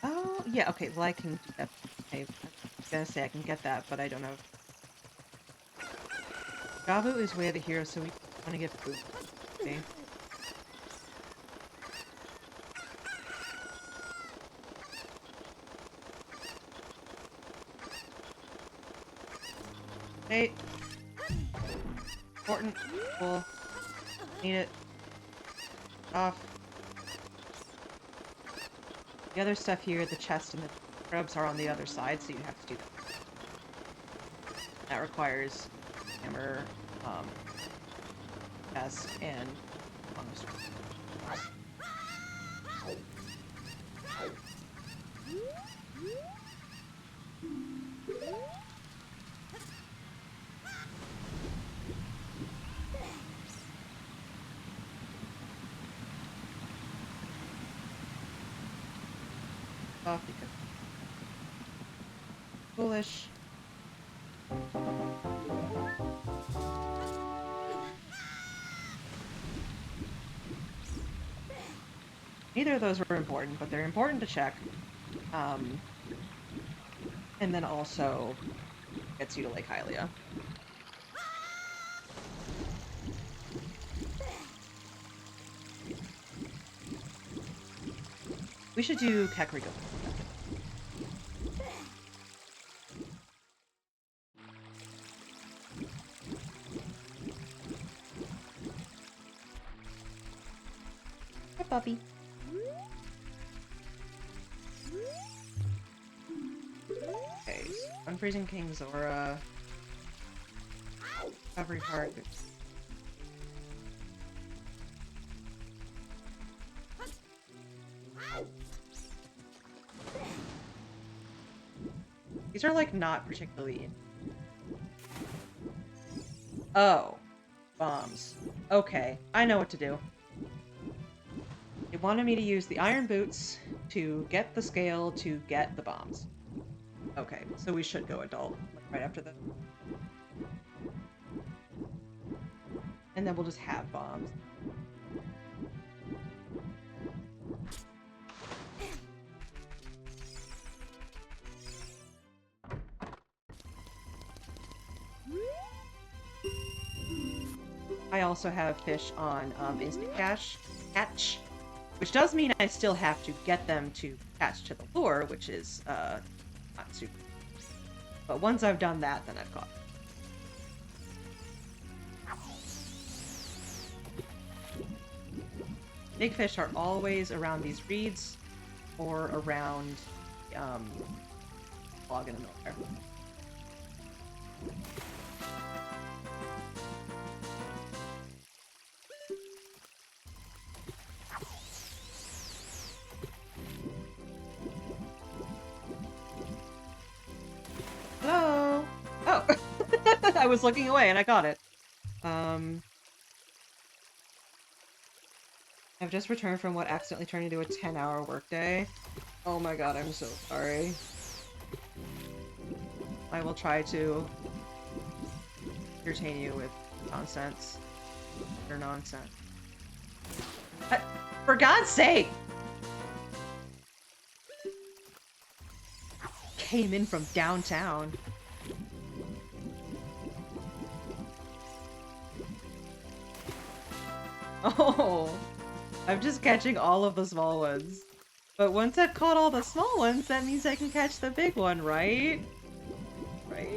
Oh, yeah, okay, well I can do that. I was gonna say I can get that, but I don't know. Gabu is way of the hero, so we want to get food. Okay. Hey. Important. Cool. Need it. Off. The other stuff here, the chest and the scrubs are on the other side, so you have to do that. That requires hammer, chest, and off because foolish. Neither of those were important, but they're important to check. And then also gets you to Lake Hylia. We should do Kakariko. Hi, puppy. Okay, so Unfreezing King Zora. Recovery card. These are, like, not particularly... Oh. Bombs. Okay, I know what to do. They wanted me to use the Iron Boots to get the scale, to get the bombs. Okay, so we should go adult right after this. And then we'll just have bombs. I also have fish on instant catch, which does mean I still have to get them to catch to the lure, which is not super. But once I've done that, then I've caught. Big fish are always around these reeds or around log in the middle there. Hello? Oh! I was looking away and I got it. I've just returned from what accidentally turned into a 10-hour workday. Oh my god, I'm so sorry. I will try to entertain you with nonsense. Or nonsense. For God's sake! Came in from downtown. Oh! I'm just catching all of the small ones. But once I've caught all the small ones, that means I can catch the big one, right? Right?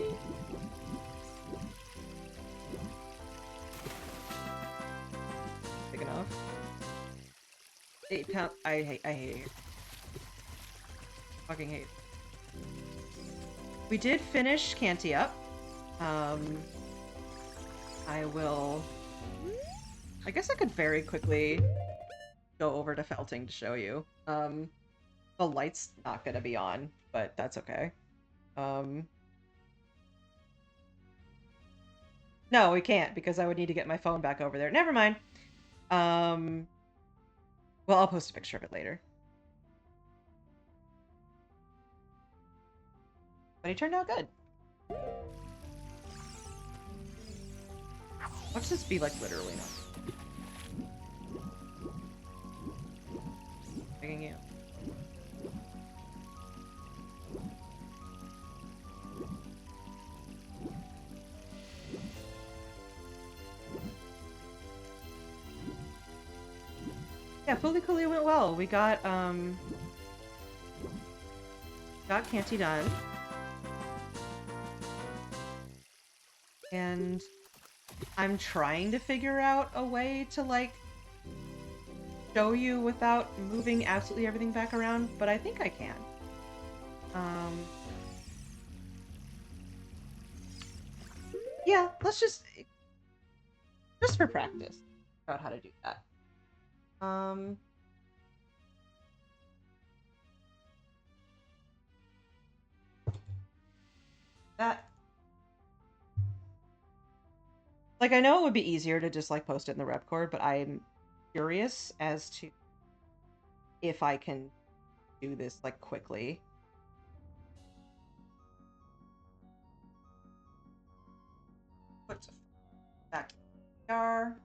Big enough. 8 pound. I hate it. Fucking hate. We did finish Canti up. I will. I guess I could very quickly go over to felting to show you. The light's not gonna be on, but that's okay. No, we can't, because I would need to get my phone back over there. Never mind. Well, I'll post a picture of it later. But he turned out good. Watch this be, like, literally not. Begging you. Yeah, Fully Cooley went well. We got Canti done. And I'm trying to figure out a way to, like, show you without moving absolutely everything back around, but I think I can. Yeah, let's just for practice, figure out how to do that. That, like, I know it would be easier to just, like, post it in the rep cord, but I'm curious as to if I can do this, like, quickly. Put back here.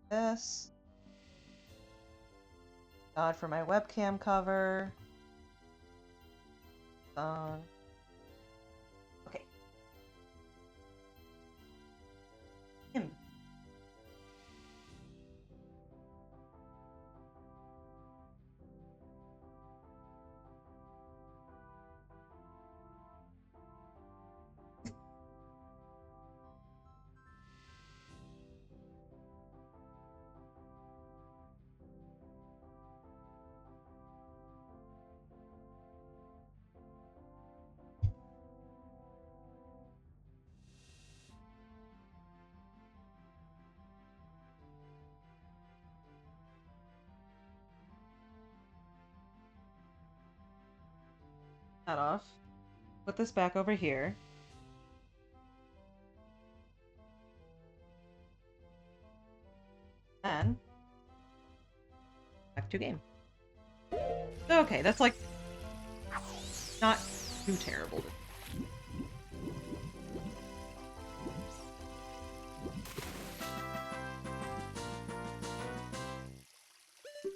This. Nod for my webcam cover. Okay. Him. That off. Put this back over here. Then back to game. Okay, that's like not too terrible.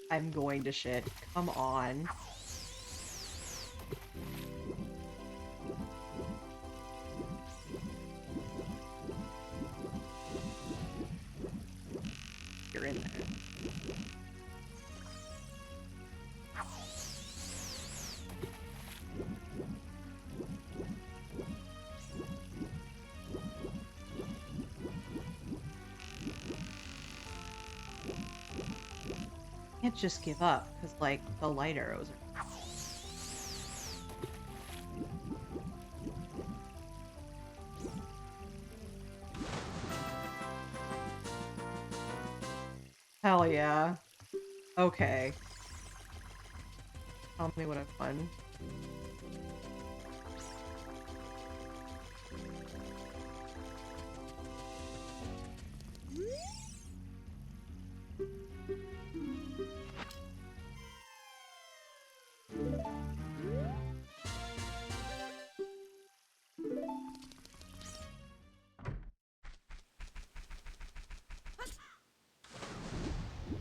I'm going to shit. Come on. You're in there. Can't just give up, because, like, the light arrows are... Hell yeah. Okay. Tell me what I've won.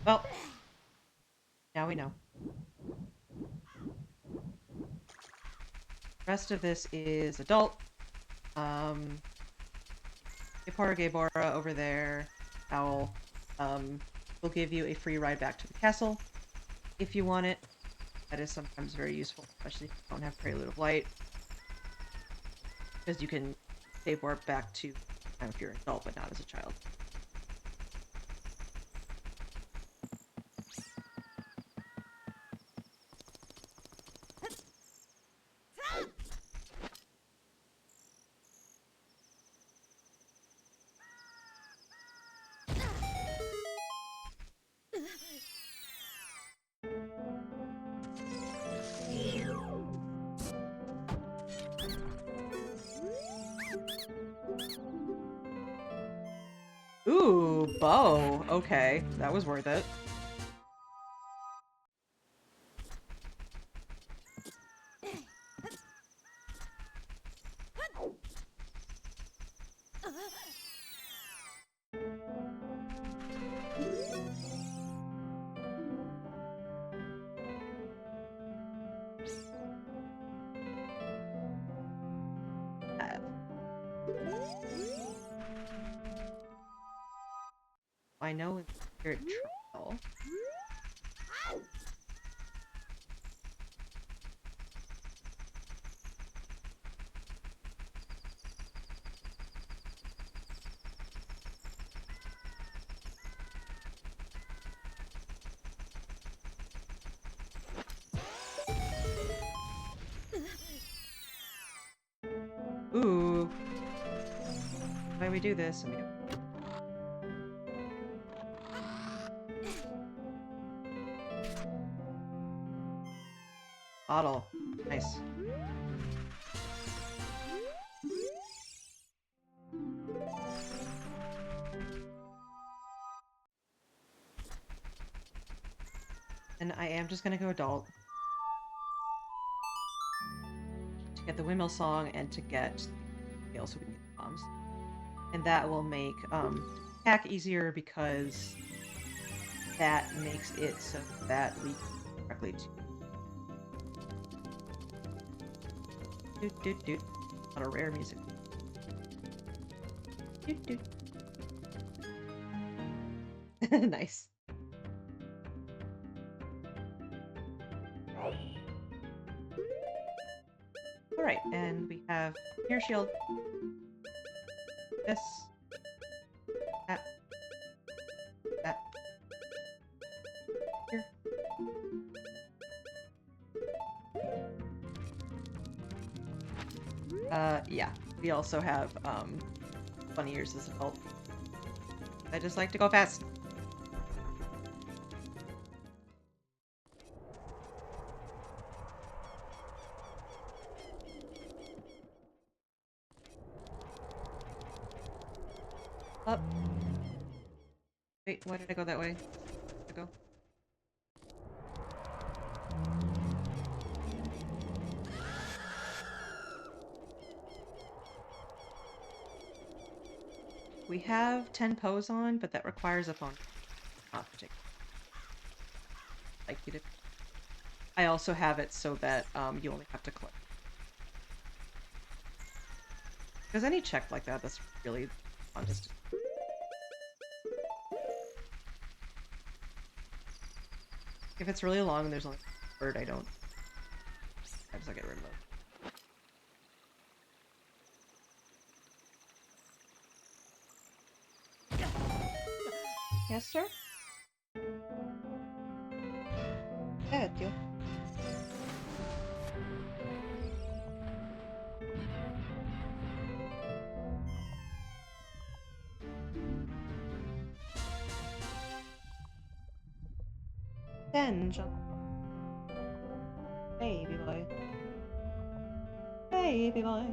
Well, now we know. Rest of this is adult. Gabora over there. Owl. Will give you a free ride back to the castle if you want it. That is sometimes very useful, especially if you don't have Prelude of Light. Because you can save warp back to time if you're an adult, but not as a child. Ooh, bow. Okay, that was worth it. I know it's Spirit Trail. Ooh. Why we do this? I mean, bottle. Nice. And I am just gonna go adult. To get the windmill song and to get scale so we can get the bombs. And that will make attack easier because that makes it so that we can directly to doot doot doot. A lot of rare music. Doot doot. Nice. Alright, and we have Air Shield. This. That. That. Here. Yeah. We also have, funny years as adult. I just like to go fast. Up. Wait, why did I go that way? I go. we have 10 pose on, but that requires a phone. Not particularly like you to. I also have it so that you only have to click. Because any check like that, that's really fun. Just if it's really long and there's only a word, I just get rid of it. Yes, sir? Yeah, you. John. Baby boy. Baby boy.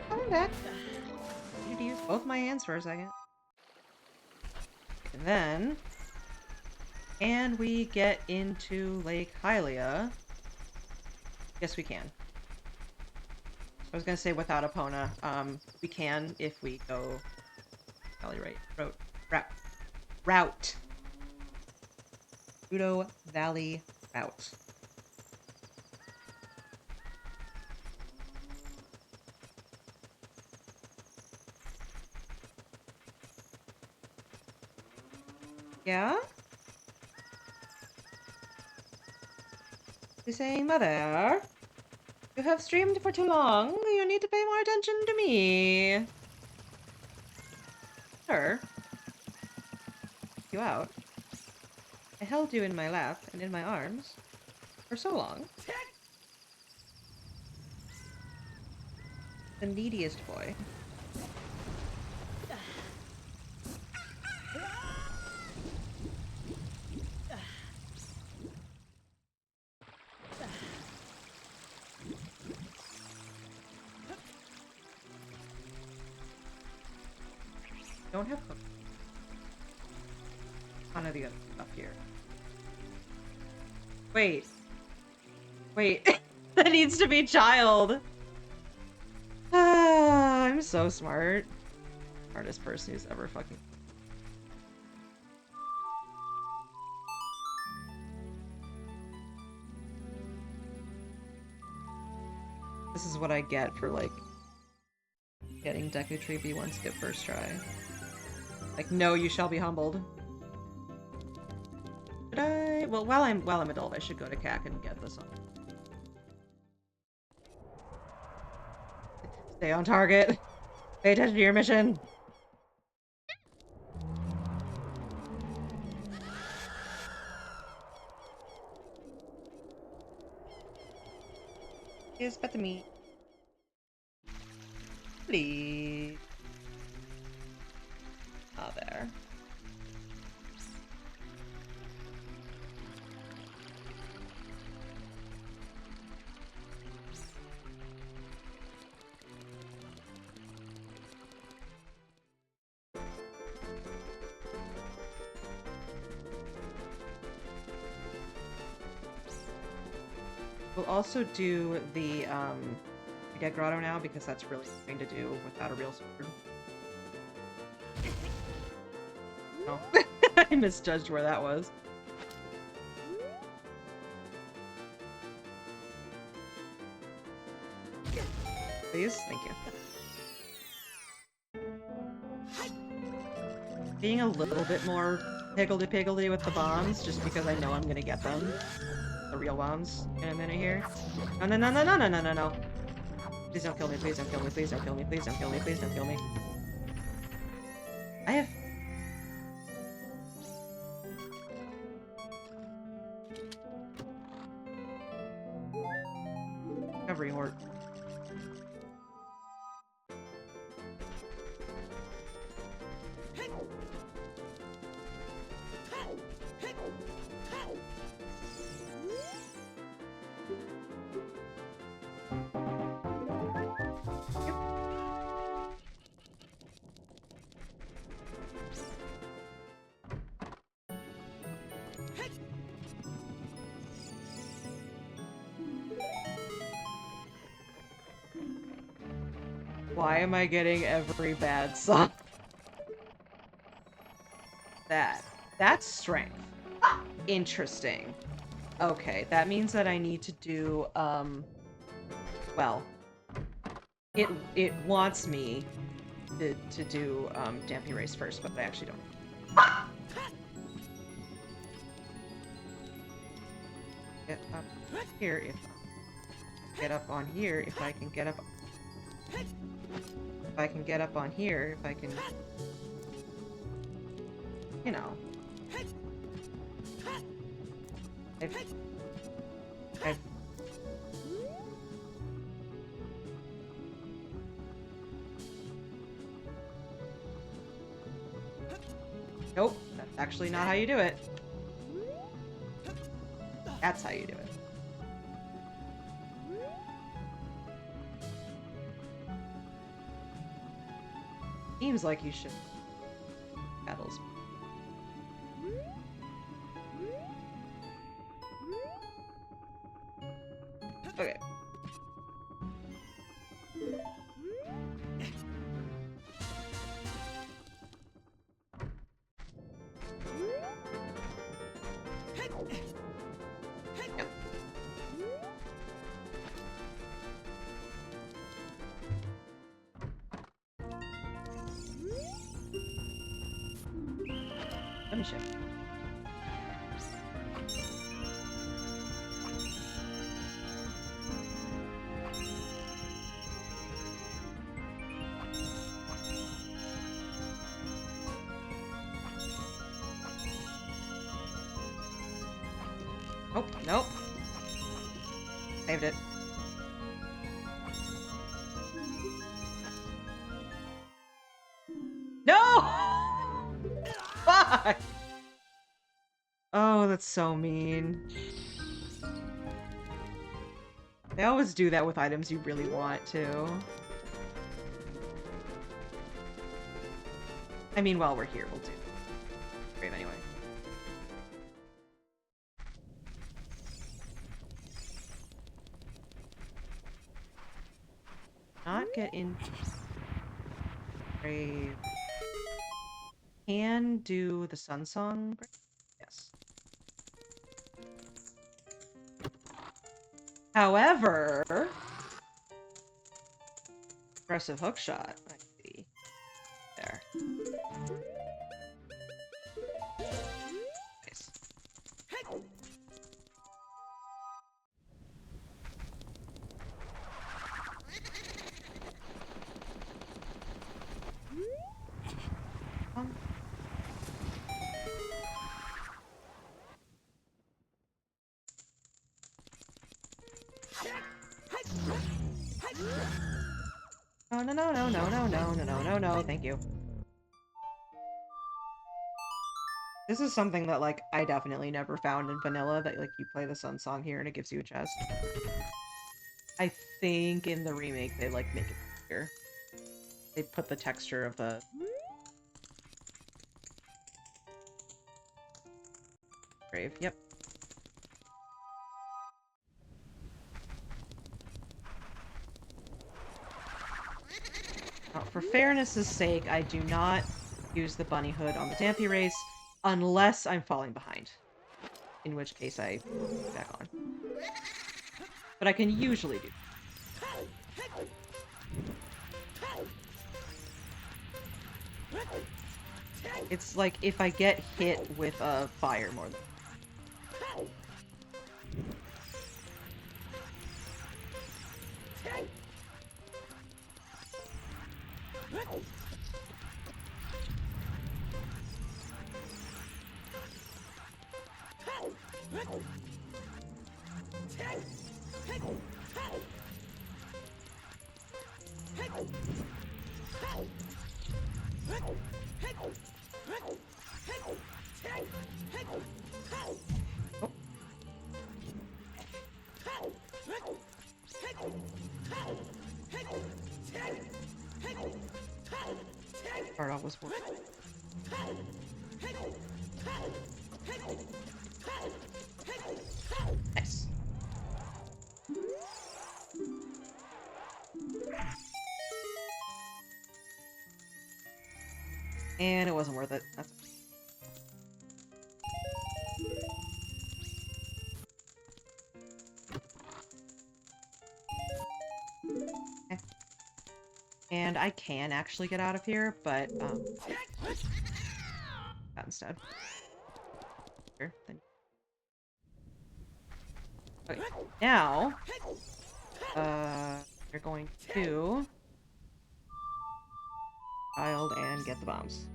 Coming back. I need to use both my hands for a second. And then... And we get into Lake Hylia. Yes, we can. I was gonna say without Epona. We can if we go Valley route. Udo Valley route. Yeah? You're saying, Mother? You have streamed for too long. You need to pay more attention to me. Sure. You out. I held you in my lap and in my arms for so long. The neediest boy. Don't have hook. None of the other stuff here. Wait. That needs to be child. I'm so smart. Smartest person who's ever fucking. This is what I get for like getting Deku Tree B1 skip first try. Like, no, you shall be humbled. Should I? Well, while I'm adult, I should go to CAC and get this on. Stay on target. Pay attention to your mission. Here's better me. Please. Ah, there. We'll also do the Get Grotto now because that's really going to do without a real sword. Oh, I misjudged where that was. Please? Thank you. Being a little bit more higgledy-piggledy with the bombs, just because I know I'm gonna get them. The real bombs in a minute here. No, no, no, no, no, no, no, no, no. Please don't kill me, please don't kill me, please don't kill me, please don't kill me, please don't kill me. I have... Recovery horde. Why am I getting every bad song? That's strength. Interesting. Okay, that means that I need to do, well, it wants me to do, Damp Erase first, but I actually don't. Get up here if get up on here if I can get up. If I can get up on here, if I can, you know. I've Nope, that's actually not how you do it. That's how you do it. Seems like you should. Petals. Okay. Yep. Let me shift. Oh, nope. Saved it. No! Fuck! Oh, that's so mean. They always do that with items you really want to. I mean, while we're here, we'll do. Brave anyway. Not get in. Brave. Can do the Sun Song. Yes. However, aggressive hook shot. Let's see. There. Nice. No, thank you. This is something that, like, I definitely never found in vanilla, that, like, you play the Sun Song here and it gives you a chest. I think in the remake they, like, make it bigger. They put the texture of the... Brave, yep. For fairness' sake, I do not use the bunny hood on the Damp Erase unless I'm falling behind. In which case I put it back on. But I can usually do. It's like if I get hit with a fire more than... Start off with work. Nice. And it wasn't worth it. That's okay. And I can actually get out of here, but that instead. Here, then. Okay, now you're going to child and get the bombs.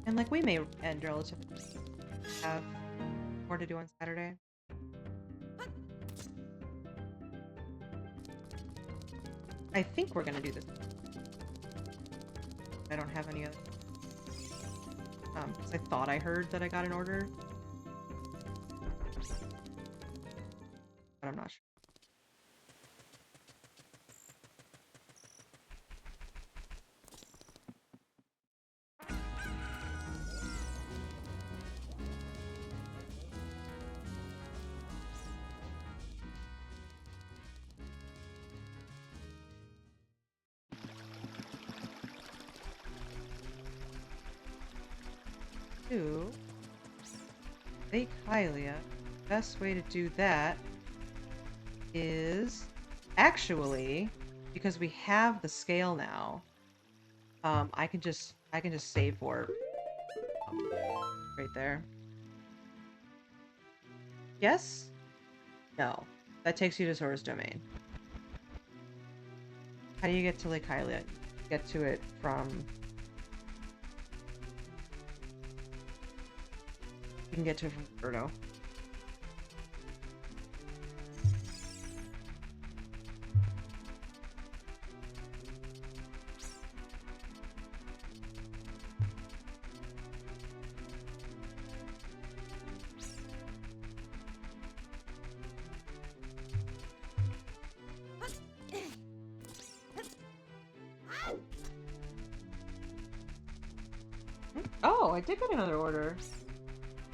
And like we may end relatively have more to do on Saturday. I think we're gonna do this. I don't have any other. Because I thought I heard that I got an order, but I'm not sure. To Lake Hylia, best way to do that is actually, because we have the scale now, I can just save warp right there. Yes? No. That takes you to Zora's Domain. How do you get to Lake Hylia? Get to it from... You can get to it from Birdo. Oh, I did get another order.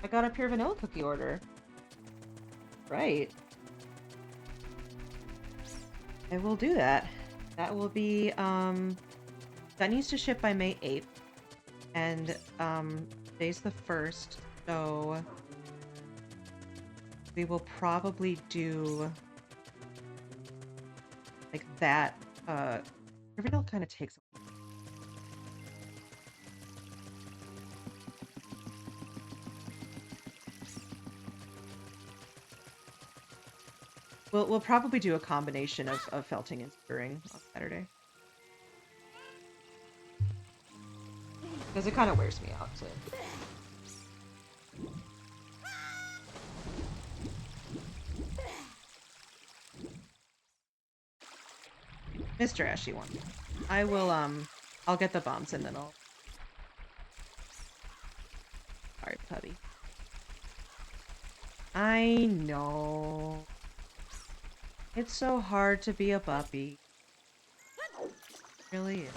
I got a pure vanilla cookie order. Right. I will do that. That will be, that needs to ship by May 8th. And, today's the 1st, so we will probably do, like, that, pure vanilla kind of takes a while. We'll probably do a combination of felting and stirring on Saturday. Because it kind of wears me out too. Mr. Ashy one. I will, I'll get the bombs and then I'll... Sorry, puppy. I know. It's so hard to be a puppy. It really is.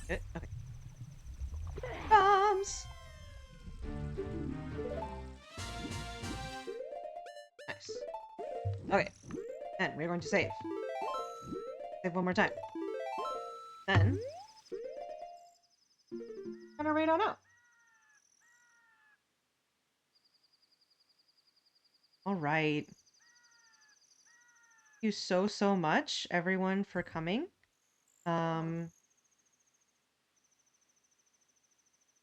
Okay. Bombs! Nice. Okay. And we're going to save. Save one more time. Then... I'm gonna raid on out. Alright. Thank you so much, everyone, for coming.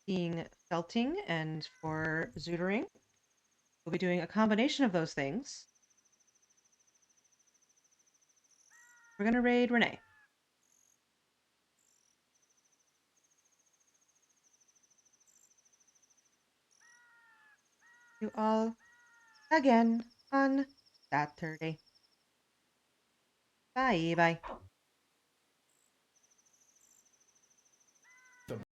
Being felting and for zootering. We'll be doing a combination of those things. We're gonna raid Renee. You all again on Saturday. Bye.